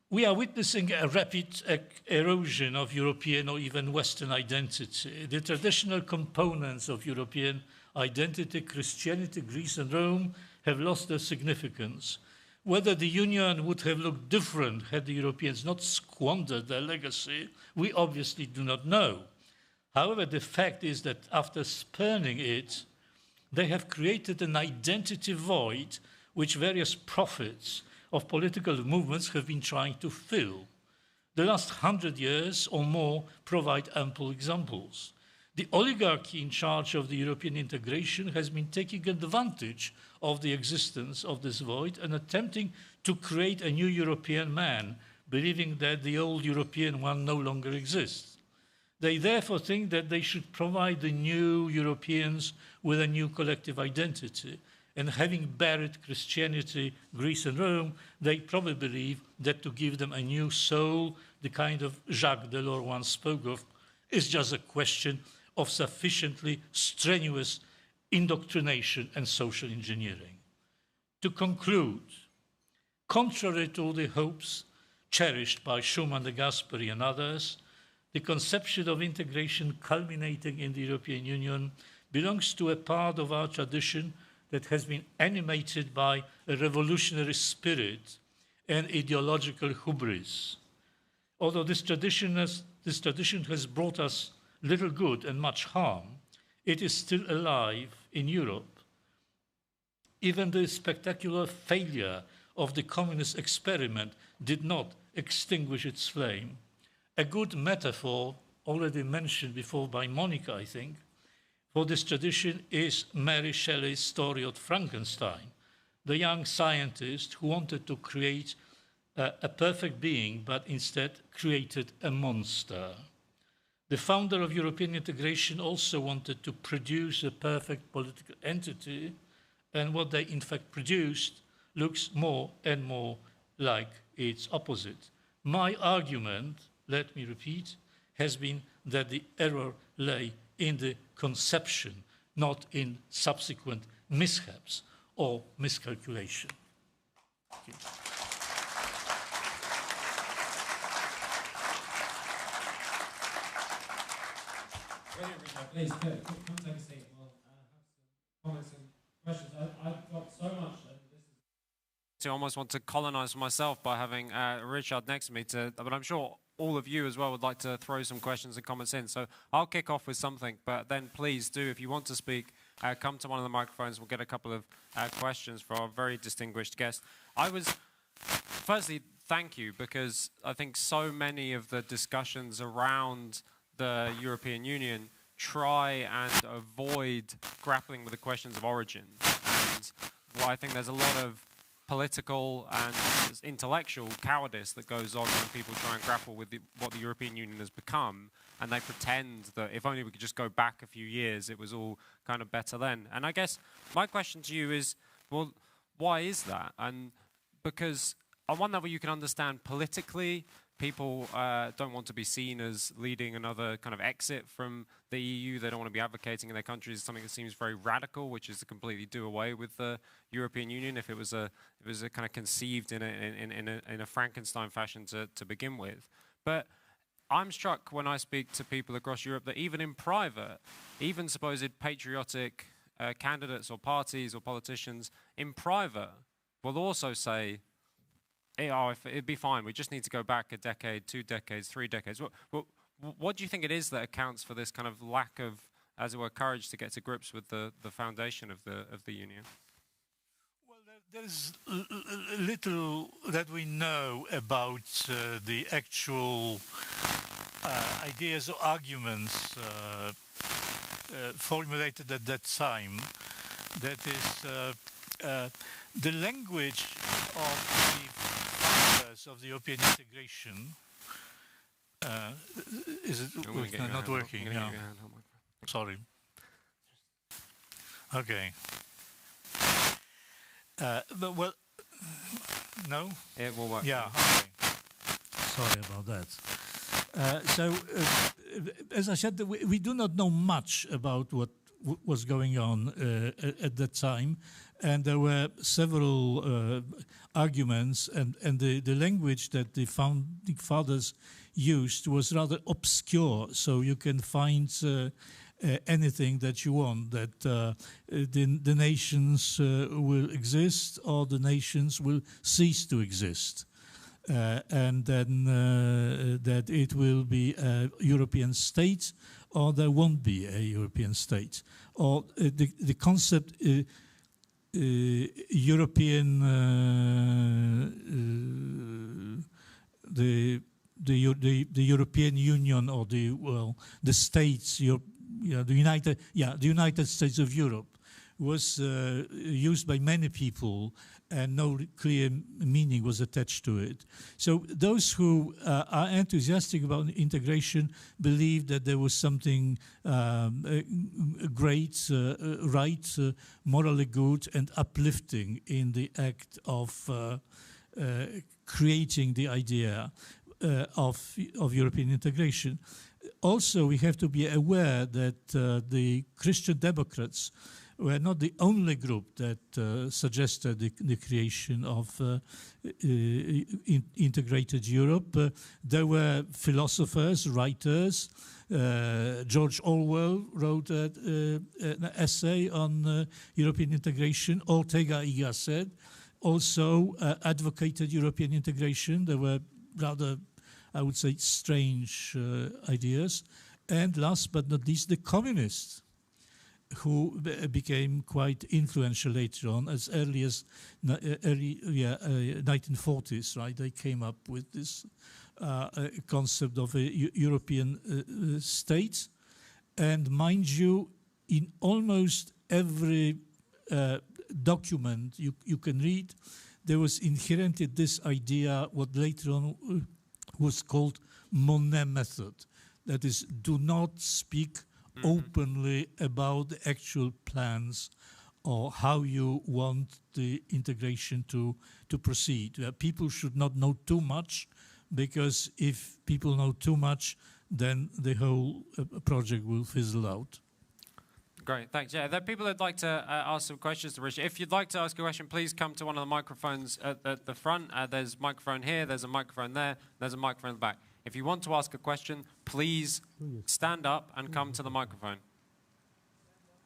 We are witnessing a rapid erosion of European or even Western identity. The traditional components of European identity, Christianity, Greece and Rome, have lost their significance. Whether the Union would have looked different had the Europeans not squandered their legacy, we obviously do not know. However, the fact is that after spurning it, they have created an identity void which various prophets of political movements have been trying to fill. The last 100 years or more provide ample examples. The oligarchy in charge of the European integration has been taking advantage of the existence of this void and attempting to create a new European man, believing that the old European one no longer exists. They therefore think that they should provide the new Europeans with a new collective identity, And having buried Christianity, Greece and Rome, they probably believe that to give them a new soul, the kind of Jacques Delors once spoke of, is just a question of sufficiently strenuous indoctrination and social engineering. To conclude, contrary to the hopes cherished by Schuman, de Gasperi and others, the conception of integration culminating in the European Union belongs to a part of our tradition that has been animated by a revolutionary spirit and ideological hubris. Although this tradition has brought us little good and much harm, it is still alive in Europe. Even the spectacular failure of the communist experiment did not extinguish its flame. A good metaphor, already mentioned before by Monica, I think, for this tradition is Mary Shelley's story of Frankenstein, the young scientist who wanted to create a perfect being, but instead created a monster. The founder of European integration also wanted to produce a perfect political entity, and what they in fact produced looks more and more like its opposite. My argument, let me repeat, has been that the error lay in the conception, not in subsequent mishaps or miscalculation. Thank you. Please come take a seat. We'll have some comments and questions. I've got so much. I almost want to colonize myself by having Richard next to me, but I'm sure all of you as well would like to throw some questions and comments in. So I'll kick off with something, but then please do, if you want to speak, come to one of the microphones. We'll get a couple of questions for our very distinguished guest. Firstly, thank you, because I think so many of the discussions around the European Union try and avoid grappling with the questions of origin. And I think there's a lot of political and intellectual cowardice that goes on when people try and grapple with what the European Union has become, and they pretend that if only we could just go back a few years, it was all kind of better then. And I guess my question to you is, well, why is that? And because on one level you can understand politically, people don't want to be seen as leading another kind of exit from the EU. They don't want to be advocating in their countries something that seems very radical, which is to completely do away with the European Union if it was a kind of conceived in a Frankenstein fashion to begin with. But I'm struck when I speak to people across Europe that even in private, even supposed patriotic candidates or parties or politicians in private will also say, oh, it'd be fine, we just need to go back a decade, 2 decades, 3 decades. What do you think it is that accounts for this kind of lack of, as it were, courage to get to grips with the foundation of the Union? Well, there's little that we know about the actual ideas or arguments formulated at that time. That is the language of the founders of the European integration. Is it not working? No. Sorry. Okay. But, well, no? It will work. Yeah, okay. Sorry about that. So, as I said, we do not know much about what was going on at that time, and there were several arguments, and the language that the founding fathers used was rather obscure, so you can find anything that you want, that the nations will exist or the nations will cease to exist. And then that it will be a European state or there won't be a European state. Or the concept European, the European Union or the states, the United States of Europe, was used by many people, and no clear meaning was attached to it. So those who are enthusiastic about integration believe that there was something great, right, morally good, and uplifting in the act of creating the idea of European integration. Also, we have to be aware that the Christian Democrats were not the only group that suggested the creation of integrated Europe. There were philosophers, writers. George Orwell wrote an essay on European integration. Ortega y Gasset also advocated European integration. There were rather, I would say, strange ideas. And last but not least, the communists, who became quite influential later on, as early as 1940s, right? They came up with this concept of a European state. And mind you, in almost every document you can read, there was inherent in this idea what later on was called Monnet method. That is, do not speak openly about the actual plans or how you want the integration to proceed. People should not know too much, because if people know too much, then the whole project will fizzle out. Great, thanks. Yeah, there are people that'd like to ask some questions to Richard. If you'd like to ask a question, please come to one of the microphones at the front. There's a microphone here, there's a microphone there, there's a microphone at the back. If you want to ask a question, please stand up and come to the microphone.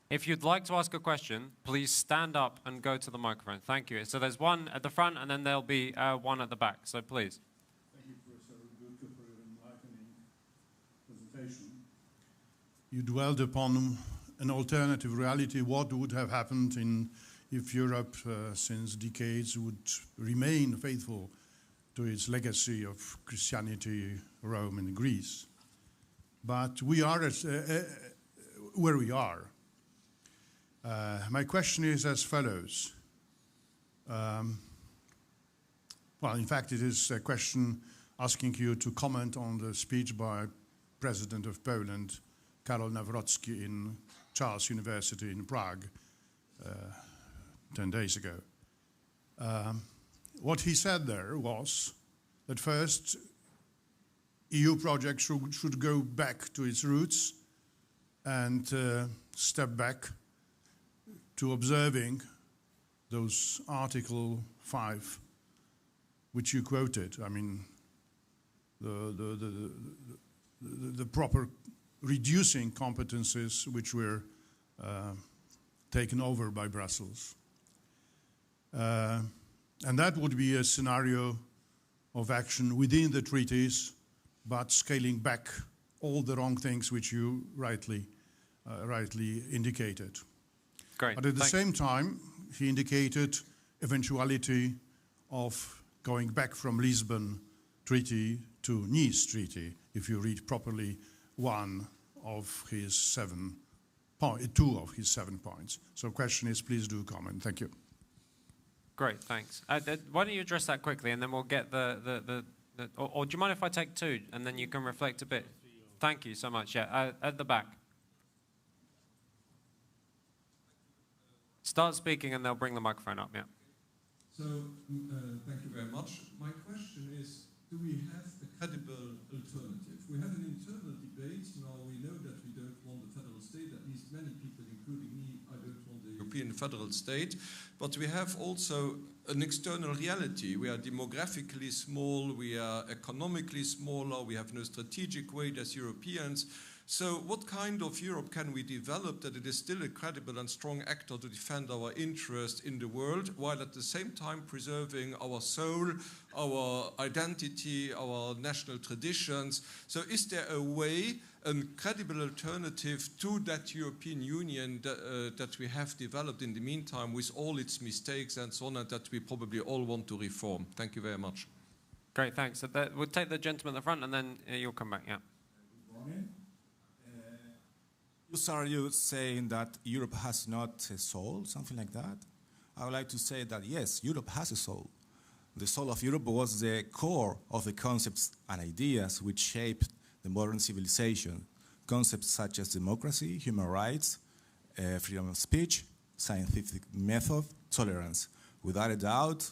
If you'd like to ask a question, please stand up and go to the microphone. Thank you. So there's one at the front, and then there'll be one at the back. So please. Thank you for a so good, enlightening presentation. You dwelled upon an alternative reality. What would have happened if Europe, since decades, would remain faithful to its legacy of Christianity, Rome, and Greece? But we are where we are. My question is as follows. Well, in fact, it is a question asking you to comment on the speech by President of Poland, Karol Nawrocki, in Charles University in Prague 10 days ago. What he said there was that first, EU project should go back to its roots and step back to observing those Article 5, which you quoted. I mean, the proper reducing competences which were taken over by Brussels. And that would be a scenario of action within the treaties, but scaling back all the wrong things which you rightly indicated. Great. But at the same time, he indicated eventuality of going back from Lisbon Treaty to Nice Treaty, if you read properly two of his 7 points. So question is, please do comment. Thank you. Great, thanks. Why don't you address that quickly, and then we'll get or do you mind if I take 2, and then you can reflect a bit? Thank you so much. Yeah, at the back. Start speaking, and they'll bring the microphone up. Yeah. So, thank you very much. My question is, do we have a credible alternative? We have an internal debate. Now, we know that we don't want a federal state. At least many people, including me, I don't want a European federal state. But we have also an external reality. We are demographically small. We are economically smaller. We have no strategic weight as Europeans. So what kind of Europe can we develop that it is still a credible and strong actor to defend our interest in the world, while at the same time preserving our soul, our identity, our national traditions? So is there a way, a credible alternative to that European Union that we have developed in the meantime, with all its mistakes and so on, and that we probably all want to reform? Thank you very much. Great, thanks. So we'll take the gentleman at the front, and then you'll come back. Yeah. Good morning. Are you saying that Europe has not a soul, something like that? I would like to say that yes, Europe has a soul. The soul of Europe was the core of the concepts and ideas which shaped the modern civilization. Concepts such as democracy, human rights, freedom of speech, scientific method, tolerance. Without a doubt,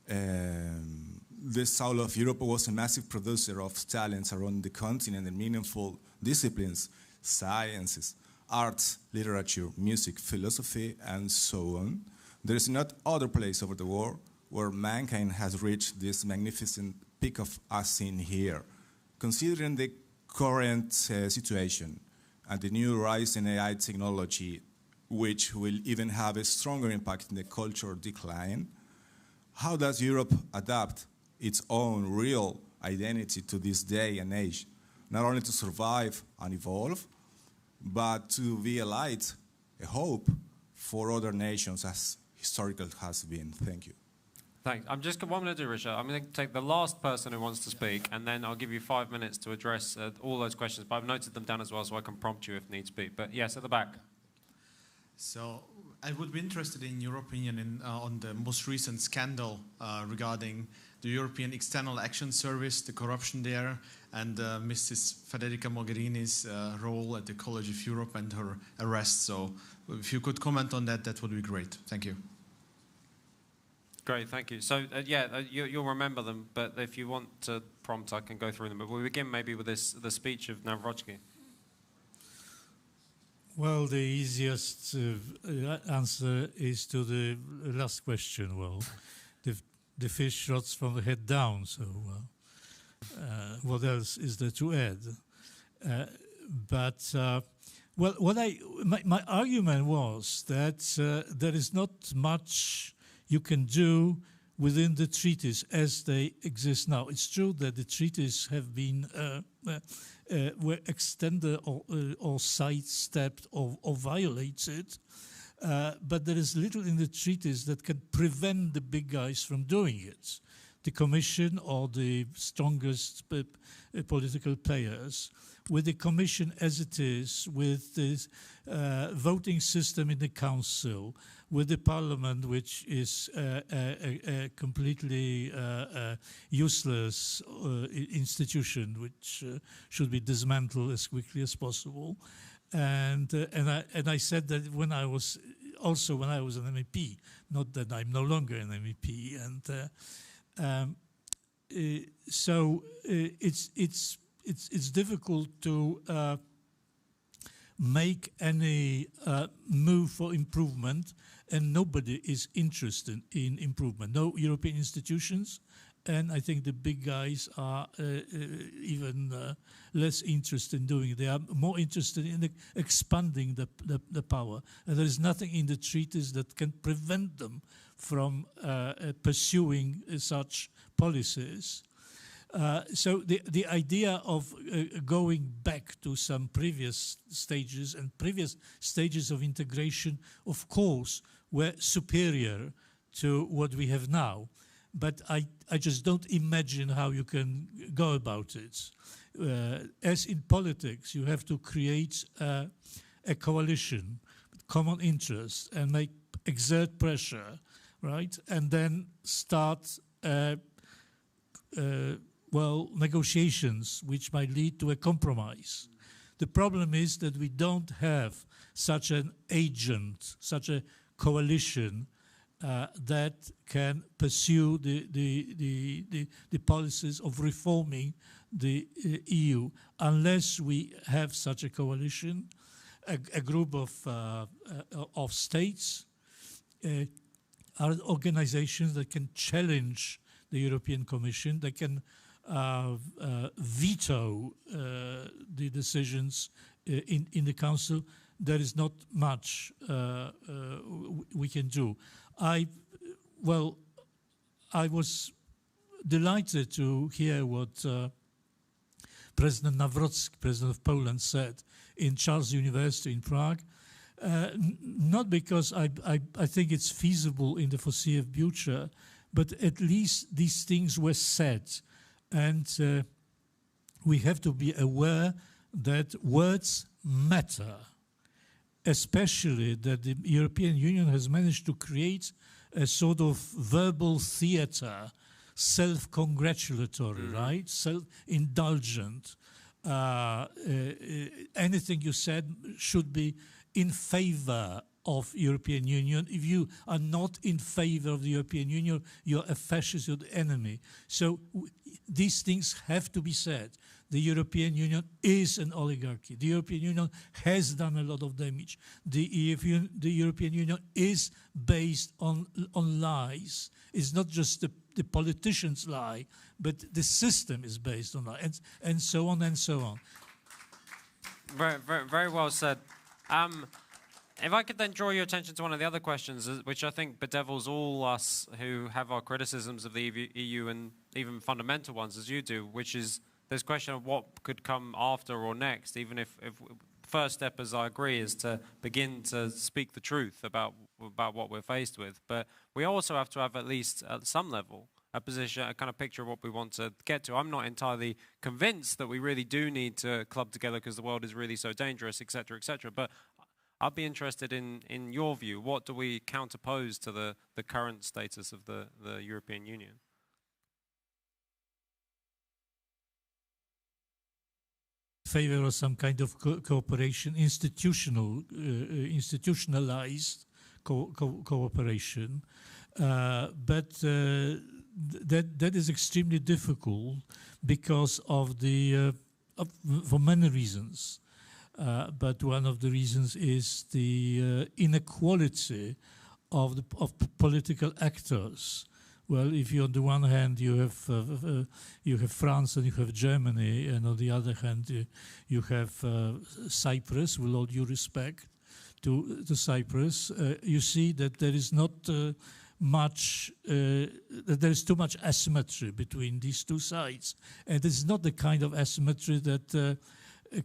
the soul of Europe was a massive producer of talents around the continent and meaningful disciplines, sciences, arts, literature, music, philosophy, and so on. There is not other place over the world where mankind has reached this magnificent peak of us seen here. Considering the current situation and the new rise in AI technology, which will even have a stronger impact in the cultural decline, how does Europe adapt its own real identity to this day and age, not only to survive and evolve, but to be a light, a hope for other nations as historical has been? Thank you. Thanks. What I'm going to do, Richard, I'm going to take the last person who wants to speak, and then I'll give you 5 minutes to address all those questions. But I've noted them down as well, so I can prompt you if needs be. But yes, at the back. So I would be interested in your opinion on the most recent scandal regarding the European External Action Service, the corruption there, and Mrs. Federica Mogherini's role at the College of Europe and her arrest. So if you could comment on that, that would be great. Thank you. Great, thank you. So, you'll remember them, but if you want to prompt, I can go through them. But we'll begin maybe with the speech of Nawrocki. Well, the easiest answer is to the last question. Well, the fish rots from the head down, so what else is there to add? My argument was that there is not much you can do within the treaties as they exist now. It's true that the treaties have been were extended or sidestepped or violated, but there is little in the treaties that can prevent the big guys from doing it. The Commission or the strongest political players. With the Commission as it is, with the voting system in the Council, with the Parliament, which is a completely useless institution, which should be dismantled as quickly as possible. And I said that when I was an MEP, not that I'm no longer an MEP, and so it's difficult to make any move for improvement, and nobody is interested in improvement. No European institutions, and I think the big guys are even less interested in doing it. They are more interested in expanding the power, and there is nothing in the treaties that can prevent them from pursuing such policies. So the idea of going back to some previous stages of integration, of course, were superior to what we have now. But I just don't imagine how you can go about it. As in politics, you have to create a coalition, common interest, and exert pressure, right? And then start negotiations which might lead to a compromise. The problem is that we don't have such an agent, such a coalition that can pursue the policies of reforming the EU unless we have such a coalition, a group of states, organizations that can challenge the European Commission, that can veto the decisions in the Council. There is not much we can do. I was delighted to hear what President Nawrocki, President of Poland, said in Charles University in Prague. Not because I think it's feasible in the foreseeable future, but at least these things were said. And we have to be aware that words matter. especially that the European Union has managed to create a sort of verbal theater, self-congratulatory, right? Self-indulgent. Anything you said should be in favor of European Union. If you are not in favor of the European Union, you're a fascist, you're the enemy. So these things have to be said. The European Union is an oligarchy. The European Union has done a lot of damage. The European Union is based on lies. It's not just the politicians lie, but the system is based on lies, and so on and so on. Very, very, very well said. If I could then draw your attention to one of the other questions, which I think bedevils all us who have our criticisms of the EU and even fundamental ones as you do, which is this question of what could come after or next, even if first step, as I agree, is to begin to speak the truth about what we're faced with. But we also have to have, at least at some level, a position, a kind of picture of what we want to get to. I'm not entirely convinced that we really do need to club together because the world is really so dangerous, etc., etc. But I'd be interested in your view. What do we counterpose to the current status of the European Union? Favor of some kind of cooperation, institutionalized cooperation, but that is extremely difficult because of for many reasons. But one of the reasons is the inequality of political actors. Well, if you on the one hand you have France and you have Germany, and on the other hand you have Cyprus, with all due respect to Cyprus, you see that there is not much, that there is too much asymmetry between these two sides, and it's not the kind of asymmetry that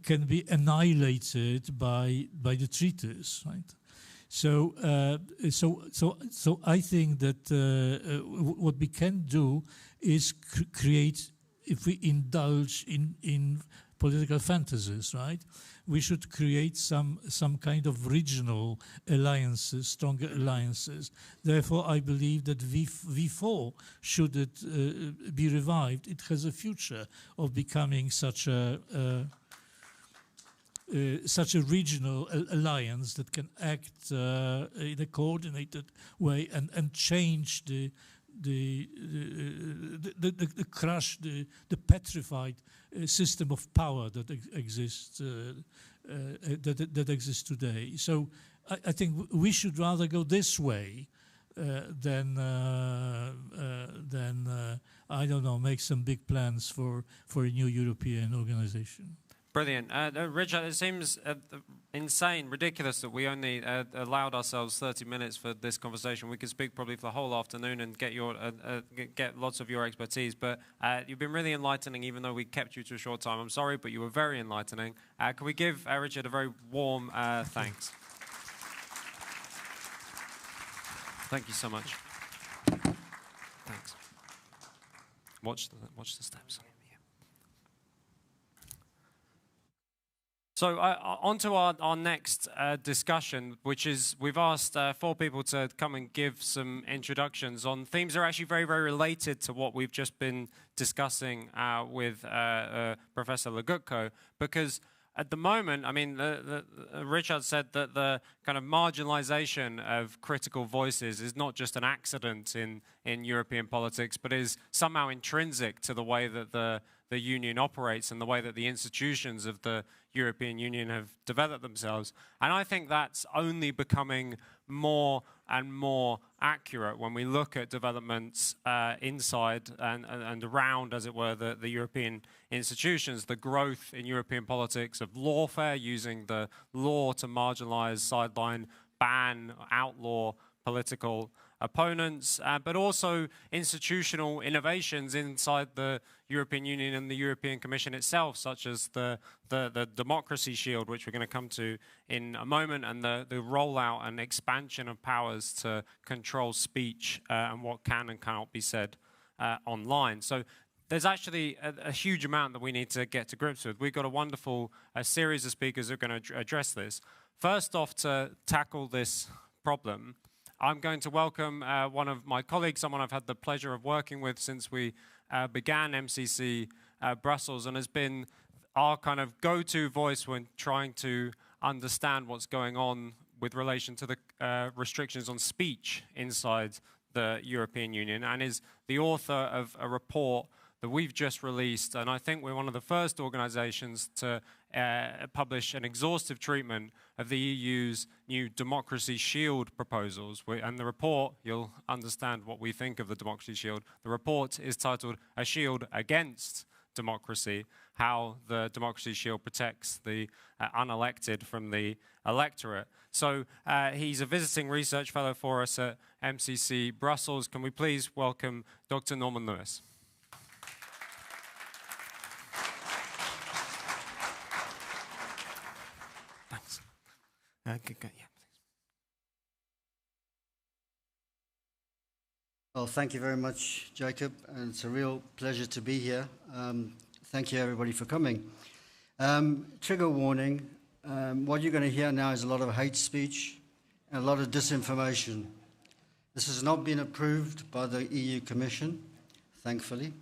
can be annihilated by the treaties, right? So I think that what we can do is create, if we indulge in political fantasies, right? We should create some kind of regional alliances, stronger alliances. Therefore, I believe that V4, should it be revived, it has a future of becoming such a regional alliance that can act in a coordinated way and change crush the petrified system of power that exists today. So I think we should rather go this way than I don't know, make some big plans for a new European organization. Brilliant. Richard, it seems insane, ridiculous that we only allowed ourselves 30 minutes for this conversation. We could speak probably for the whole afternoon and get lots of your expertise. But you've been really enlightening, even though we kept you to a short time. I'm sorry, but you were very enlightening. Can we give Richard a very warm thanks? Thank you so much. Thanks. Watch the steps. So on to our next discussion, which is we've asked 4 people to come and give some introductions on themes that are actually very, very related to what we've just been discussing with Professor Legutko, because at the moment, I mean, Richard said that the kind of marginalization of critical voices is not just an accident in European politics, but is somehow intrinsic to the way that the Union operates and the way that the institutions of the European Union have developed themselves. And I think that's only becoming more and more accurate when we look at developments inside and around, as it were, the European institutions, the growth in European politics of lawfare, using the law to marginalize, sideline, ban, outlaw political opponents, but also institutional innovations inside the European Union and the European Commission itself, such as the democracy shield, which we're going to come to in a moment, and the rollout and expansion of powers to control speech and what can and cannot be said online. So there's actually a huge amount that we need to get to grips with. We've got a wonderful series of speakers who are going to address this. First off, to tackle this problem, I'm going to welcome one of my colleagues, someone I've had the pleasure of working with since we began MCC Brussels, and has been our kind of go-to voice when trying to understand what's going on with relation to the restrictions on speech inside the European Union, and is the author of a report that we've just released, and I think we're one of the first organizations to publish an exhaustive treatment of the EU's new Democracy Shield proposals. And the report, you'll understand what we think of the Democracy Shield. The report is titled A Shield Against Democracy, how the Democracy Shield protects the unelected from the electorate. So he's a visiting research fellow for us at MCC Brussels. Can we please welcome Dr. Norman Lewis? Thanks. Yeah, please. Well, thank you very much, Jacob, and it's a real pleasure to be here. Thank you, everybody, for coming. Trigger warning, what you're going to hear now is a lot of hate speech and a lot of disinformation. This has not been approved by the EU Commission, thankfully.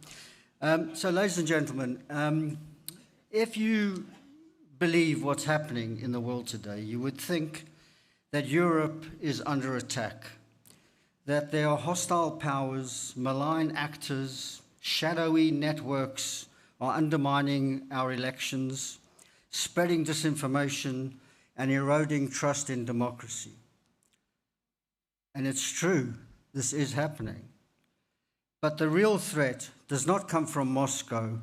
So, ladies and gentlemen, if you believe what's happening in the world today, you would think that Europe is under attack, that there are hostile powers, malign actors, shadowy networks are undermining our elections, spreading disinformation, and eroding trust in democracy. And it's true, this is happening. But the real threat does not come from Moscow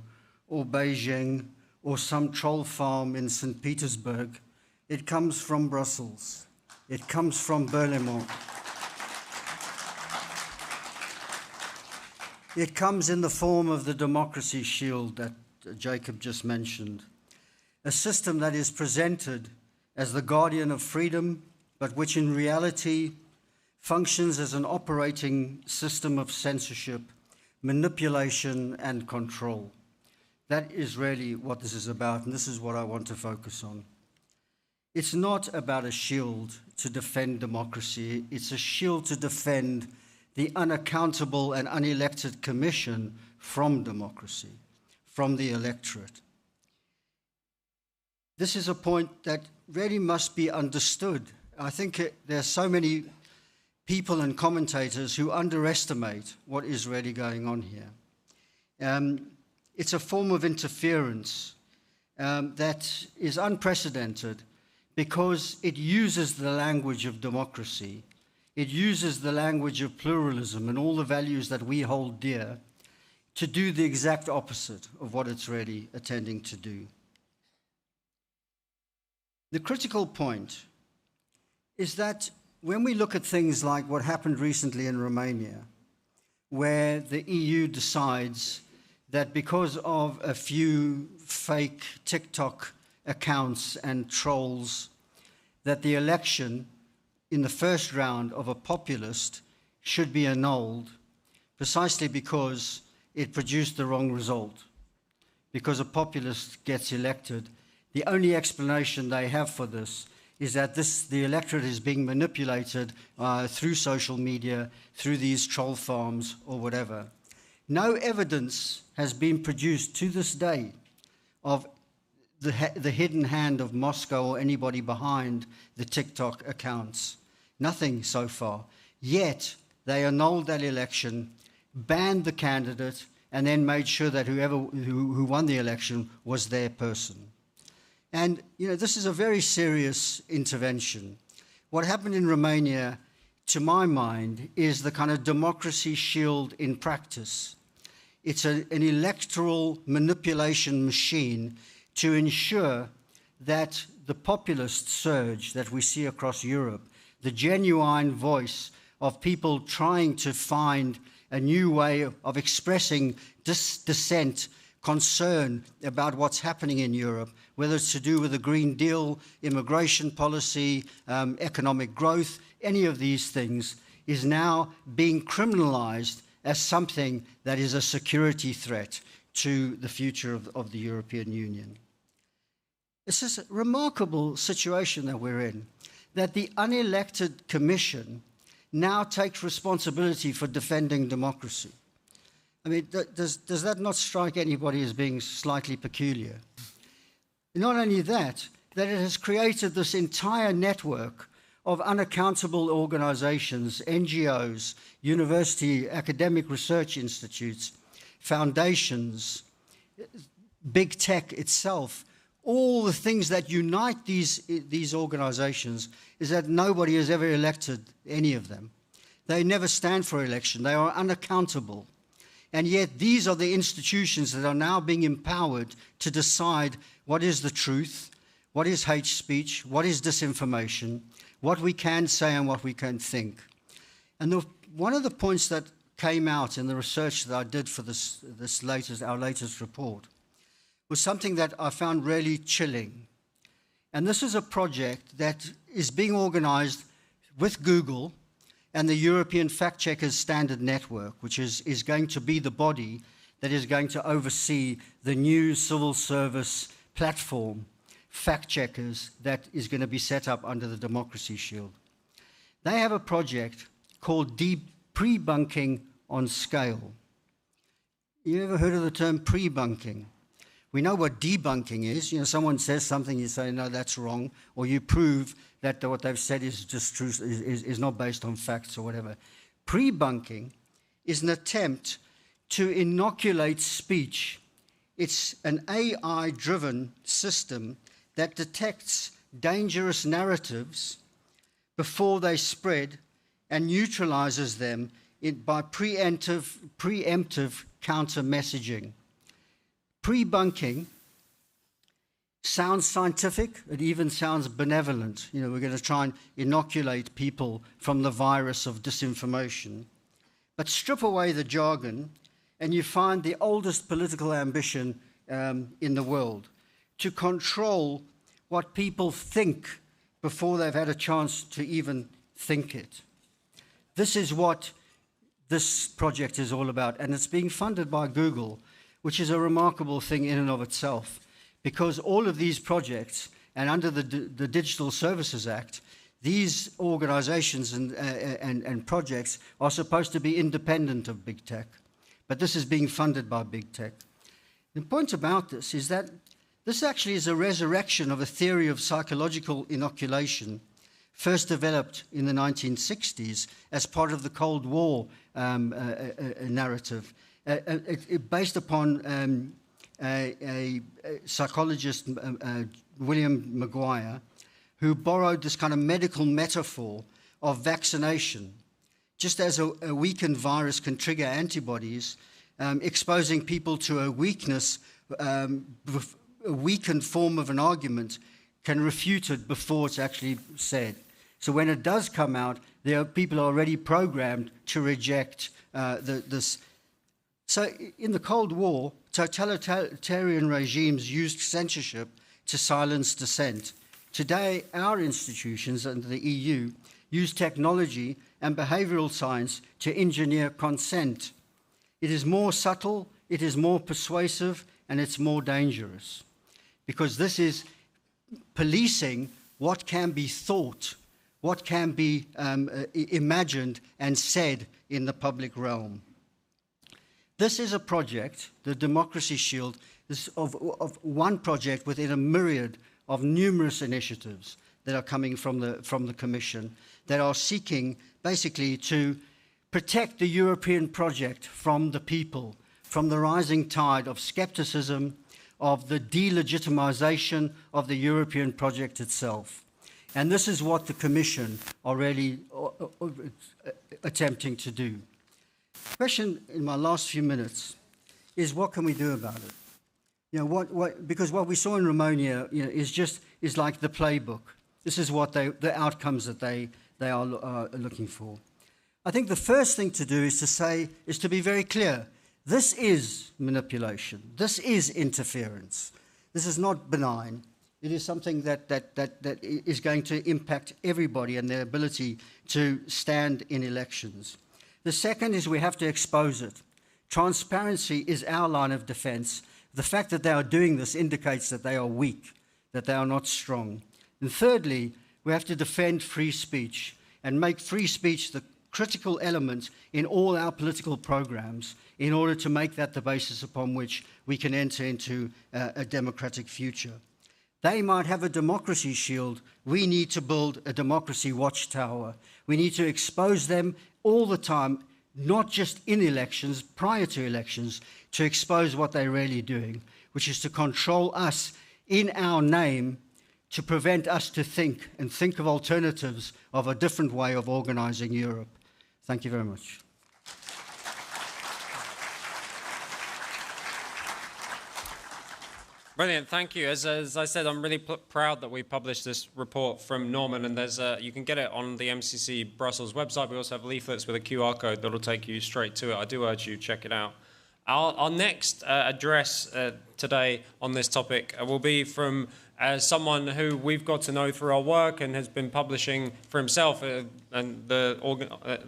or Beijing or some troll farm in St. Petersburg. It comes from Brussels. It comes from Berlaymont. It comes in the form of the Democracy Shield that Jacob just mentioned, a system that is presented as the guardian of freedom, but which in reality functions as an operating system of censorship, manipulation, and control. That is really what this is about, and this is what I want to focus on. It's not about a shield to defend democracy. It's a shield to defend the unaccountable and unelected commission from democracy, from the electorate. This is a point that really must be understood. I think there are so many people and commentators who underestimate what is really going on here. It's a form of interference that is unprecedented because it uses the language of democracy. It uses the language of pluralism and all the values that we hold dear to do the exact opposite of what it's really intending to do. The critical point is that when we look at things like what happened recently in Romania, where the EU decides that because of a few fake TikTok accounts and trolls, that the election in the first round of a populist should be annulled precisely because it produced the wrong result. Because a populist gets elected, the only explanation they have for this is that the electorate is being manipulated through social media, through these troll farms or whatever. No evidence has been produced to this day of the hidden hand of Moscow or anybody behind the TikTok accounts. Nothing so far. Yet they annulled that election, banned the candidate, and then made sure that who won the election was their person. And, you know, this is a very serious intervention. What happened in Romania, to my mind, is the kind of democracy shield in practice. It's an electoral manipulation machine to ensure that the populist surge that we see across Europe, the genuine voice of people trying to find a new way of expressing dissent, concern about what's happening in Europe, whether it's to do with the Green Deal, immigration policy, economic growth, any of these things, is now being criminalized as something that is a security threat to the future of the European Union. It's this remarkable situation that we're in, that the unelected Commission now takes responsibility for defending democracy. I mean, does that not strike anybody as being slightly peculiar? Not only that it has created this entire network of unaccountable organizations, NGOs, university, academic research institutes, foundations, big tech itself. All the things that unite these organizations is that nobody has ever elected any of them. They never stand for election. They are unaccountable. And yet these are the institutions that are now being empowered to decide what is the truth, what is hate speech, what is disinformation, what we can say and what we can think. And one of the points that came out in the research that I did for our latest report was something that I found really chilling. And this is a project that is being organized with Google and the European Fact Checkers Standard Network, which is going to be the body that is going to oversee the new civil service platform, Fact Checkers, that is going to be set up under the Democracy Shield. They have a project called Pre-Bunking on Scale. You ever heard of the term pre-bunking? We know what debunking is. You know, someone says something, you say, no, that's wrong, or you prove that what they've said is just true, is not based on facts or whatever. Pre-bunking is an attempt to inoculate speech. It's an AI-driven system that detects dangerous narratives before they spread and neutralizes them by preemptive counter-messaging. Pre-bunking sounds scientific, it even sounds benevolent. You know, we're going to try and inoculate people from the virus of disinformation. But strip away the jargon and you find the oldest political ambition in the world, to control what people think before they've had a chance to even think it. This is what this project is all about, and it's being funded by Google, which is a remarkable thing in and of itself, because all of these projects, and under the Digital Services Act, these organizations and projects are supposed to be independent of big tech, but this is being funded by big tech. The point about this is that this actually is a resurrection of a theory of psychological inoculation, first developed in the 1960s as part of the Cold War narrative, based upon a psychologist, William Maguire, who borrowed this kind of medical metaphor of vaccination. Just as a weakened virus can trigger antibodies, exposing people to a weakness, a weakened form of an argument can refute it before it's actually said. So when it does come out, there are people already programmed to reject this. So in the Cold War, totalitarian regimes used censorship to silence dissent. Today, our institutions and the EU use technology and behavioral science to engineer consent. It is more subtle, it is more persuasive, and it's more dangerous. Because this is policing what can be thought, what can be imagined and said in the public realm. This is a project, the Democracy Shield, is of one project within a myriad of numerous initiatives that are coming from the Commission that are seeking basically to protect the European project from the people, from the rising tide of skepticism, of the delegitimization of the European project itself. And this is what the Commission are really attempting to do. The question in my last few minutes is, what can we do about it? You know, because what we saw in Romania, you know, is like the playbook. This is what the outcomes that they are looking for. I think the first thing to do is to be very clear. This is manipulation. This is interference. This is not benign. It is something that is going to impact everybody and their ability to stand in elections. The second is we have to expose it. Transparency is our line of defense. The fact that they are doing this indicates that they are weak, that they are not strong. And thirdly, we have to defend free speech and make free speech the critical element in all our political programs in order to make that the basis upon which we can enter into a democratic future. They might have a democracy shield. We need to build a democracy watchtower. We need to expose them all the time, not just in elections, prior to elections, to expose what they're really doing, which is to control us in our name, to prevent us to think and think of alternatives of a different way of organizing Europe. Thank you very much. Brilliant, thank you. As I said, I'm really proud that we published this report from Norman, and you can get it on the MCC Brussels website. We also have leaflets with a QR code that will take you straight to it. I do urge you to check it out. Our next address today on this topic will be from someone who we've got to know through our work and has been publishing for himself, and the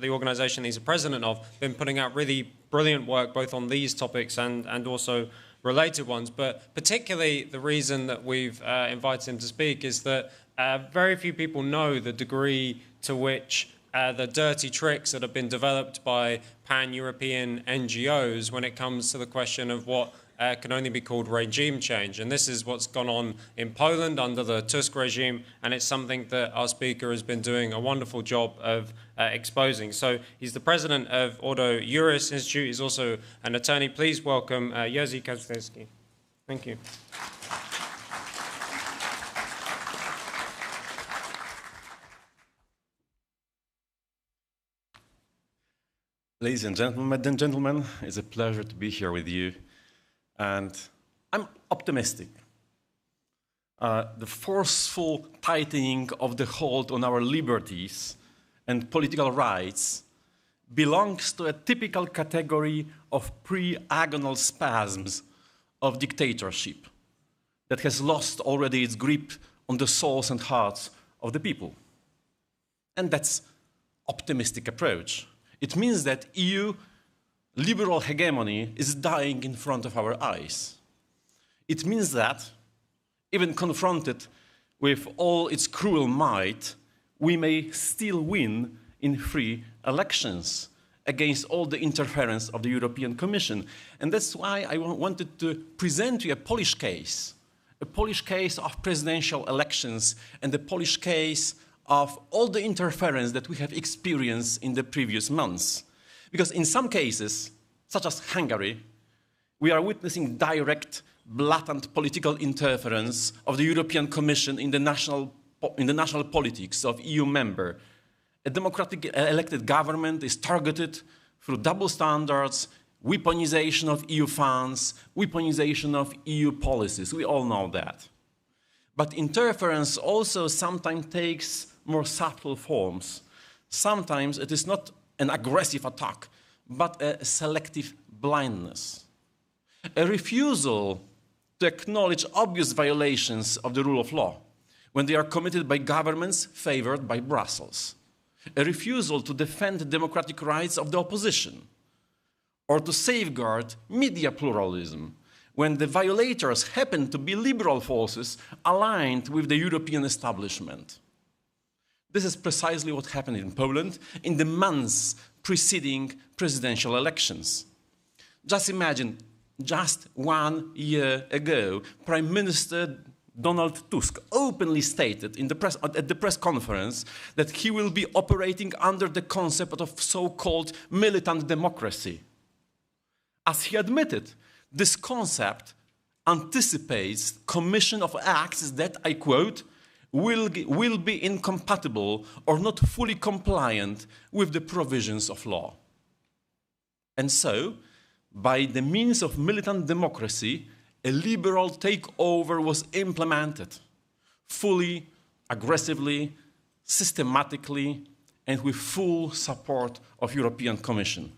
organisation he's a president of, been putting out really brilliant work both on these topics and also related ones. But particularly the reason that we've invited him to speak is that very few people know the degree to which the dirty tricks that have been developed by pan-European NGOs when it comes to the question of what can only be called regime change. And this is what's gone on in Poland under the Tusk regime, and it's something that our speaker has been doing a wonderful job of exposing. So he's the president of Ordo Juris Institute. He's also an attorney. Please welcome Jerzy Kazlewski. Thank you. Ladies and gentlemen, it's a pleasure to be here with you. And I'm optimistic. The forceful tightening of the hold on our liberties and political rights belongs to a typical category of pre-agonal spasms of dictatorship that has lost already its grip on the souls and hearts of the people. And that's optimistic approach. It means that EU liberal hegemony is dying in front of our eyes. It means that, even confronted with all its cruel might, we may still win in free elections against all the interference of the European Commission. And that's why I wanted to present you a Polish case of presidential elections and the Polish case of all the interference that we have experienced in the previous months. Because in some cases, such as Hungary, we are witnessing direct, blatant political interference of the European Commission in the national politics of EU member. A democratic elected government is targeted through double standards, weaponization of EU funds, weaponization of EU policies. We all know that. But interference also sometimes takes more subtle forms. Sometimes it is not an aggressive attack, but a selective blindness. A refusal to acknowledge obvious violations of the rule of law when they are committed by governments favored by Brussels. A refusal to defend the democratic rights of the opposition, or to safeguard media pluralism when the violators happen to be liberal forces aligned with the European establishment. This is precisely what happened in Poland in the months preceding presidential elections. Just imagine, just 1 year ago, Prime Minister Donald Tusk openly stated at the press conference that he will be operating under the concept of so-called militant democracy. As he admitted, this concept anticipates commission of acts that, I quote, will be incompatible or not fully compliant with the provisions of law. And so, by the means of militant democracy, a liberal takeover was implemented fully, aggressively, systematically, and with full support of European Commission.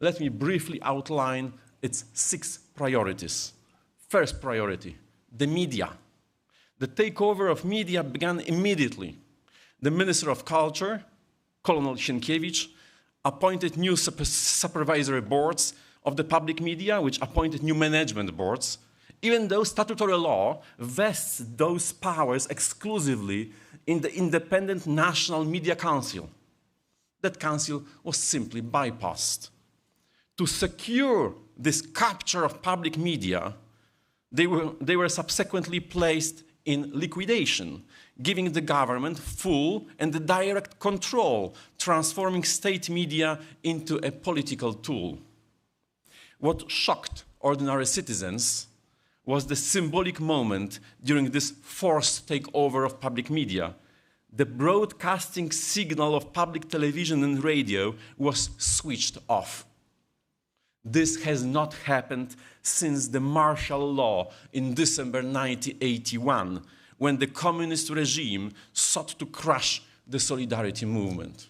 Let me briefly outline its 6 priorities. First priority, the media. The takeover of media began immediately. The Minister of Culture, Colonel Sienkiewicz, appointed new supervisory boards of the public media, which appointed new management boards, even though statutory law vests those powers exclusively in the independent National Media Council. That council was simply bypassed. To secure this capture of public media, they were subsequently placed in liquidation, giving the government full and direct control, transforming state media into a political tool. What shocked ordinary citizens was the symbolic moment during this forced takeover of public media. The broadcasting signal of public television and radio was switched off. This has not happened since the martial law in December 1981, when the communist regime sought to crush the solidarity movement.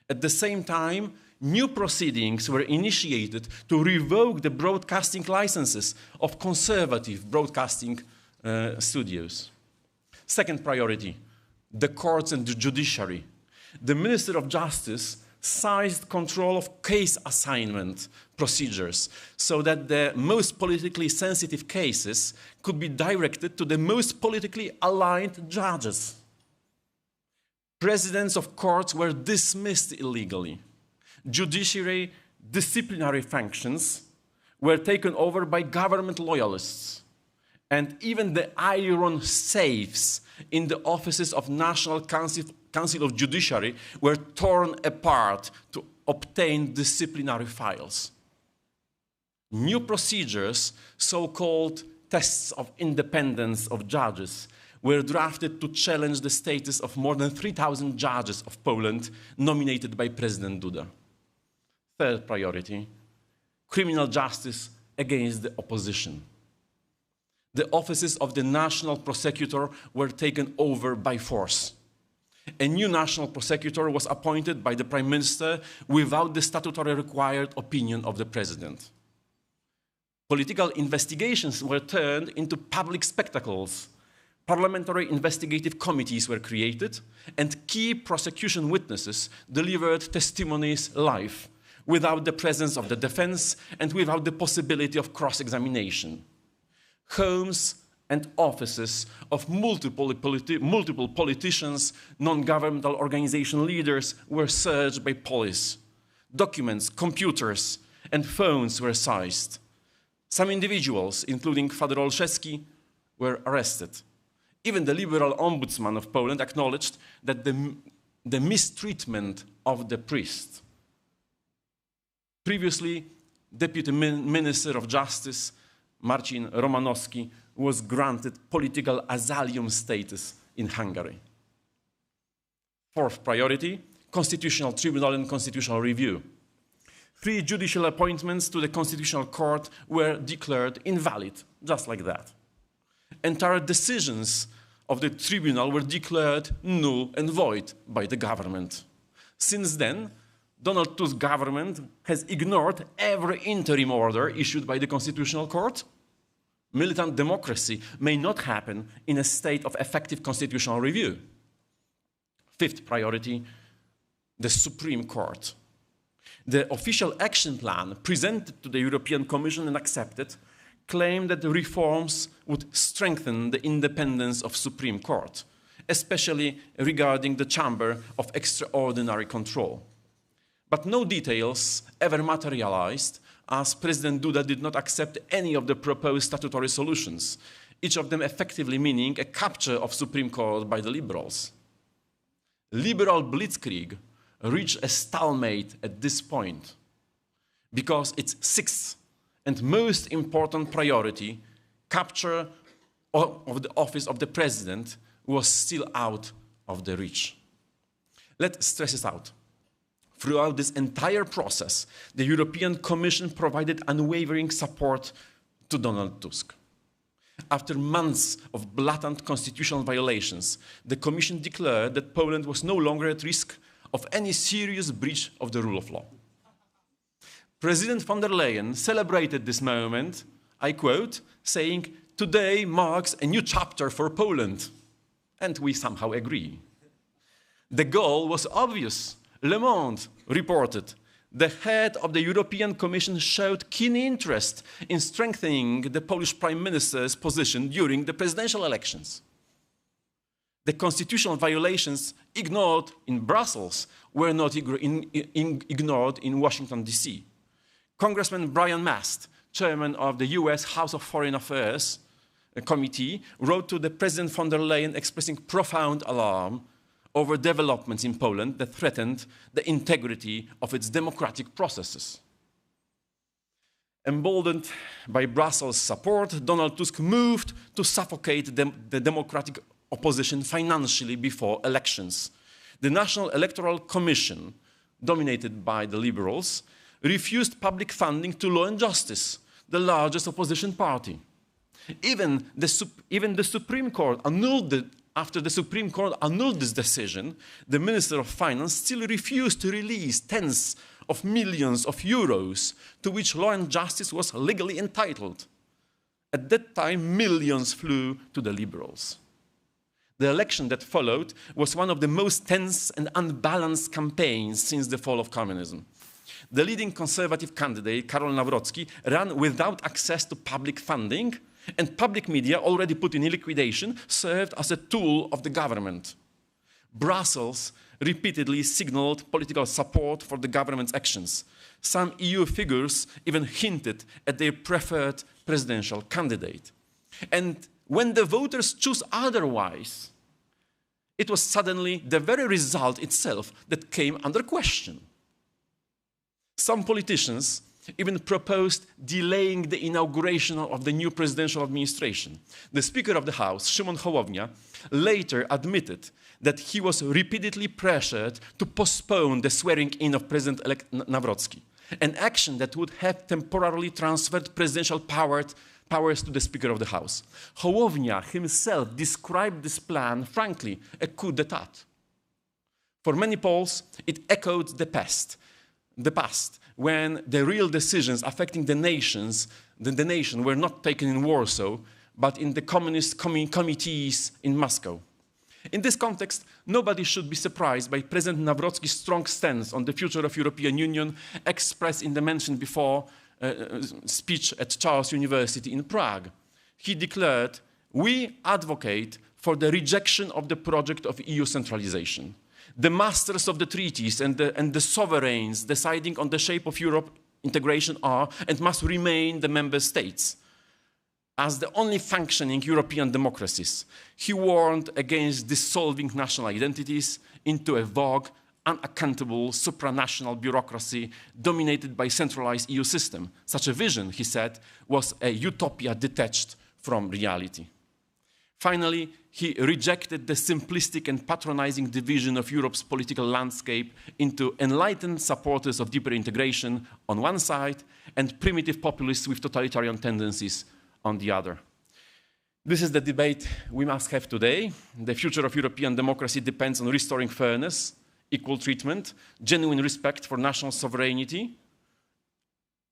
At the same time, new proceedings were initiated to revoke the broadcasting licenses of conservative broadcasting studios. Second priority, the courts and the judiciary. The Minister of Justice seized control of case assignment procedures so that the most politically sensitive cases could be directed to the most politically aligned judges. Presidents of courts were dismissed illegally. Judiciary disciplinary functions were taken over by government loyalists. And even the iron safes in the offices of National Council of Judiciary were torn apart to obtain disciplinary files. New procedures, so-called tests of independence of judges, were drafted to challenge the status of more than 3,000 judges of Poland nominated by President Duda. Third priority, criminal justice against the opposition. The offices of the national prosecutor were taken over by force. A new national prosecutor was appointed by the Prime Minister without the statutory required opinion of the President. Political investigations were turned into public spectacles. Parliamentary investigative committees were created, and key prosecution witnesses delivered testimonies live, without the presence of the defense and without the possibility of cross-examination. Homes and offices of multiple politicians, non-governmental organization leaders were searched by police. Documents, computers, and phones were seized. Some individuals, including Father Olszewski, were arrested. Even the liberal ombudsman of Poland acknowledged that the mistreatment of the priest. Previously, Deputy Minister of Justice Marcin Romanowski was granted political asylum status in Hungary. Fourth priority, Constitutional Tribunal and Constitutional Review. 3 judicial appointments to the Constitutional Court were declared invalid, just like that. Entire decisions of the tribunal were declared null and void by the government. Since then, Donald Tusk's government has ignored every interim order issued by the Constitutional Court. Militant democracy may not happen in a state of effective constitutional review. Fifth priority, the Supreme Court. The official action plan presented to the European Commission and accepted claimed that the reforms would strengthen the independence of Supreme Court, especially regarding the Chamber of Extraordinary Control. But no details ever materialized, as President Duda did not accept any of the proposed statutory solutions, each of them effectively meaning a capture of Supreme Court by the liberals. Liberal blitzkrieg reached a stalemate at this point, because its sixth and most important priority, capture of the office of the president, was still out of the reach. Let's stress this out. Throughout this entire process, the European Commission provided unwavering support to Donald Tusk. After months of blatant constitutional violations, the Commission declared that Poland was no longer at risk of any serious breach of the rule of law. President von der Leyen celebrated this moment, I quote, saying, "Today marks a new chapter for Poland." And we somehow agree. The goal was obvious. Le Monde reported the head of the European Commission showed keen interest in strengthening the Polish Prime Minister's position during the presidential elections. The constitutional violations ignored in Brussels were not ignored in Washington, D.C. Congressman Brian Mast, chairman of the US House of Foreign Affairs Committee, wrote to the President von der Leyen expressing profound alarm over developments in Poland that threatened the integrity of its democratic processes. Emboldened by Brussels' support, Donald Tusk moved to suffocate the democratic opposition financially before elections. The National Electoral Commission, dominated by the Liberals, refused public funding to Law and Justice, the largest opposition party. Even the Supreme Court after the Supreme Court annulled this decision, the Minister of Finance still refused to release tens of millions of euros to which Law and Justice was legally entitled. At that time, millions flew to the Liberals. The election that followed was one of the most tense and unbalanced campaigns since the fall of communism. The leading conservative candidate, Karol Nawrocki, ran without access to public funding, and public media, already put in liquidation, served as a tool of the government. Brussels repeatedly signaled political support for the government's actions. Some EU figures even hinted at their preferred presidential candidate. And when the voters choose otherwise, it was suddenly the very result itself that came under question. Some politicians even proposed delaying the inauguration of the new presidential administration. The Speaker of the House, Szymon Hołownia, later admitted that he was repeatedly pressured to postpone the swearing-in of President-elect Nawrocki, an action that would have temporarily transferred presidential powers to the Speaker of the House. Hołownia himself described this plan, frankly, a coup d'etat. For many Poles, it echoed the past, when the real decisions affecting the nation were not taken in Warsaw, but in the communist committees in Moscow. In this context, nobody should be surprised by President Nawrocki's strong stance on the future of European Union, expressed in the mentioned before speech at Charles University in Prague. He declared, "We advocate for the rejection of the project of EU centralization. The masters of the treaties and the sovereigns deciding on the shape of Europe integration are and must remain the member states. As the only functioning European democracies, he warned against dissolving national identities into a vague, unaccountable supranational bureaucracy dominated by centralized EU system. Such a vision, he said, was a utopia detached from reality." Finally, he rejected the simplistic and patronizing division of Europe's political landscape into enlightened supporters of deeper integration on one side and primitive populists with totalitarian tendencies on the other. This is the debate we must have today. The future of European democracy depends on restoring fairness, equal treatment, genuine respect for national sovereignty,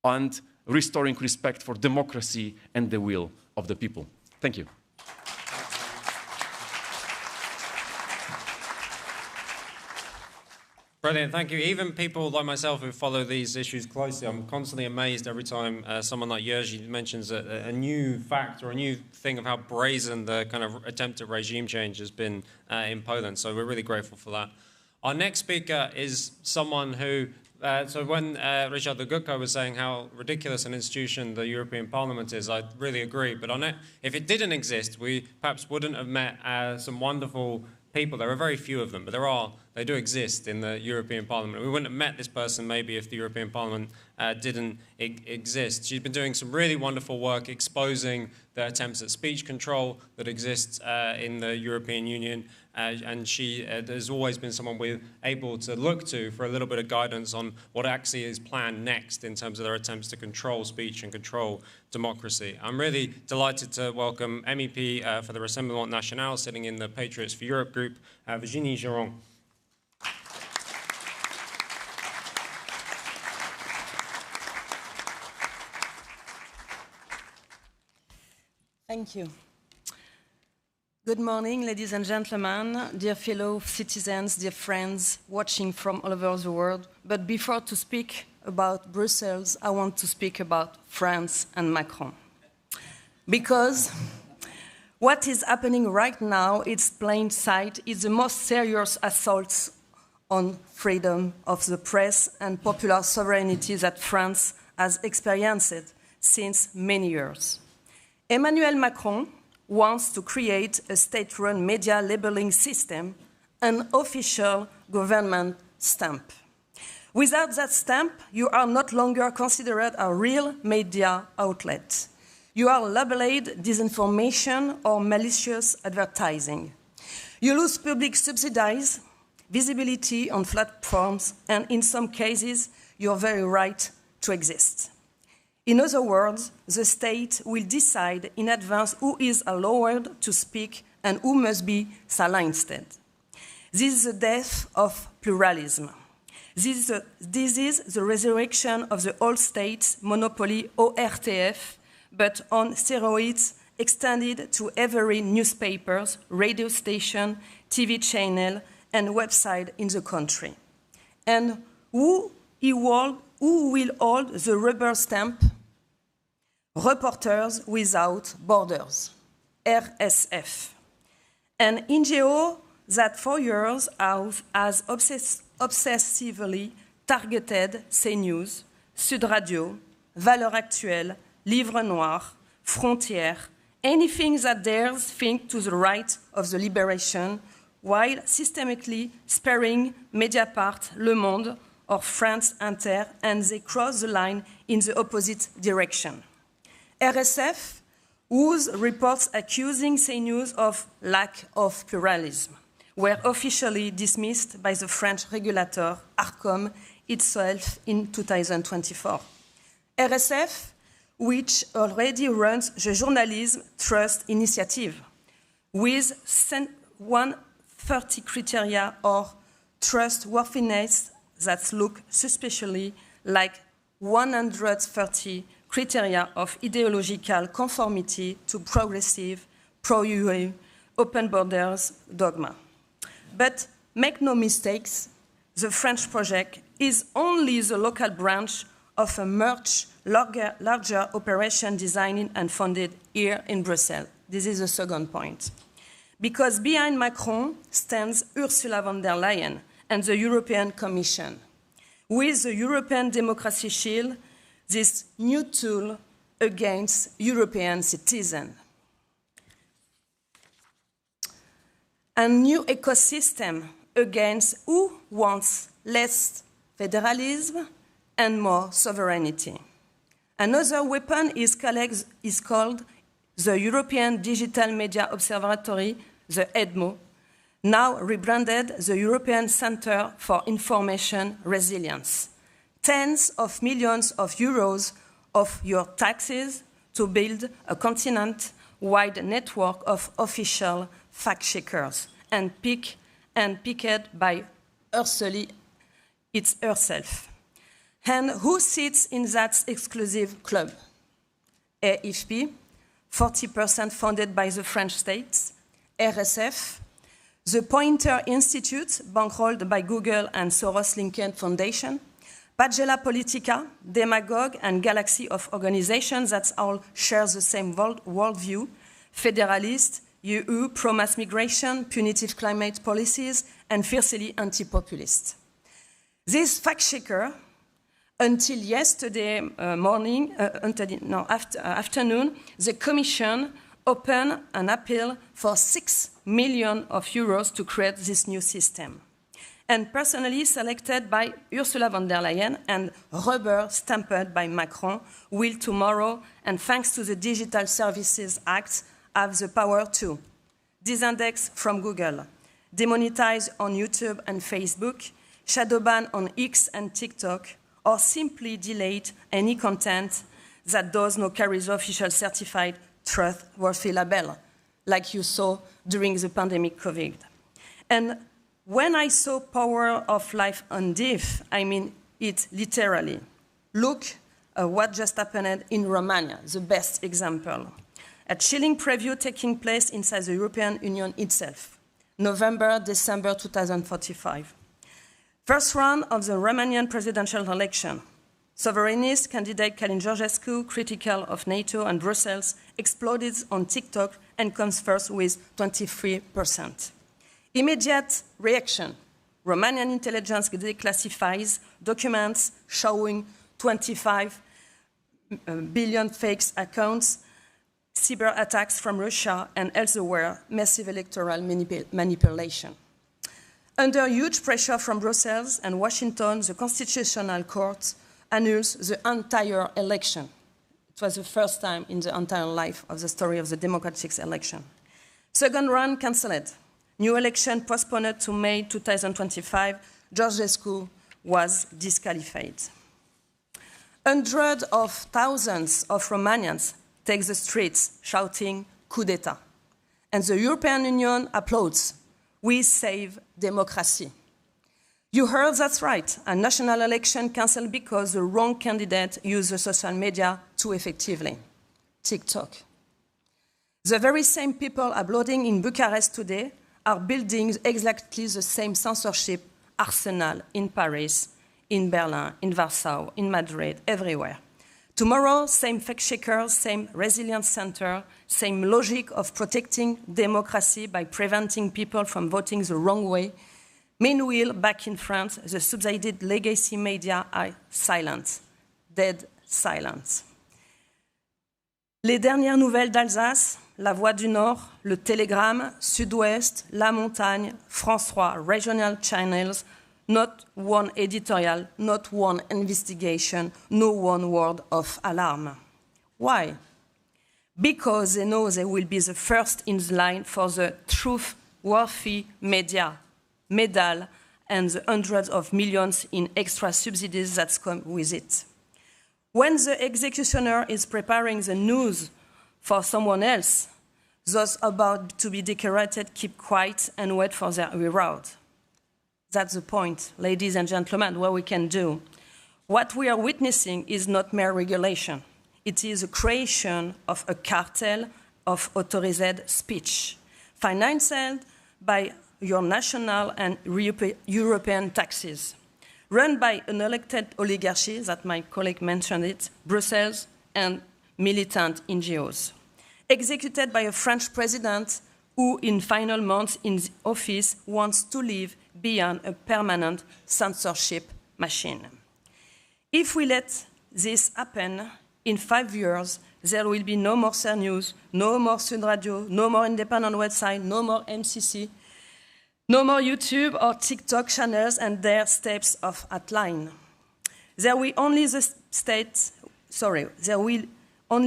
and restoring respect for democracy and the will of the people. Thank you. Brilliant, thank you. Even people like myself who follow these issues closely, I'm constantly amazed every time someone like Jerzy mentions a new fact or a new thing of how brazen the kind of attempt at regime change has been in Poland. So we're really grateful for that. Our next speaker is someone who, so when Richard Legutko was saying how ridiculous an institution the European Parliament is, I really agree. But on it, if it didn't exist, we perhaps wouldn't have met some wonderful people. There are very few of them, but they do exist in the European Parliament. We wouldn't have met this person maybe if the European Parliament didn't exist. She's been doing some really wonderful work exposing the attempts at speech control that exist in the European Union, and she has always been someone we're able to look to for a little bit of guidance on what actually is planned next in terms of their attempts to control speech and control democracy. I'm really delighted to welcome MEP for the Rassemblement National, sitting in the Patriots for Europe group, Virginie Giron. Thank you. Good morning, ladies and gentlemen, dear fellow citizens, dear friends watching from all over the world. But before to speak about Brussels, I want to speak about France and Macron. Because what is happening right now, it's plain sight, is the most serious assault on freedom of the press and popular sovereignty that France has experienced since many years. Emmanuel Macron wants to create a state-run media labeling system, an official government stamp. Without that stamp, you are not longer considered a real media outlet. You are labeled disinformation or malicious advertising. You lose public subsidies, visibility on platforms, and in some cases, your very right to exist. In other words, the state will decide in advance who is allowed to speak and who must be silenced. This is the death of pluralism. This is the resurrection of the old state monopoly ORTF, but on steroids extended to every newspapers, radio station, TV channel, and website in the country. And who will hold the rubber stamp? Reporters Without Borders, RSF, an NGO that for years has obsessively targeted CNews, Sud Radio, Valeurs Actuelles, Livre Noir, Frontières, anything that dares think to the right of the liberation, while systemically sparing Mediapart, Le Monde, or France Inter, and they cross the line in the opposite direction. RSF, whose reports accusing CNews of lack of pluralism, were officially dismissed by the French regulator ARCOM itself in 2024. RSF, which already runs the Journalism Trust Initiative, with 130 criteria or trustworthiness that look suspiciously like 130 criteria of ideological conformity to progressive, pro-EU, open borders dogma. But make no mistakes, the French project is only the local branch of a much larger operation designed and funded here in Brussels. This is the second point. Because behind Macron stands Ursula von der Leyen and the European Commission. With the European Democracy Shield, this new tool against European citizens. A new ecosystem against who wants less federalism and more sovereignty. Another weapon is called the European Digital Media Observatory, the EDMO, now rebranded the European Centre for Information Resilience. Tens of millions of euros of your taxes to build a continent-wide network of official fact-checkers and picked by Ursula herself. And who sits in that exclusive club? AFP, 40% funded by the French state, RSF, the Pointer Institute, bankrolled by Google and Soros-linked Foundation, Pagella Politica, Demagogue, and galaxy of organizations that all share the same worldview, federalist, EU, pro-mass migration, punitive climate policies, and fiercely anti-populist. This fact-checker, until yesterday afternoon, the Commission opened an appeal for 6 million euros to create this new system. And personally selected by Ursula von der Leyen and rubber stamped by Macron, will tomorrow, and thanks to the Digital Services Act, have the power to disindex from Google, demonetize on YouTube and Facebook, shadow ban on X and TikTok, or simply delete any content that does not carry the official certified trustworthy label, like you saw during the pandemic COVID. And when I saw Power of Life on Death, I mean it literally. Look what just happened in Romania, the best example. A chilling preview taking place inside the European Union itself. November, December 2045. First round of the Romanian presidential election. Sovereignist candidate Călin Georgescu, critical of NATO and Brussels, exploded on TikTok and comes first with 23%. Immediate reaction. Romanian intelligence declassifies documents showing 25 billion fake accounts, cyber attacks from Russia and elsewhere, massive electoral manipulation. Under huge pressure from Brussels and Washington, the Constitutional Court annuls the entire election. It was the first time in the entire life of the story of the democratic election. Second round cancelled. New election postponed to May 2025. Georgescu was disqualified. Hundreds of thousands of Romanians take the streets shouting coup d'etat. And the European Union applauds. We save democracy. You heard that's right. A national election cancelled because the wrong candidate used the social media too effectively. TikTok. The very same people applauding in Bucharest today are building exactly the same censorship arsenal in Paris, in Berlin, in Warsaw, in Madrid, everywhere. Tomorrow, same fact-checkers, same resilience center, same logic of protecting democracy by preventing people from voting the wrong way. Meanwhile, back in France, the subsidized legacy media are silent, dead silent. Les dernières nouvelles d'Alsace, La Voix du Nord, Le Télégramme, Sud-Ouest, La Montagne, France 3, regional channels, not one editorial, not one investigation, no one word of alarm. Why? Because they know they will be the first in the line for the truth-worthy media, medal, and the hundreds of millions in extra subsidies that come with it. When the executioner is preparing the news for someone else, those about to be decorated keep quiet and wait for their reward. That's the point, ladies and gentlemen, what we can do. What we are witnessing is not mere regulation. It is a creation of a cartel of authorized speech, financed by your national and European taxes, run by an elected oligarchy, that my colleague mentioned it, Brussels, and militant NGOs, executed by a French president who, in final months in the office, wants to live beyond a permanent censorship machine. If we let this happen, in 5 years, there will be no more CER News, no more Sud Radio, no more independent website, no more MCC, no more YouTube or TikTok channels and their steps of outline. There will only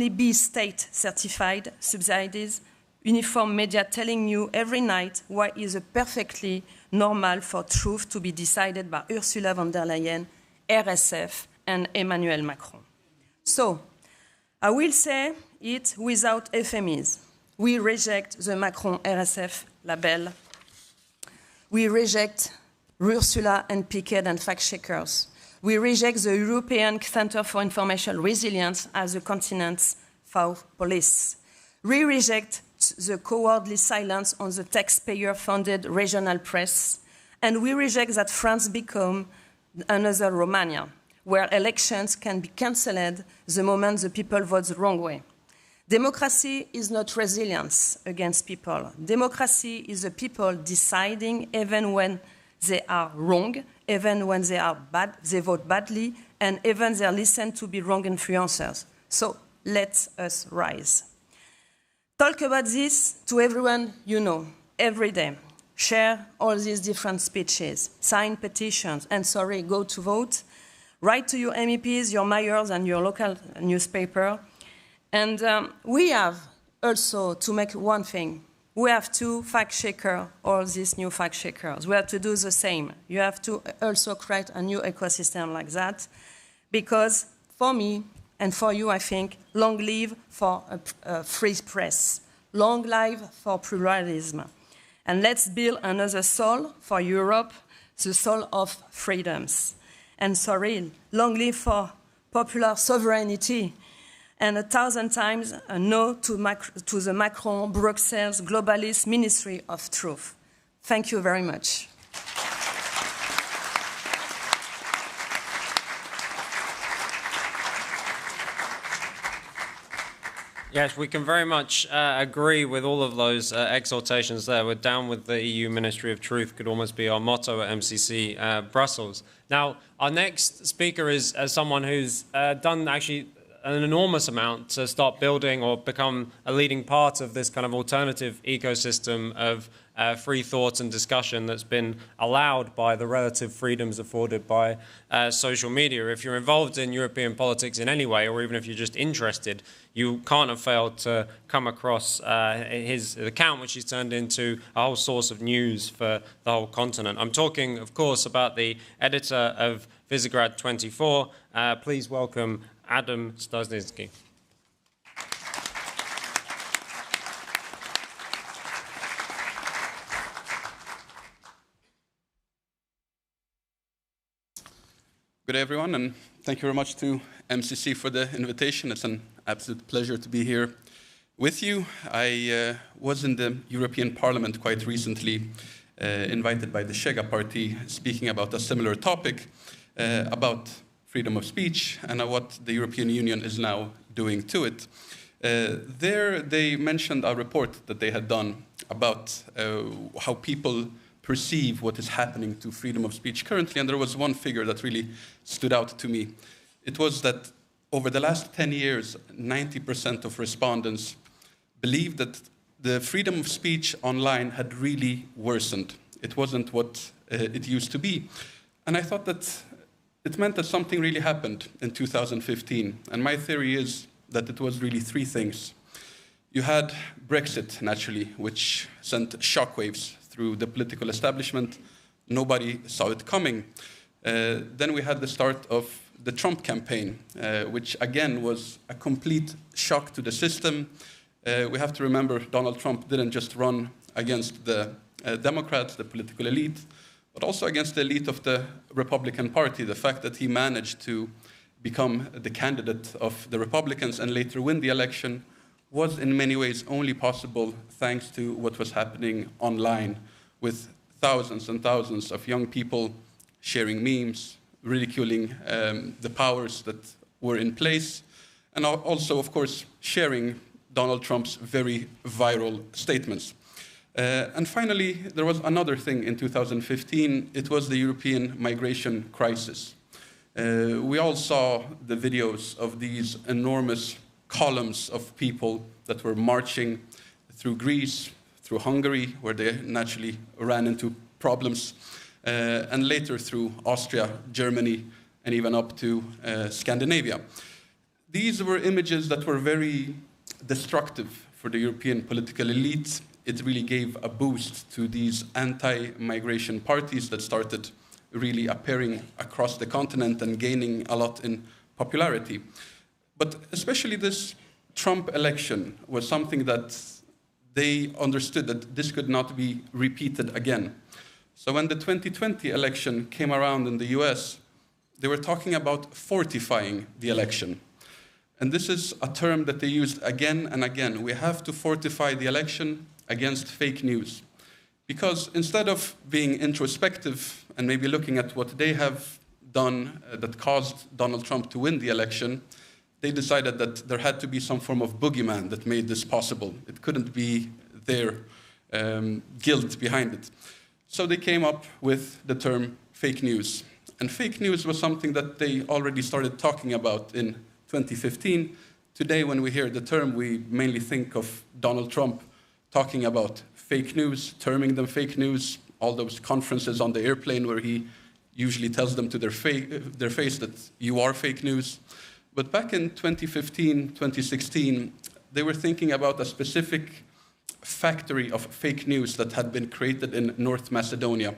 be state-certified subsidies, uniform media telling you every night why it is perfectly normal for truth to be decided by Ursula von der Leyen, RSF, and Emmanuel Macron. So, I will say it without euphemism. We reject the Macron RSF label. We reject Ursula and Piquet and fact-checkers. We reject the European Centre for Information Resilience as the continent's faux police. We reject the cowardly silence on the taxpayer-funded regional press. And we reject that France become another Romania, where elections can be cancelled the moment the people vote the wrong way. Democracy is not resilience against people. Democracy is the people deciding even when they are wrong, even when they are bad, they vote badly, and even they listen to be wrong influencers. So let us rise. Talk about this to everyone you know, every day. Share all these different speeches, sign petitions, and go to vote. Write to your MEPs, your mayors, and your local newspaper. And we have also to make one thing. We have to fact-checker all these new fact-checkers. We have to do the same. You have to also create a new ecosystem like that, because for me and for you, I think, long live for a free press, long live for pluralism. And let's build another soul for Europe, the soul of freedoms. And long live for popular sovereignty and 1,000 times a no to the Macron, Bruxelles, globalist Ministry of Truth. Thank you very much. Yes, we can very much agree with all of those exhortations there. We're down with the EU Ministry of Truth, could almost be our motto at MCC Brussels. Now, our next speaker is someone who's done actually an enormous amount to start building or become a leading part of this kind of alternative ecosystem of free thought and discussion that's been allowed by the relative freedoms afforded by social media. If you're involved in European politics in any way, or even if you're just interested, you can't have failed to come across his account, which he's turned into a whole source of news for the whole continent. I'm talking, of course, about the editor of Visegrad 24. Please welcome Adam Stasnitsky. Good day, everyone, and thank you very much to MCC for the invitation. It's an absolute pleasure to be here with you. I was in the European Parliament quite recently, invited by the Shega Party, speaking about a similar topic, about freedom of speech and what the European Union is now doing to it. There they mentioned a report that they had done about how people perceive what is happening to freedom of speech currently, and there was one figure that really stood out to me. It was that over the last 10 years, 90% of respondents believed that the freedom of speech online had really worsened. It wasn't what it used to be. And I thought that it meant that something really happened in 2015. And my theory is that it was really three things. You had Brexit, naturally, which sent shockwaves through the political establishment. Nobody saw it coming. Then we had the start of the Trump campaign, which again was a complete shock to the system. We have to remember Donald Trump didn't just run against the Democrats, the political elite, but also against the elite of the Republican Party. The fact that he managed to become the candidate of the Republicans and later win the election was in many ways only possible thanks to what was happening online, with thousands and thousands of young people sharing memes, ridiculing the powers that were in place, and also, of course, sharing Donald Trump's very viral statements. And finally, there was another thing in 2015. It was the European migration crisis. We all saw the videos of these enormous columns of people that were marching through Greece, through Hungary, where they naturally ran into problems, and later through Austria, Germany, and even up to Scandinavia. These were images that were very destructive for the European political elite. It really gave a boost to these anti-migration parties that started really appearing across the continent and gaining a lot in popularity. But especially this Trump election was something that they understood that this could not be repeated again. So when the 2020 election came around in the US, they were talking about fortifying the election. And this is a term that they used again and again. We have to fortify the election against fake news. Because instead of being introspective and maybe looking at what they have done that caused Donald Trump to win the election, they decided that there had to be some form of boogeyman that made this possible. It couldn't be their guilt behind it. So they came up with the term fake news. And fake news was something that they already started talking about in 2015. Today, when we hear the term, we mainly think of Donald Trump talking about fake news, terming them fake news, all those conferences on the airplane where he usually tells them to their face that you are fake news. But back in 2015, 2016, they were thinking about a specific factory of fake news that had been created in North Macedonia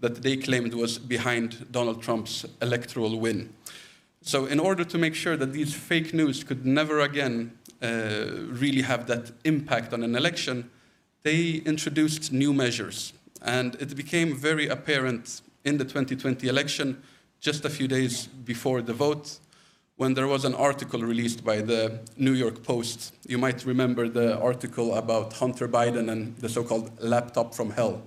that they claimed was behind Donald Trump's electoral win. So in order to make sure that these fake news could never again really have that impact on an election, they introduced new measures. And it became very apparent in the 2020 election, just a few days before the vote, when there was an article released by the New York Post. You might remember the article about Hunter Biden and the so-called laptop from hell.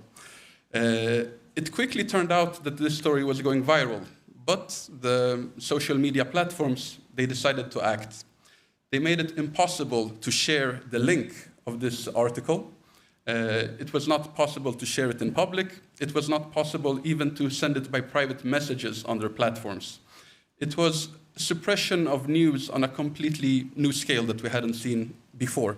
It quickly turned out that this story was going viral, but the social media platforms, they decided to act. They made it impossible to share the link of this article. It was not possible to share it in public. It was not possible even to send it by private messages on their platforms. It was suppression of news on a completely new scale that we hadn't seen before.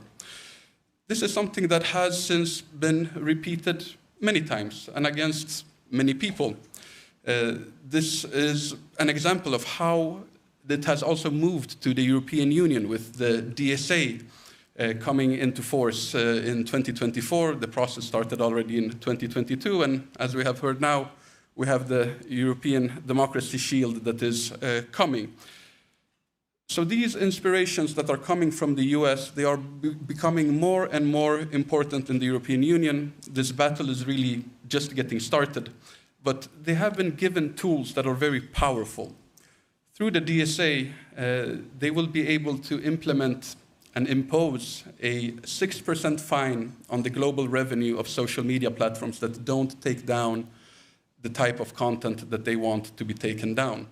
This is something that has since been repeated many times and against many people. This is an example of how it has also moved to the European Union with the DSA coming into force in 2024. The process started already in 2022, and as we have heard now, we have the European Democracy Shield that is coming. So these inspirations that are coming from the US, they are becoming more and more important in the European Union. This battle is really just getting started, but they have been given tools that are very powerful. Through the DSA, they will be able to implement and impose a 6% fine on the global revenue of social media platforms that don't take down the type of content that they want to be taken down.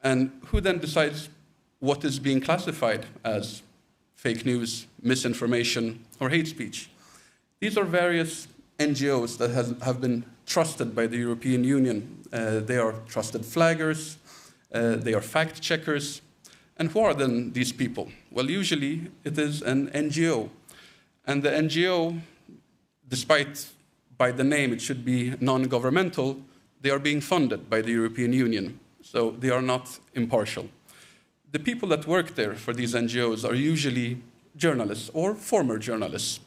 And who then decides what is being classified as fake news, misinformation, or hate speech? These are various NGOs that have been trusted by the European Union. They are trusted flaggers, they are fact checkers. And who are then these people? Well, usually it is an NGO. And the NGO, despite by the name it should be non-governmental, they are being funded by the European Union. So they are not impartial. The people that work there for these NGOs are usually journalists or former journalists.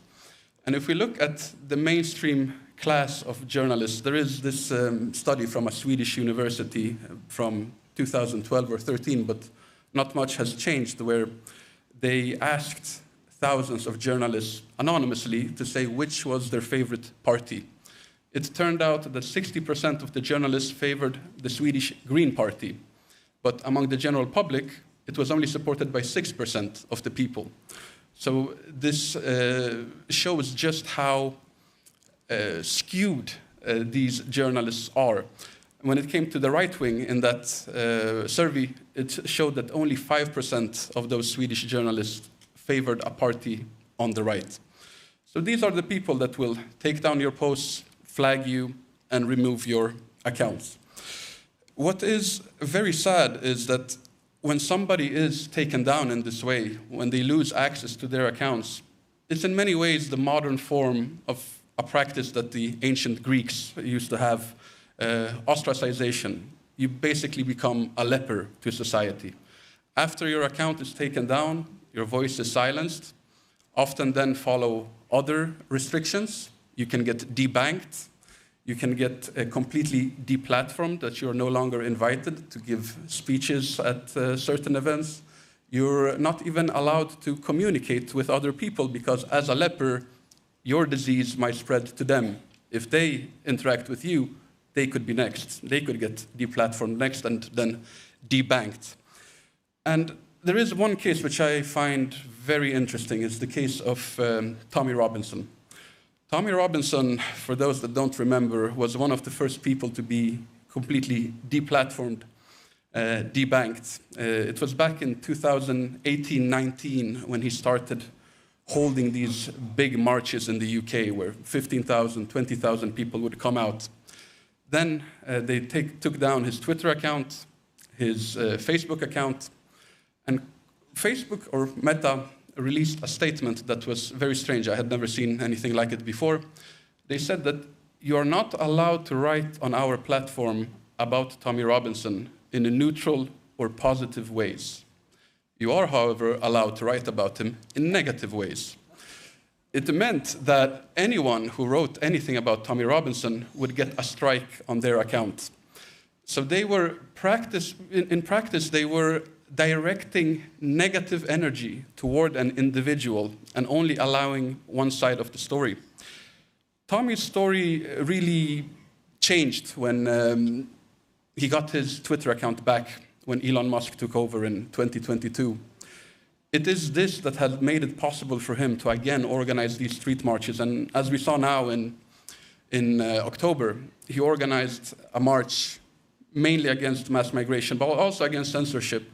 And if we look at the mainstream class of journalists, there is this study from a Swedish university from 2012 or 13, but not much has changed, where they asked thousands of journalists anonymously to say which was their favorite party. It turned out that 60% of the journalists favored the Swedish Green Party, but among the general public, it was only supported by 6% of the people. So this shows just how skewed these journalists are. When it came to the right wing in that survey, it showed that only 5% of those Swedish journalists favored a party on the right. So these are the people that will take down your posts, flag you, and remove your accounts. What is very sad is that when somebody is taken down in this way, when they lose access to their accounts, it's in many ways the modern form of a practice that the ancient Greeks used to have, ostracization. You basically become a leper to society. After your account is taken down, your voice is silenced. Often then follow other restrictions. You can get debanked. You can get completely deplatformed, that you're no longer invited to give speeches at certain events. You're not even allowed to communicate with other people because as a leper, your disease might spread to them. If they interact with you, they could be next. They could get deplatformed next and then debanked. And there is one case which I find very interesting. It's the case of Tommy Robinson. Tommy Robinson, for those that don't remember, was one of the first people to be completely deplatformed, debanked. It was back in 2018-19 when he started holding these big marches in the UK where 15,000, 20,000 people would come out. Then they took down his Twitter account, his Facebook account, and Facebook or Meta released a statement that was very strange. I had never seen anything like it before. They said that you are not allowed to write on our platform about Tommy Robinson in a neutral or positive ways. You are, however, allowed to write about him in negative ways. It meant that anyone who wrote anything about Tommy Robinson would get a strike on their account. So they were in practice, they were directing negative energy toward an individual and only allowing one side of the story. Tommy's story really changed when he got his Twitter account back. when Elon Musk took over in 2022. It is this that had made it possible for him to again organize these street marches. And as we saw now in October, he organized a march mainly against mass migration, but also against censorship,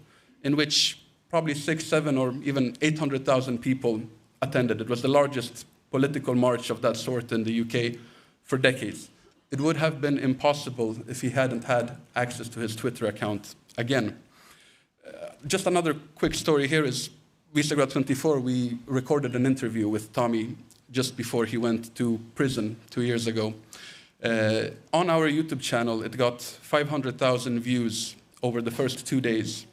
in which probably 6, 7, or even 800,000 people attended. It was the largest political march of that sort in the UK for decades. It would have been impossible if he hadn't had access to his Twitter account again. Just another quick story here is, Visegrad 24, we recorded an interview with Tommy just before he went to prison 2 years ago. On our YouTube channel, it got 500,000 views over the first 2 days.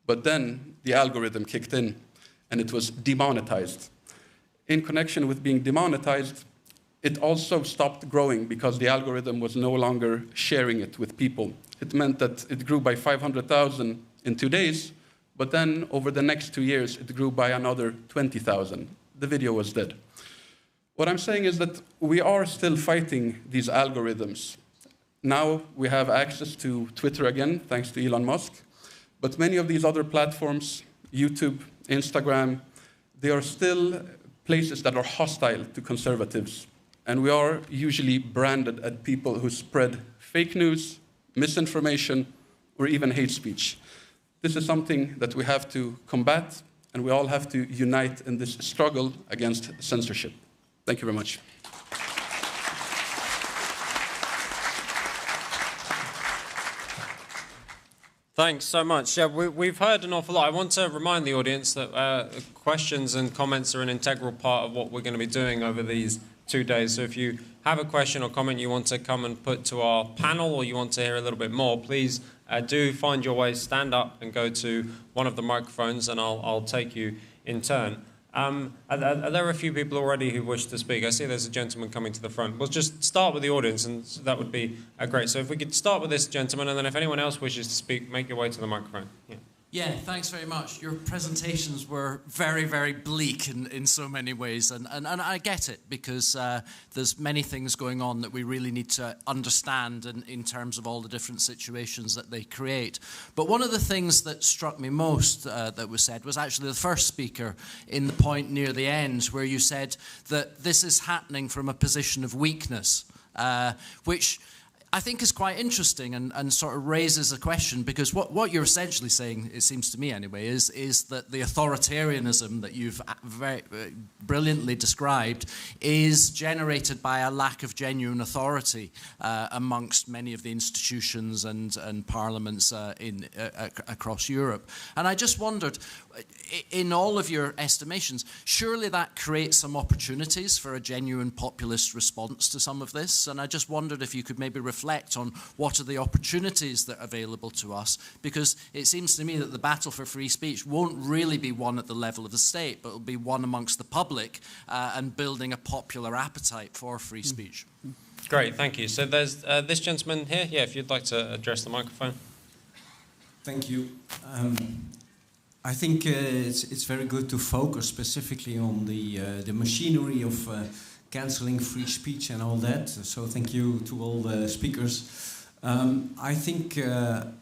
But then the algorithm kicked in, and it was demonetized. In connection with being demonetized, it also stopped growing because the algorithm was no longer sharing it with people. It meant that it grew by 500,000 in 2 days, but then over the next 2 years, it grew by another 20,000. The video was dead. What I'm saying is that we are still fighting these algorithms. Now we have access to Twitter again, thanks to Elon Musk. But many of these other platforms, YouTube, Instagram, they are still places that are hostile to conservatives. And we are usually branded as people who spread fake news, misinformation, or even hate speech. This is something that we have to combat, and we all have to unite in this struggle against censorship. Thank you very much. Thanks so much. Yeah, we've heard an awful lot. I want to remind the audience that questions and comments are an integral part of what we're going to be doing over these 2 days. So if you have a question or comment you want to come and put to our panel, or you want to hear a little bit more, please do find your way, stand up and go to one of the microphones, and I'll take you in turn. Are there a few people already who wish to speak? I see there's a gentleman coming to the front. We'll just start with the audience, and that would be great. So if we could start with this gentleman, and then if anyone else wishes to speak, make your way to the microphone. Yeah. Yeah, thanks very much. Your presentations were very, very bleak in so many ways, and I get it, because there's many things going on that we really need to understand in terms of all the different situations that they create. But one of the things that struck me most that was said was actually the first speaker in the point near the end, where you said that this is happening from a position of weakness, which I think is quite interesting and sort of raises a question, because what you're essentially saying, it seems to me anyway, is that the authoritarianism that you've very brilliantly described is generated by a lack of genuine authority amongst many of the institutions and parliaments across Europe. And I just wondered, in all of your estimations, surely that creates some opportunities for a genuine populist response to some of this? And I just wondered if you could maybe reflect on what are the opportunities that are available to us, because it seems to me that the battle for free speech won't really be won at the level of the state, but it'll be won amongst the public and building a popular appetite for free speech. Great, thank you. So there's this gentleman here. Yeah, if you'd like to address the microphone. Thank you. I think it's very good to focus specifically on the machinery of cancelling free speech and all that. So thank you to all the speakers. I think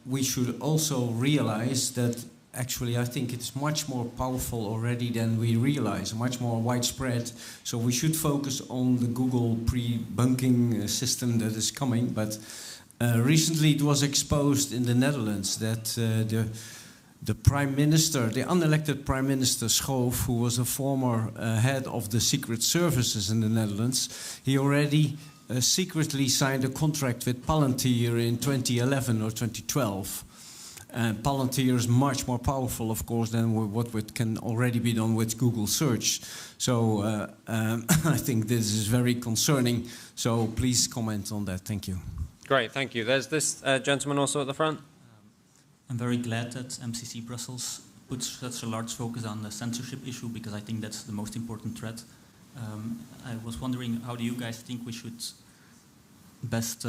we should also realize that actually I think it's much more powerful already than we realize, much more widespread. So we should focus on the Google pre-bunking system that is coming. But recently it was exposed in the Netherlands that the Prime Minister, the unelected Prime Minister Schoof, who was a former head of the secret services in the Netherlands, he already secretly signed a contract with Palantir in 2011 or 2012. And Palantir is much more powerful, of course, than what can already be done with Google search. So I think this is very concerning. So please comment on that. Thank you. Great, thank you. There's this gentleman also at the front. I'm very glad that MCC Brussels puts such a large focus on the censorship issue, because I think that's the most important threat. I was wondering, how do you guys think we should best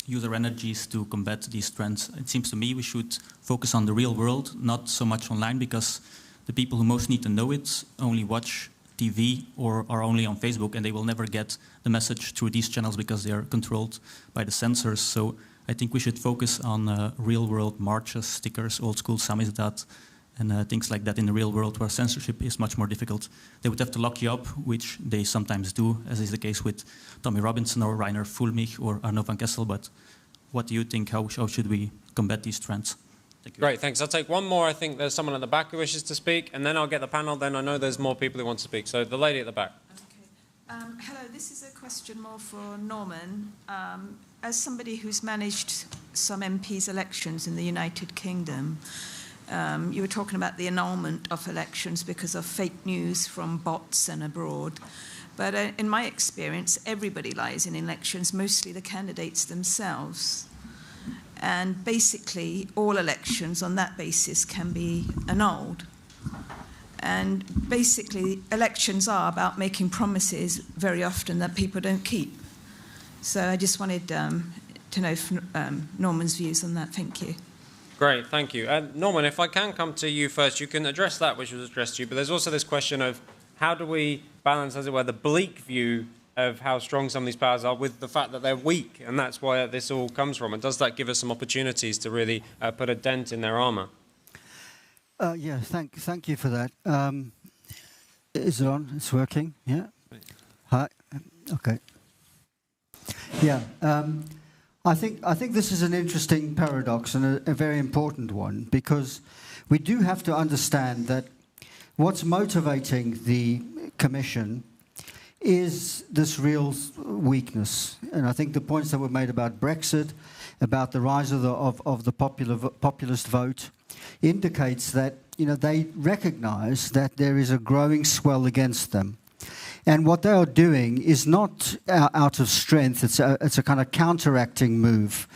use our energies to combat these trends? It seems to me we should focus on the real world, not so much online, because the people who most need to know it only watch TV or are only on Facebook, and they will never get the message through these channels because they are controlled by the censors. So I think we should focus on real-world marches, stickers, old-school samizdat, and things like that in the real world where censorship is much more difficult. They would have to lock you up, which they sometimes do, as is the case with Tommy Robinson or Rainer Fulmich or Arno van Kessel. But what do you think? How should we combat these trends? Thank you. Great, thanks. I'll take one more. I think there's someone at the back who wishes to speak, and then I'll get the panel. Then I know there's more people who want to speak. So the lady at the back. Hello, this is a question more for Norman. As somebody who's managed some MPs' elections in the United Kingdom, you were talking about the annulment of elections because of fake news from bots and abroad. But in my experience, everybody lies in elections, mostly the candidates themselves. And basically, all elections on that basis can be annulled. And basically, elections are about making promises very often that people don't keep. So I just wanted to know Norman's views on that. Thank you. Great, thank you. Norman, if I can come to you first, you can address that which was addressed to you, but there's also this question of how do we balance, as it were, the bleak view of how strong some of these powers are with the fact that they're weak, and that's where this all comes from. And does that give us some opportunities to really put a dent in their armour? Yeah, thank you for that. Is it on? It's working? Yeah? Hi. Okay. Yeah. I think this is an interesting paradox and a very important one, because we do have to understand that what's motivating the Commission is this real weakness. And I think the points that were made about Brexit, about the rise of the populist vote, indicates that they recognise that there is a growing swell against them. And what they are doing is not out of strength, it's a kind of counteracting move.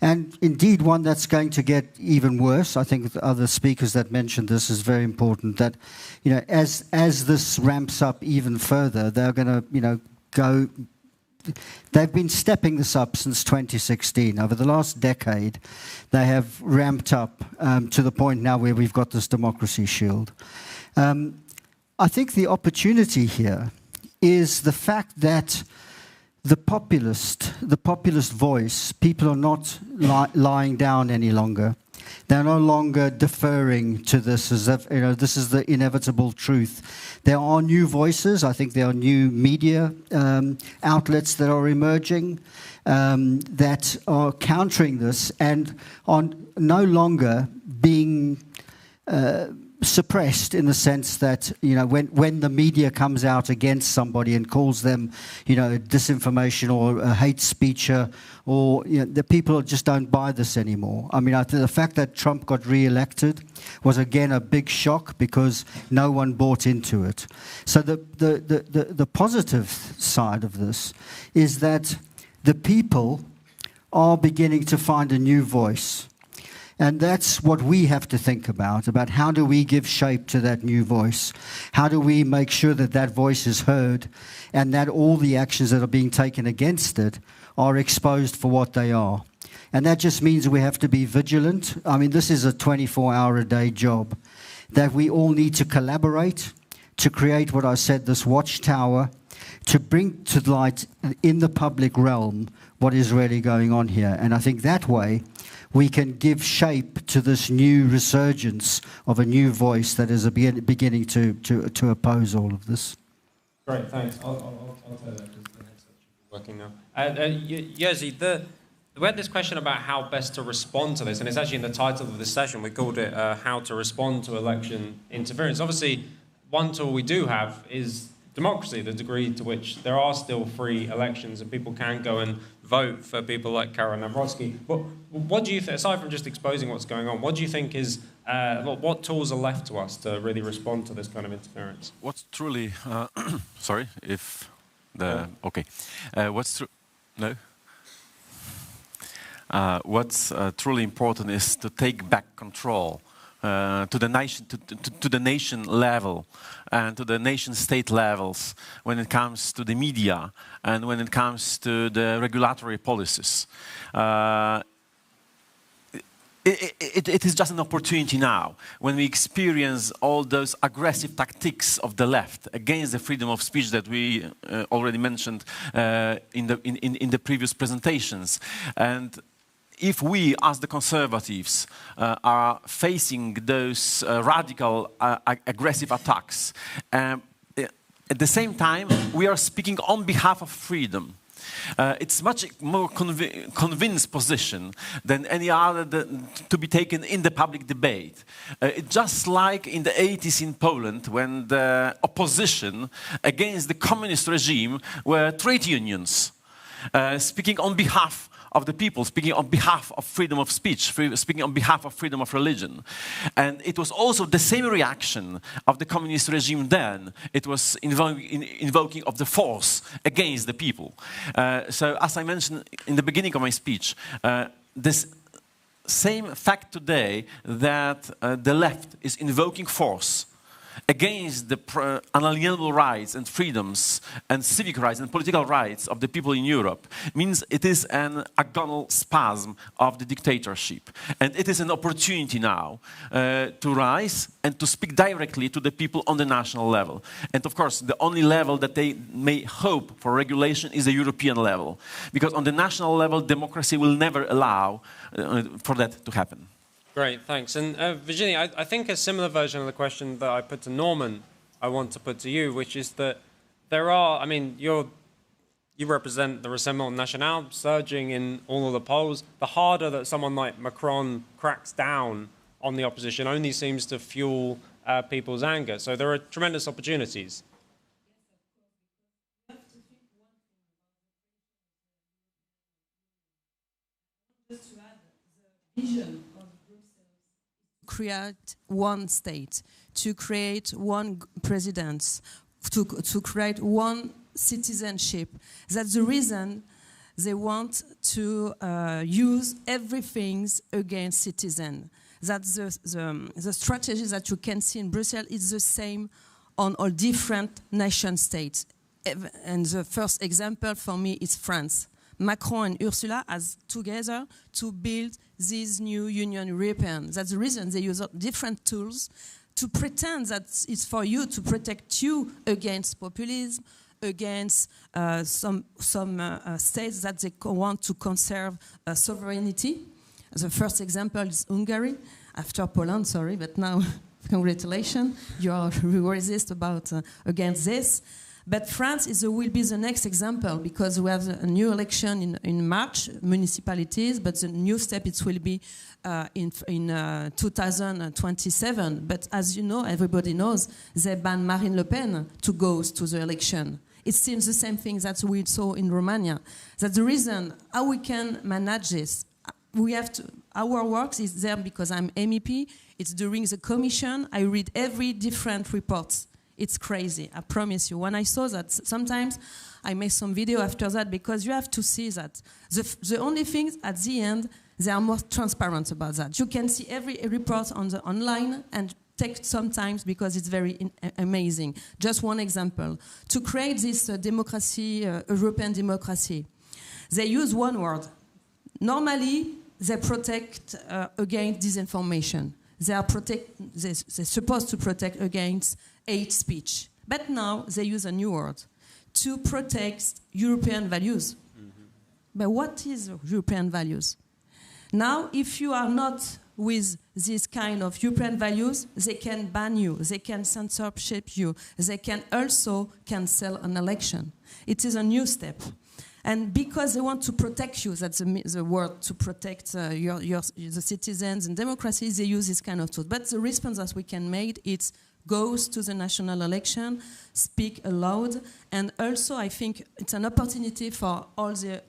And indeed one that's going to get even worse. I think the other speakers that mentioned this is very important, that as this ramps up even further, they're going to go. They've been stepping this up since 2016. Over the last decade, they have ramped up to the point now where we've got this democracy shield. I think the opportunity here is the fact that the populist voice, people are not lying down any longer. They're no longer deferring to this as if this is the inevitable truth. There are new voices. I think there are new media outlets that are emerging that are countering this and are no longer being suppressed, in the sense that when the media comes out against somebody and calls them disinformation or hate speech, or the people just don't buy this anymore. I mean, I think the fact that Trump got re-elected was again a big shock because no one bought into it. So the positive side of this is that the people are beginning to find a new voice. And that's what we have to think about how do we give shape to that new voice? How do we make sure that that voice is heard and that all the actions that are being taken against it are exposed for what they are? And that just means we have to be vigilant. I mean, this is a 24-hour-a-day job, that we all need to collaborate to create what I said, this watchtower, to bring to light in the public realm what is really going on here. And I think that way we can give shape to this new resurgence of a new voice that is beginning to oppose all of this. Great, thanks. I'll tell that because the headset should be working now. Jerzy, we had this question about how best to respond to this, and it's actually in the title of this session. We called it How to Respond to Election Interference. Obviously, one tool we do have is democracy, the degree to which there are still free elections and people can go and vote for people like Karol Nawrocki. But what do you think, aside from just exposing what's going on, what do you think is, what tools are left to us to really respond to this kind of interference? What's truly, sorry, if the, okay. What's true, no? What's truly important is to take back control to the nation level and to the nation-state levels when it comes to the media and when it comes to the regulatory policies. It is just an opportunity now when we experience all those aggressive tactics of the left against the freedom of speech that we already mentioned in the previous presentations. And if we, as the conservatives, are facing those radical, aggressive attacks, at the same time, we are speaking on behalf of freedom. It's much more convinced position than any other to be taken in the public debate. Just like in the 80s in Poland, when the opposition against the communist regime were trade unions, speaking on behalf of the people, speaking on behalf of freedom of speech, speaking on behalf of freedom of religion. And it was also the same reaction of the communist regime then. It was invoking of the force against the people. So as I mentioned in the beginning of my speech, this same fact today that the left is invoking force against the unalienable rights and freedoms and civic rights and political rights of the people in Europe means it is an agonal spasm of the dictatorship. And it is an opportunity now to rise and to speak directly to the people on the national level. And of course, the only level that they may hope for regulation is the European level. Because on the national level, democracy will never allow for that to happen. Great, thanks. And Virginia, I think a similar version of the question that I put to Norman, I want to put to you, which is that there are, I mean, you represent the Rassemblement National surging in all of the polls. The harder that someone like Macron cracks down on the opposition only seems to fuel people's anger. So there are tremendous opportunities. Just to add, the vision create one state, to create one president, to create one citizenship. That's the reason they want to use everything against citizens. That's the strategy that you can see in Brussels is the same on all different nation states. And the first example for me is France. Macron and Ursula as together to build this new Union European. That's the reason they use different tools to pretend that it's for you to protect you against populism, against some states that they want to conserve sovereignty. The first example is Hungary, after Poland, sorry, but now congratulations, you are resist against this. But France will be the next example because we have a new election in March, municipalities, but the new step it will be in 2027. But as you know, everybody knows, they banned Marine Le Pen to go to the election. It seems the same thing that we saw in Romania. That's the reason how we can manage this. We have to, our work is there because I'm MEP. It's during the commission. I read every different reports. It's crazy, I promise you. When I saw that, sometimes I make some video after that because you have to see that. The only thing at the end, they are more transparent about that. You can see every report on the online and take some time because it's very amazing. Just one example. To create this democracy, European democracy, they use one word. Normally, they protect against disinformation. They're supposed to protect against hate speech. But now they use a new word to protect European values. Mm-hmm. But what is European values? Now, if you are not with this kind of European values, they can ban you, they can censorship you, they can also cancel an election. It is a new step. And because they want to protect you, that's the word, to protect the citizens and democracy, they use this kind of tool. But the response that we can make is goes to the national election, speak aloud, and also I think it's an opportunity for all the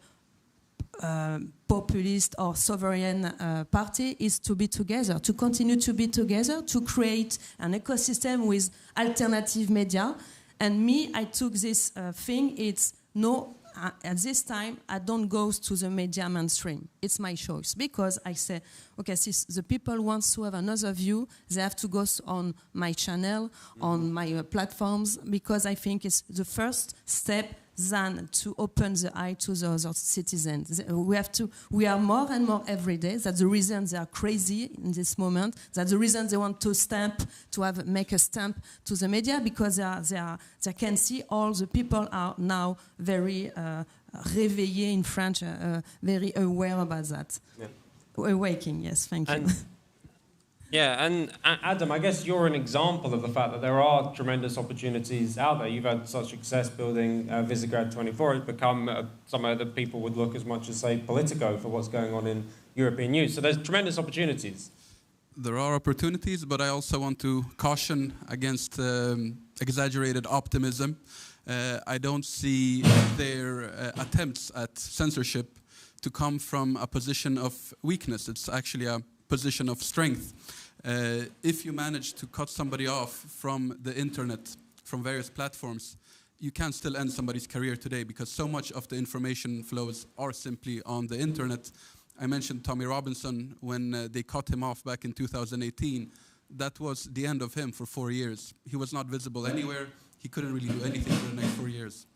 populist or sovereign party is to be together, to continue to be together, to create an ecosystem with alternative media. And me, I took this thing, it's no, at this time, I don't go to the media mainstream. It's my choice because I say, okay, since the people want to have another view, they have to go on my channel, on my platforms, because I think it's the first step than to open the eye to the other citizens. We are more and more every day. That's the reason they are crazy in this moment. That's the reason they want to make a stamp to the media, because they can see all the people are now very réveillés in French, very aware about that. Yeah. Awaking, yes, thank you. Yeah, and Adam, I guess you're an example of the fact that there are tremendous opportunities out there. You've had such success building Visegrad 24. It's become somewhere that people would look as much as, say, Politico for what's going on in European news. So there's tremendous opportunities. There are opportunities, but I also want to caution against exaggerated optimism. I don't see their attempts at censorship to come from a position of weakness. It's actually a position of strength. If you manage to cut somebody off from the internet, from various platforms, you can still end somebody's career today because so much of the information flows are simply on the internet. I mentioned Tommy Robinson when they cut him off back in 2018. That was the end of him for 4 years. He was not visible anywhere. He couldn't really do anything for the next 4 years.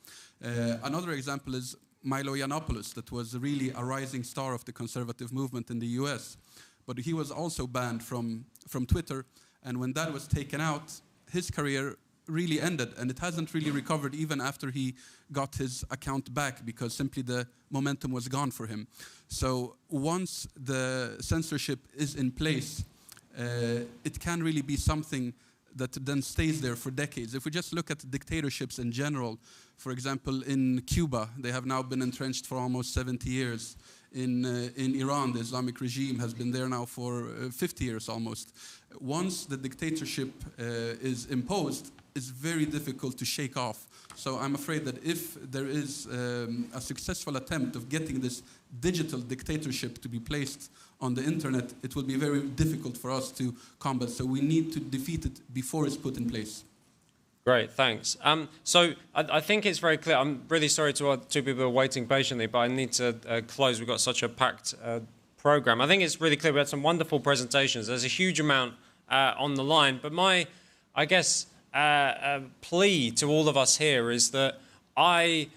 Another example is Milo Yiannopoulos, that was really a rising star of the conservative movement in the US. But he was also banned from Twitter. And when that was taken out, his career really ended. And it hasn't really recovered even after he got his account back because simply the momentum was gone for him. So once the censorship is in place, it can really be something that then stays there for decades. If we just look at dictatorships in general, for example, in Cuba, they have now been entrenched for almost 70 years. In Iran, the Islamic regime has been there now for 50 years almost. Once the dictatorship is imposed, it's very difficult to shake off. So I'm afraid that if there is a successful attempt of getting this digital dictatorship to be placed on the internet, it will be very difficult for us to combat. So we need to defeat it before it's put in place. Great, thanks. So I think it's very clear. I'm really sorry to our two people who are waiting patiently, but I need to close. We've got such a packed program. I think it's really clear. We had some wonderful presentations. There's a huge amount on the line. But my, I guess, plea to all of us here is that I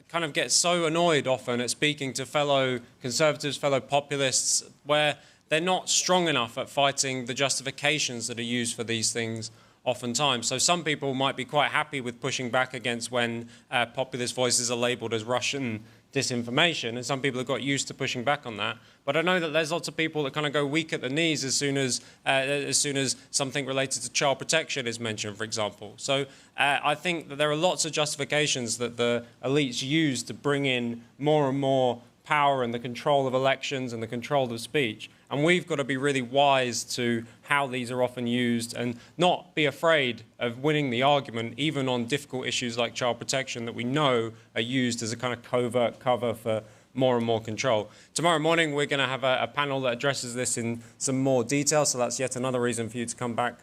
kind of get so annoyed often at speaking to fellow conservatives, fellow populists, where they're not strong enough at fighting the justifications that are used for these things oftentimes. So some people might be quite happy with pushing back against when populist voices are labelled as Russian disinformation, and some people have got used to pushing back on that. But I know that there's lots of people that kind of go weak at the knees as soon as something related to child protection is mentioned, for example. So I think that there are lots of justifications that the elites use to bring in more and more power and the control of elections and the control of speech. And we've got to be really wise to how these are often used and not be afraid of winning the argument, even on difficult issues like child protection that we know are used as a kind of covert cover for more and more control. Tomorrow morning, we're going to have a panel that addresses this in some more detail. So that's yet another reason for you to come back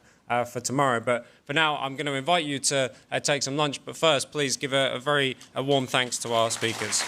for tomorrow. But for now, I'm going to invite you to take some lunch. But first, please give a very warm thanks to our speakers.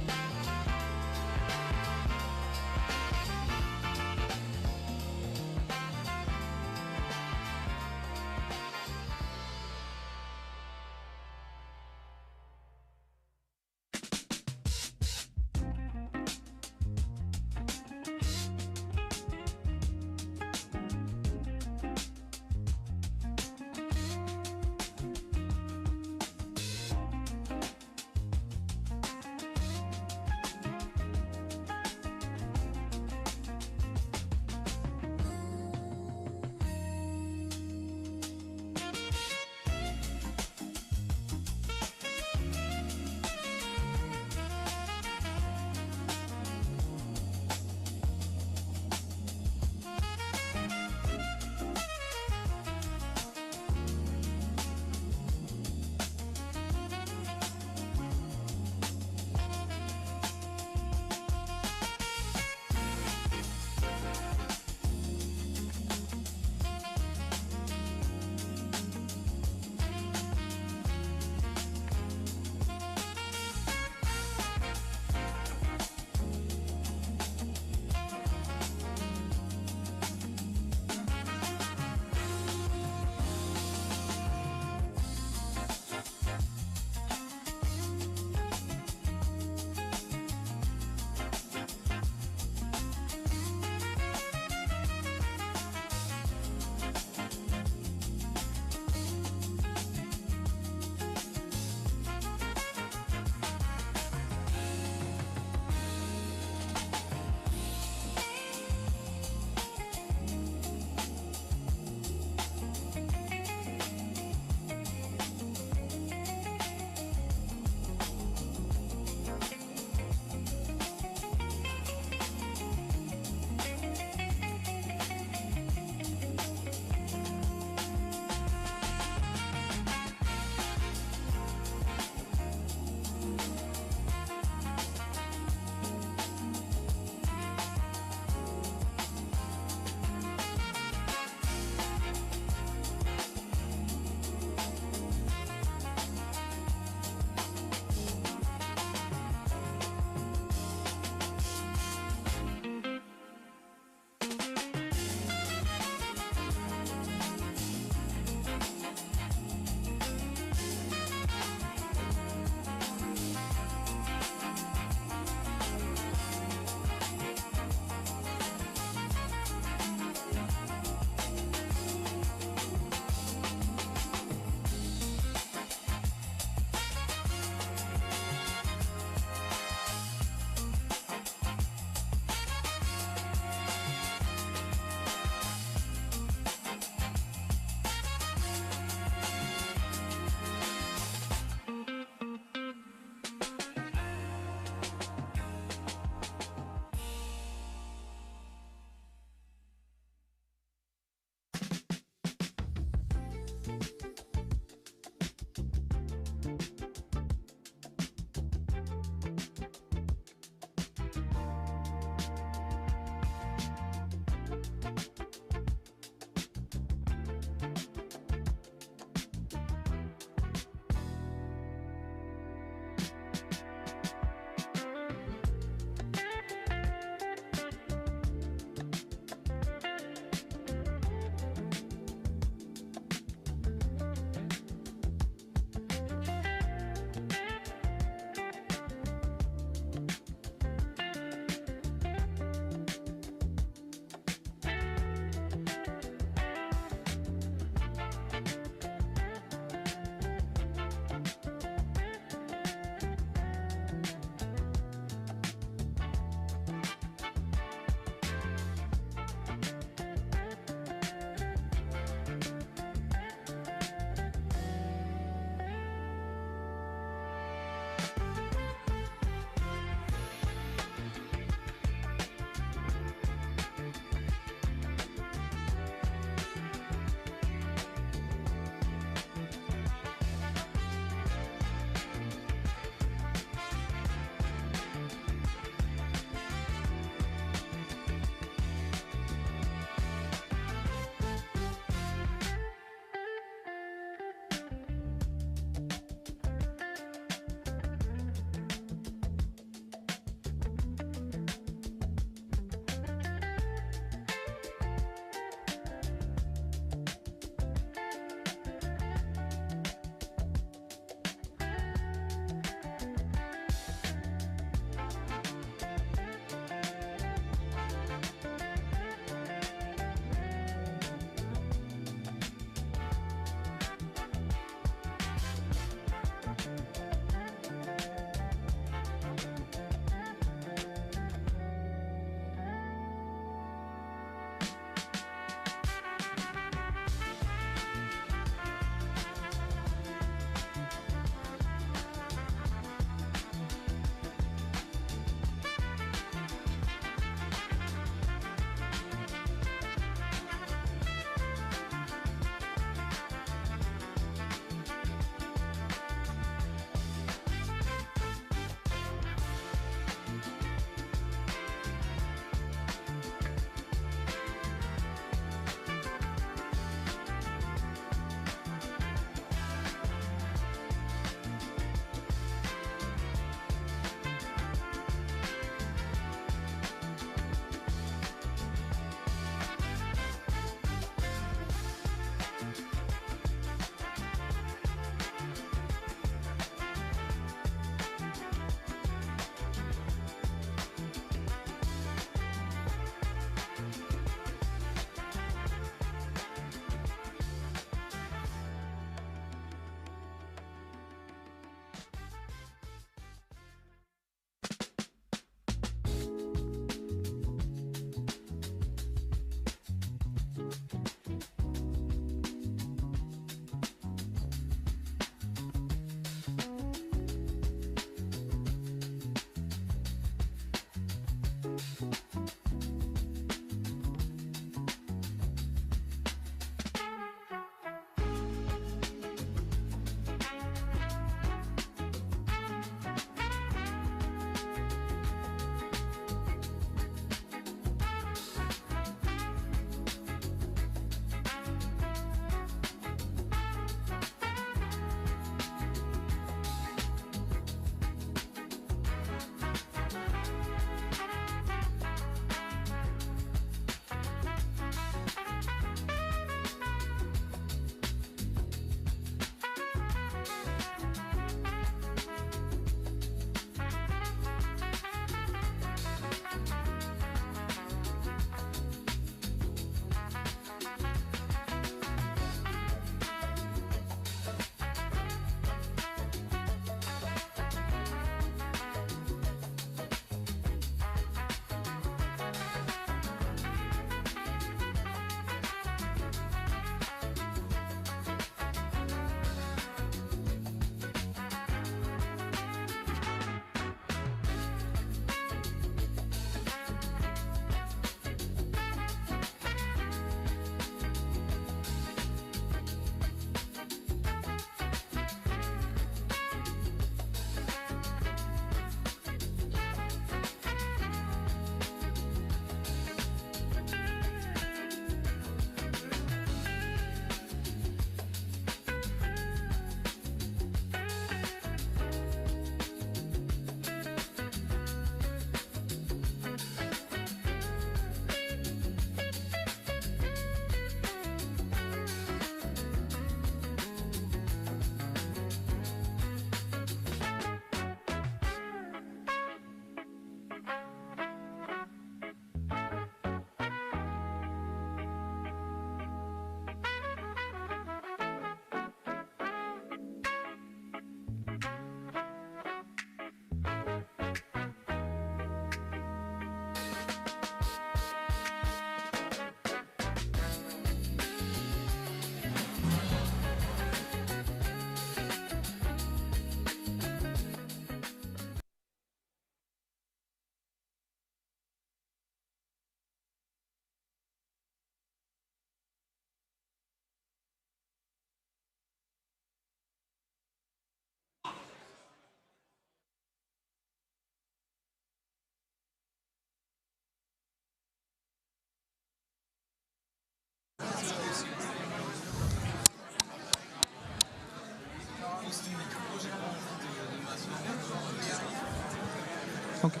Okay.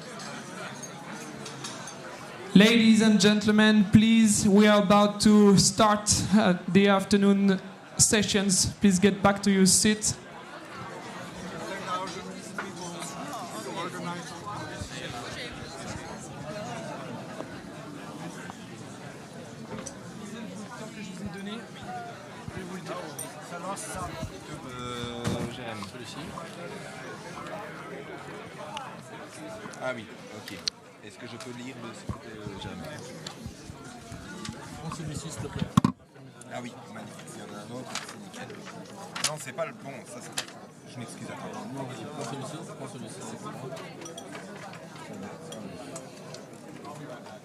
Ladies and gentlemen, please, we are about to start the afternoon sessions. Please get back to your seat. Ah oui, ok. Est-ce que je peux lire le jamais? Prends celui-ci, s'il te plaît. Ah oui, magnifique. Il y en a un autre, c'est nickel. Non, c'est pas le bon, ça c'est... Je m'excuse, attends. Non, vas-y, prends celui-ci, c'est cool.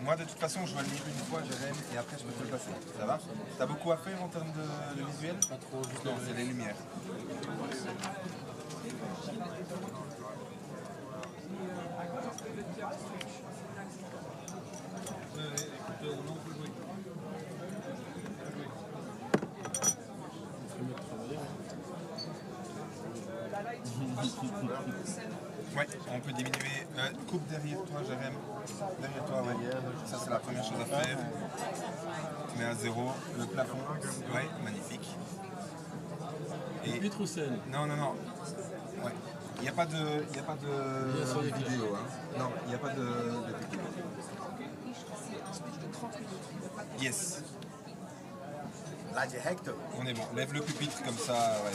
Moi, de toute façon, je vais le lire une fois, Jérém, et après je peux te le passer. Ça va? T'as beaucoup à faire en termes de visuel? Pas trop, juste non, c'est les lumières. Ouais, on peut diminuer. Coupe derrière toi, Jérém. Derrière toi, ouais. Ça, c'est la première chose à faire. Tu mets à 0. Le plafond. Ouais, magnifique. Et... Non, non, non. Ouais. Il n'y a pas de, vidéo. Hein. Non, il n'y a pas de vidéo. Yes. Là, direct. On est bon. Lève le pupitre comme ça. Ouais,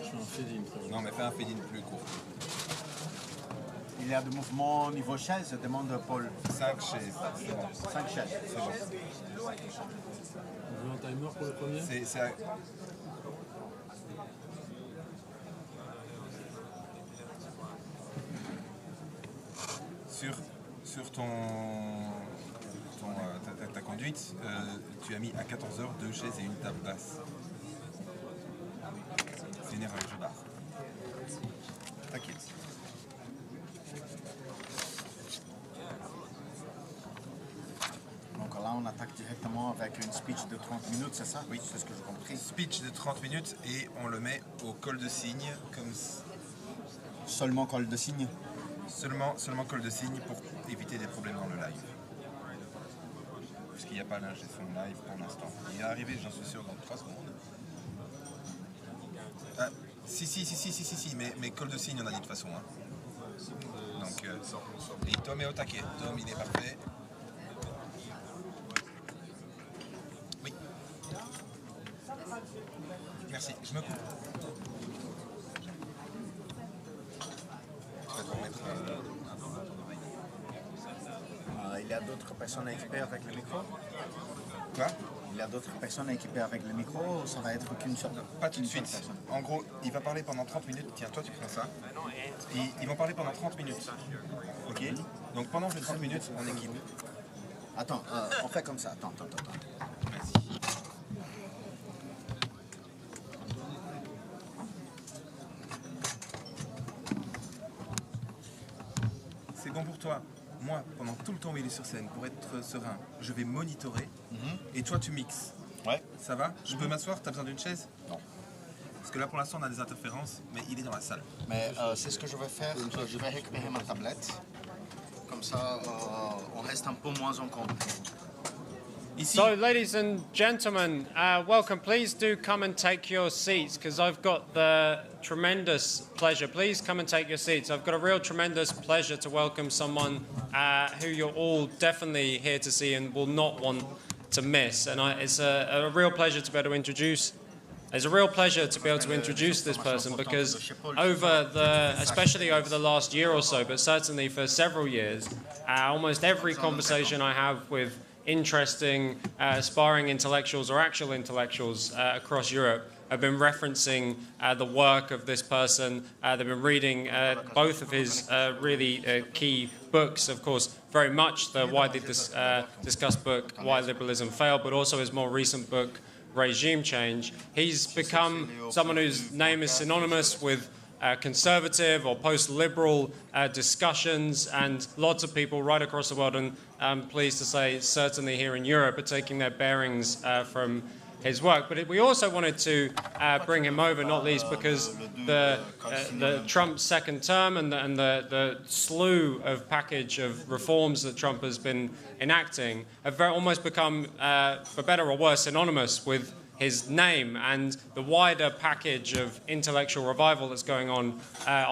je fais un fade-in. Non, mais fais un fade-in plus court. Il y a de mouvements au niveau chaise, demande Paul. 5 chaises, c'est bon. 5 chaises. C'est bon. On veut un timer pour le premier? Sur ta conduite, tu as mis à 14 heures 2 chaises et une table basse. C'est une erreur, je barre. T'inquiète. Donc là, on attaque directement avec une speech de 30 minutes, c'est ça? Oui, c'est ce que j'ai compris. Speech de 30 minutes et on le met au col de cygne. Comme... Seulement col de cygne? Seulement col de cygne pour éviter des problèmes dans le live. Parce qu'il n'y a pas l'ingé son live pour l'instant. Il va arriver, j'en suis sûr, dans 3 secondes. Ah, si, mais col de cygne, on a dit de toute façon. Hein. Donc, et Tom est au taquet. Tom, il est parfait. Oui. Merci, je me coupe. Il y a d'autres personnes équipées avec le micro? Quoi? Il y a d'autres personnes équipées avec le micro ou ça va être qu'une seule? Pas tout de suite. En gros, il va parler pendant 30 minutes. Tiens, toi tu prends ça. Ils vont parler pendant 30 minutes. Ok? Donc pendant ces 30 minutes, on équipe. Attends, on fait comme ça. Attends. Merci. C'est bon pour toi. Moi, pendant tout le temps où il est sur scène, pour être serein, je vais monitorer. Et toi, tu mixes. Ouais. Ça va? Je peux m'asseoir? T'as besoin d'une chaise? Non. Parce que là, pour l'instant, on a des interférences, mais il est dans la salle. Mais c'est ce que je vais faire. Je vais récupérer ma tablette. Comme ça, on reste un peu moins en compte. So, ladies and gentlemen, welcome. Please do come and take your seats because I've got the tremendous pleasure. Please come and take your seats. I've got a real tremendous pleasure to welcome someone who you're all definitely here to see and will not want to miss. And it's a real pleasure to be able to introduce. It's a real pleasure to be able to introduce this person because especially over the last year or so, but certainly for several years, almost every conversation I have with interesting, aspiring intellectuals or actual intellectuals across Europe have been referencing the work of this person. They've been reading both of his really key books, of course, very much the widely discussed book, Why Liberalism Failed, but also his more recent book, Regime Change. He's become someone whose name is synonymous with conservative or post-liberal discussions, and lots of people right across the world, and I'm pleased to say certainly here in Europe, are taking their bearings from his work. But we also wanted to bring him over, not least because the Trump second term and the slew of package of reforms that Trump has been enacting have almost become, for better or worse, synonymous with his name, and the wider package of intellectual revival that's going on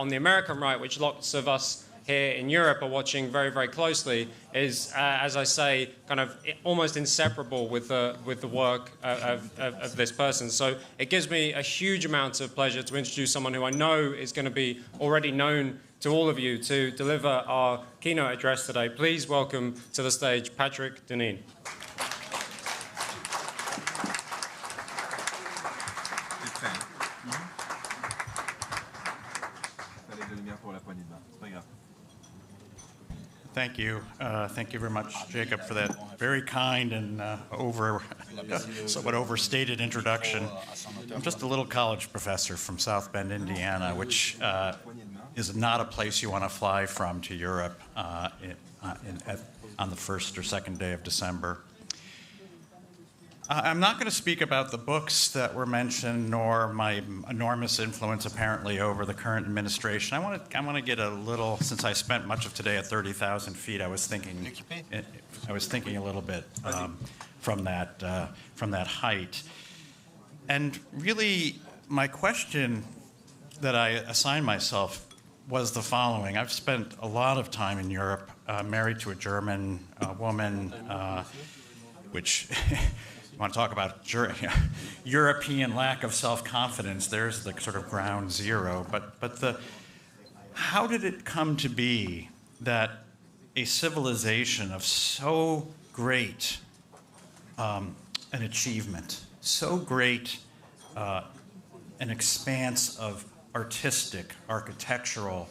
the American right, which lots of us here in Europe are watching very, very closely, is, as I say, kind of almost inseparable with the work of this person. So it gives me a huge amount of pleasure to introduce someone who I know is going to be already known to all of you to deliver our keynote address today. Please welcome to the stage Patrick Deneen. Thank you. Thank you very much, Jacob, for that very kind and somewhat overstated introduction. I'm just a little college professor from South Bend, Indiana, which is not a place you want to fly from to Europe on the first or second day of December. I'm not going to speak about the books that were mentioned, nor my enormous influence apparently over the current administration. I want to get a little, since I spent much of today at 30,000 feet. I was thinking a little bit from that height. And really, my question that I assigned myself was the following. I've spent a lot of time in Europe, married to a German woman, which. You want to talk about European lack of self-confidence, there's the sort of ground zero. But how did it come to be that a civilization of so great an achievement, so great an expanse of artistic, architectural,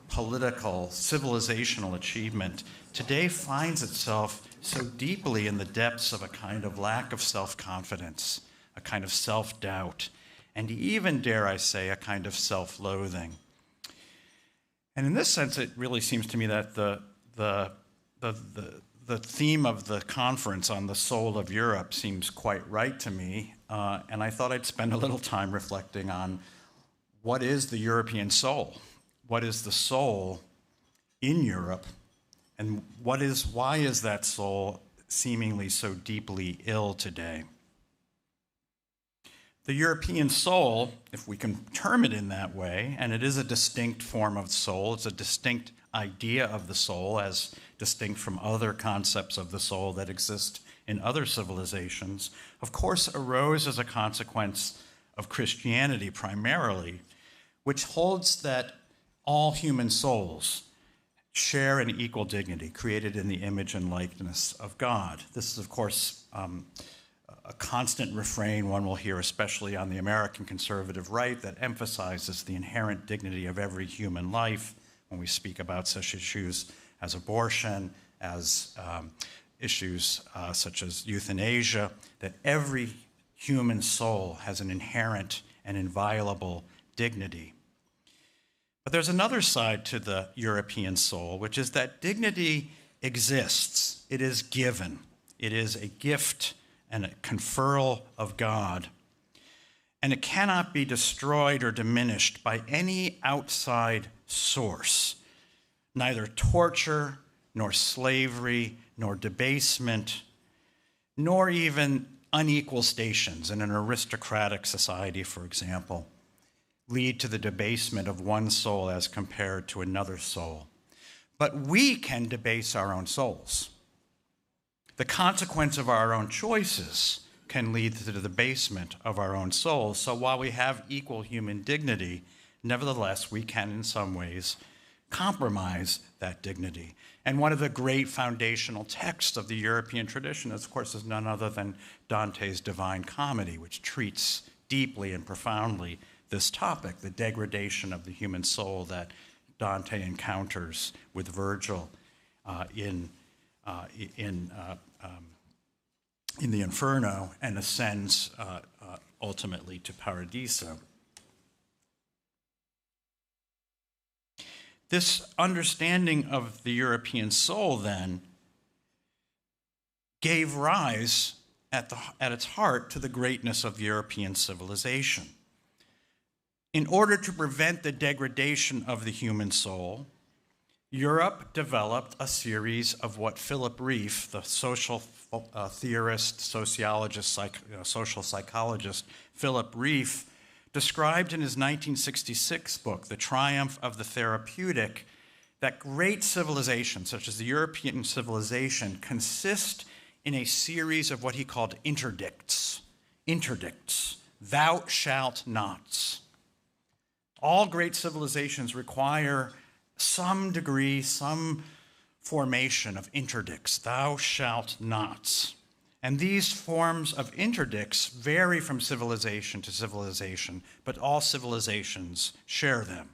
political, civilizational achievement, today finds itself so deeply in the depths of a kind of lack of self-confidence, a kind of self-doubt, and even, dare I say, a kind of self-loathing. And in this sense, it really seems to me that the theme of the conference on the soul of Europe seems quite right to me, and I thought I'd spend a little time reflecting on what is the European soul? What is the soul in Europe? And why is that soul seemingly so deeply ill today? The European soul, if we can term it in that way, and it is a distinct form of soul, it's a distinct idea of the soul as distinct from other concepts of the soul that exist in other civilizations, of course arose as a consequence of Christianity primarily, which holds that all human souls share an equal dignity, created in the image and likeness of God. This is, of course, a constant refrain one will hear, especially on the American conservative right, that emphasizes the inherent dignity of every human life when we speak about such issues as abortion, as issues such as euthanasia, that every human soul has an inherent and inviolable dignity. But there's another side to the European soul, which is that dignity exists. It is given. It is a gift and a conferral of God. And it cannot be destroyed or diminished by any outside source, neither torture, nor slavery, nor debasement, nor even unequal stations in an aristocratic society, for example, lead to the debasement of one soul as compared to another soul. But we can debase our own souls. The consequence of our own choices can lead to the debasement of our own souls. So while we have equal human dignity, nevertheless, we can in some ways compromise that dignity. And one of the great foundational texts of the European tradition, of course, is none other than Dante's Divine Comedy, which treats deeply and profoundly this topic, the degradation of the human soul that Dante encounters with Virgil in the Inferno and ascends ultimately to Paradiso. This understanding of the European soul then gave rise at its heart to the greatness of European civilization. In order to prevent the degradation of the human soul, Europe developed a series of what Philip Rieff, the social theorist, sociologist, social psychologist Philip Rieff, described in his 1966 book, The Triumph of the Therapeutic, that great civilizations, such as the European civilization, consist in a series of what he called interdicts. Interdicts, thou shalt nots. All great civilizations require some degree, some formation of interdicts, thou shalt nots. And these forms of interdicts vary from civilization to civilization, but all civilizations share them.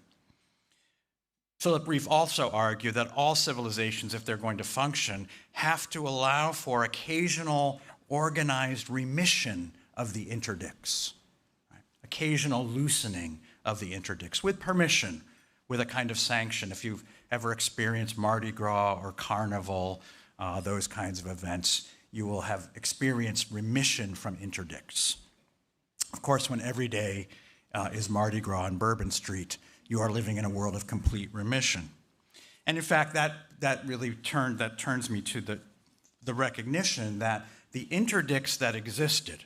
Philip Rieff also argued that all civilizations, if they're going to function, have to allow for occasional organized remission of the interdicts, right? Occasional loosening of the interdicts, with permission, with a kind of sanction. If you've ever experienced Mardi Gras or Carnival, those kinds of events, you will have experienced remission from interdicts. Of course, when every day is Mardi Gras on Bourbon Street, you are living in a world of complete remission. And in fact, that really turns me to the recognition that the interdicts that existed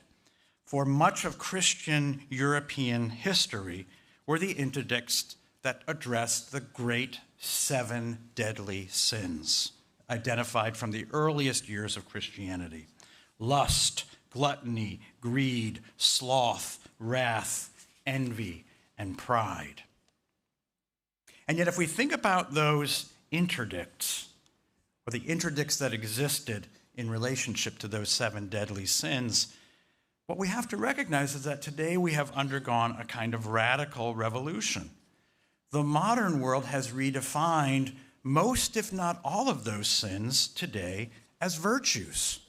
for much of Christian European history were the interdicts that addressed the great 7 deadly sins identified from the earliest years of Christianity: lust, gluttony, greed, sloth, wrath, envy, and pride. And yet, if we think about those interdicts, or the interdicts that existed in relationship to those 7 deadly sins, what we have to recognize is that today we have undergone a kind of radical revolution. The modern world has redefined most, if not all, of those sins today as virtues.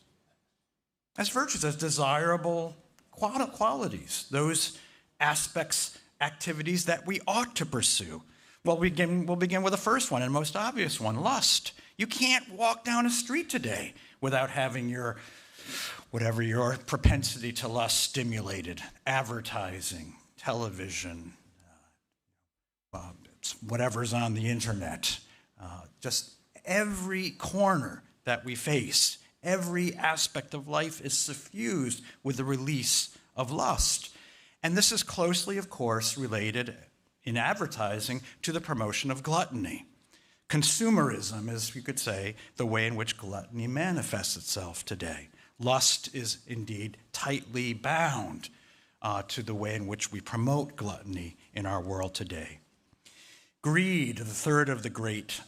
As virtues, as desirable qualities, those aspects, activities that we ought to pursue. Well, we'll begin with the first one and most obvious one, lust. You can't walk down a street today without having whatever your propensity to lust stimulated. Advertising, television, whatever's on the internet. Just every corner that we face, every aspect of life is suffused with the release of lust. And this is closely, of course, related in advertising to the promotion of gluttony. Consumerism is, you could say, the way in which gluttony manifests itself today. Lust is indeed tightly bound to the way in which we promote gluttony in our world today. Greed, the third of the great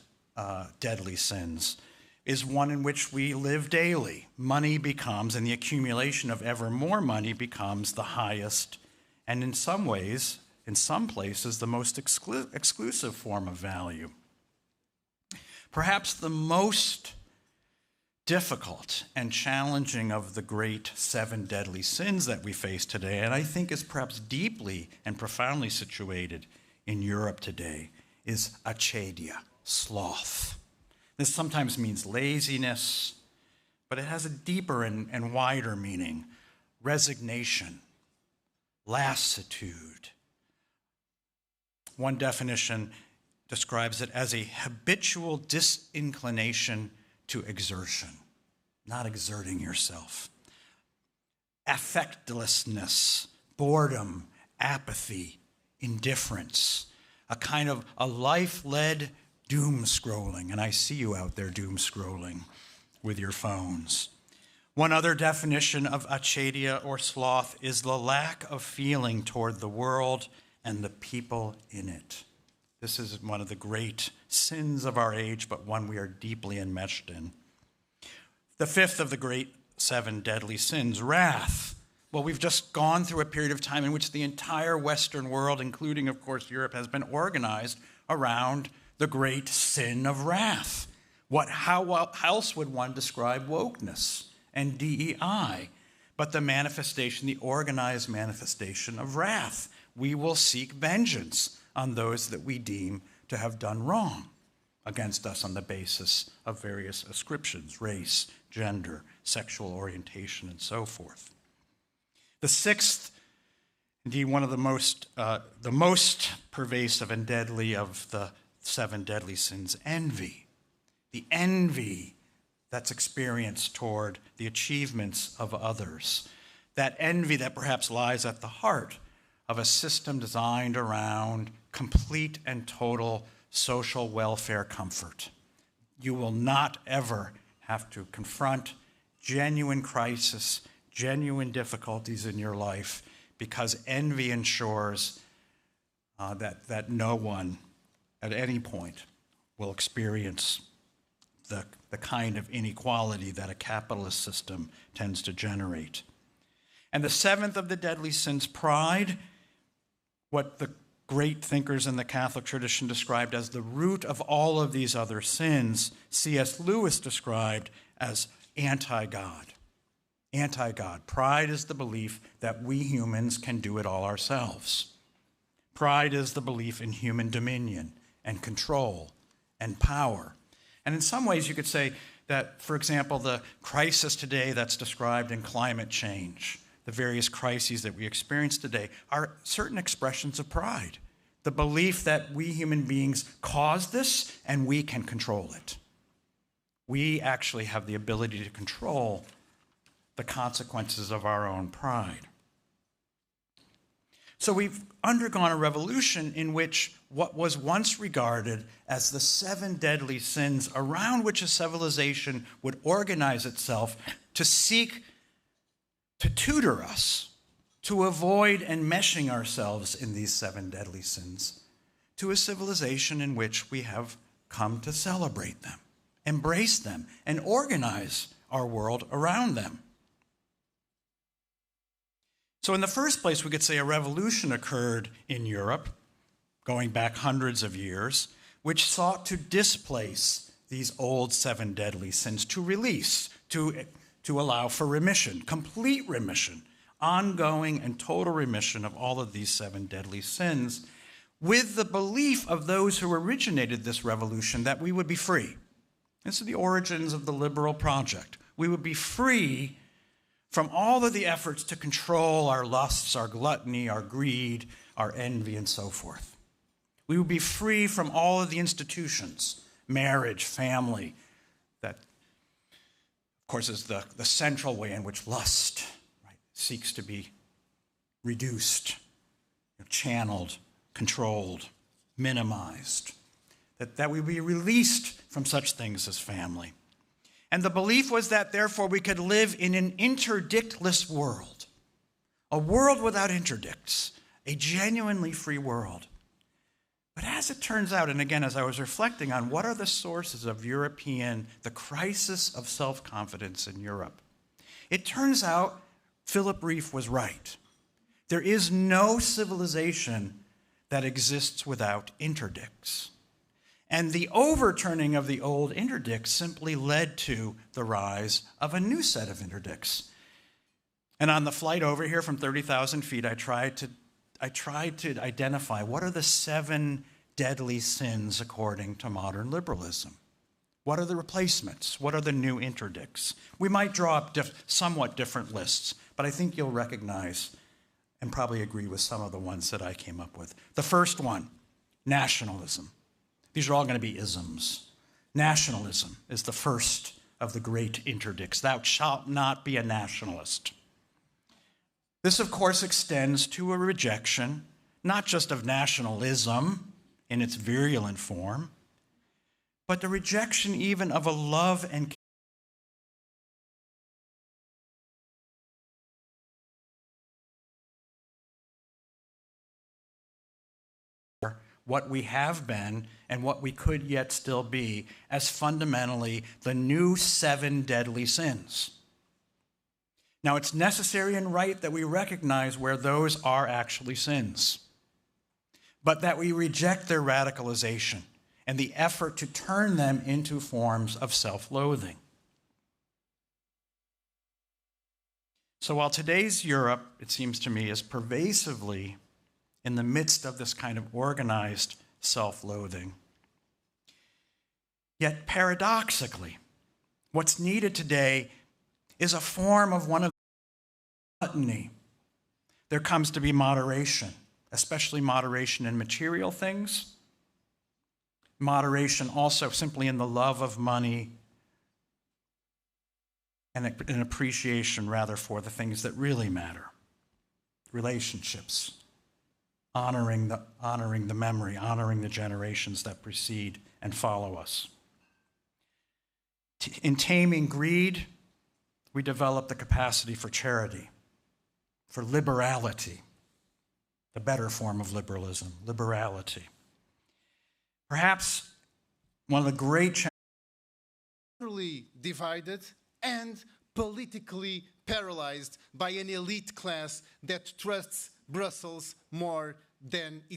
deadly sins, is one in which we live daily. Money becomes, and the accumulation of ever more money becomes the highest, and in some ways, in some places, the most exclusive form of value. Perhaps the most difficult and challenging of the great 7 deadly sins that we face today, and I think is perhaps deeply and profoundly situated in Europe today, is acedia, sloth. This sometimes means laziness, but it has a deeper and wider meaning: resignation, lassitude. One definition describes it as a habitual disinclination to exertion, not exerting yourself. Affectlessness, boredom, apathy, indifference, a kind of a life-led doom scrolling, and I see you out there doom scrolling with your phones. One other definition of acedia or sloth is the lack of feeling toward the world and the people in it. This is one of the great sins of our age, but one we are deeply enmeshed in. The fifth of the great 7 deadly sins, wrath. Well, we've just gone through a period of time in which the entire Western world, including, of course, Europe, has been organized around the great sin of wrath. How else would one describe wokeness and DEI but the manifestation, the organized manifestation of wrath? We will seek vengeance on those that we deem to have done wrong against us on the basis of various ascriptions: race, gender, sexual orientation, and so forth. The sixth, indeed one of the most pervasive and deadly of the 7 deadly sins, envy. The envy that's experienced toward the achievements of others. That envy that perhaps lies at the heart of a system designed around complete and total social welfare comfort. You will not ever have to confront genuine crisis, genuine difficulties in your life, because envy ensures that no one at any point will experience the kind of inequality that a capitalist system tends to generate. And the 7th of the deadly sins, pride, what the great thinkers in the Catholic tradition described as the root of all of these other sins, C.S. Lewis described as anti-God. Anti-God. Pride is the belief that we humans can do it all ourselves. Pride is the belief in human dominion and control and power. And in some ways you could say that, for example, the crisis today that's described in climate change, the various crises that we experience today, are certain expressions of pride. The belief that we human beings cause this and we can control it. We actually have the ability to control the consequences of our own pride. So we've undergone a revolution in which what was once regarded as the 7 deadly sins around which a civilization would organize itself to seek to tutor us, to avoid enmeshing ourselves in these 7 deadly sins, to a civilization in which we have come to celebrate them, embrace them, and organize our world around them. So in the first place, we could say a revolution occurred in Europe, going back hundreds of years, which sought to displace these old 7 deadly sins, to release, to allow for remission, complete remission, ongoing and total remission of all of these 7 deadly sins, with the belief of those who originated this revolution that we would be free. This is the origins of the liberal project. We would be free from all of the efforts to control our lusts, our gluttony, our greed, our envy, and so forth. We would be free from all of the institutions, marriage, family, that, of course, is the central way in which lust, right, seeks to be reduced, channeled, controlled, minimized, that we be released from such things as family. And the belief was that, therefore, we could live in an interdictless world, a world without interdicts, a genuinely free world. But as it turns out, and again, as I was reflecting on what are the sources of the crisis of self-confidence in Europe, it turns out Philip Rieff was right. There is no civilization that exists without interdicts. And the overturning of the old interdicts simply led to the rise of a new set of interdicts. And on the flight over here from 30,000 feet, I tried to identify what are the 7 deadly sins according to modern liberalism. What are the replacements? What are the new interdicts? We might draw up somewhat different lists, but I think you'll recognize and probably agree with some of the ones that I came up with. The first one, nationalism. These are all going to be isms. Nationalism is the first of the great interdicts. Thou shalt not be a nationalist. This, of course, extends to a rejection, not just of nationalism in its virulent form, but the rejection even of a love and what we have been and what we could yet still be as fundamentally the new 7 deadly sins. Now, it's necessary and right that we recognize where those are actually sins, but that we reject their radicalization and the effort to turn them into forms of self-loathing. So while today's Europe, it seems to me, is pervasively in the midst of this kind of organized self-loathing, yet paradoxically, What's needed today is a form of one of gluttony. There comes to be moderation, especially moderation in material things, moderation also simply in the love of money, and an appreciation, rather, for the things that really matter. Relationships, honoring the memory, honoring the generations that precede and follow us. In taming greed, we develop the capacity for charity, for liberality, the better form of liberalism, liberality. Perhaps one of the great challenges divided and politically paralyzed by an elite class that trusts Brussels more than its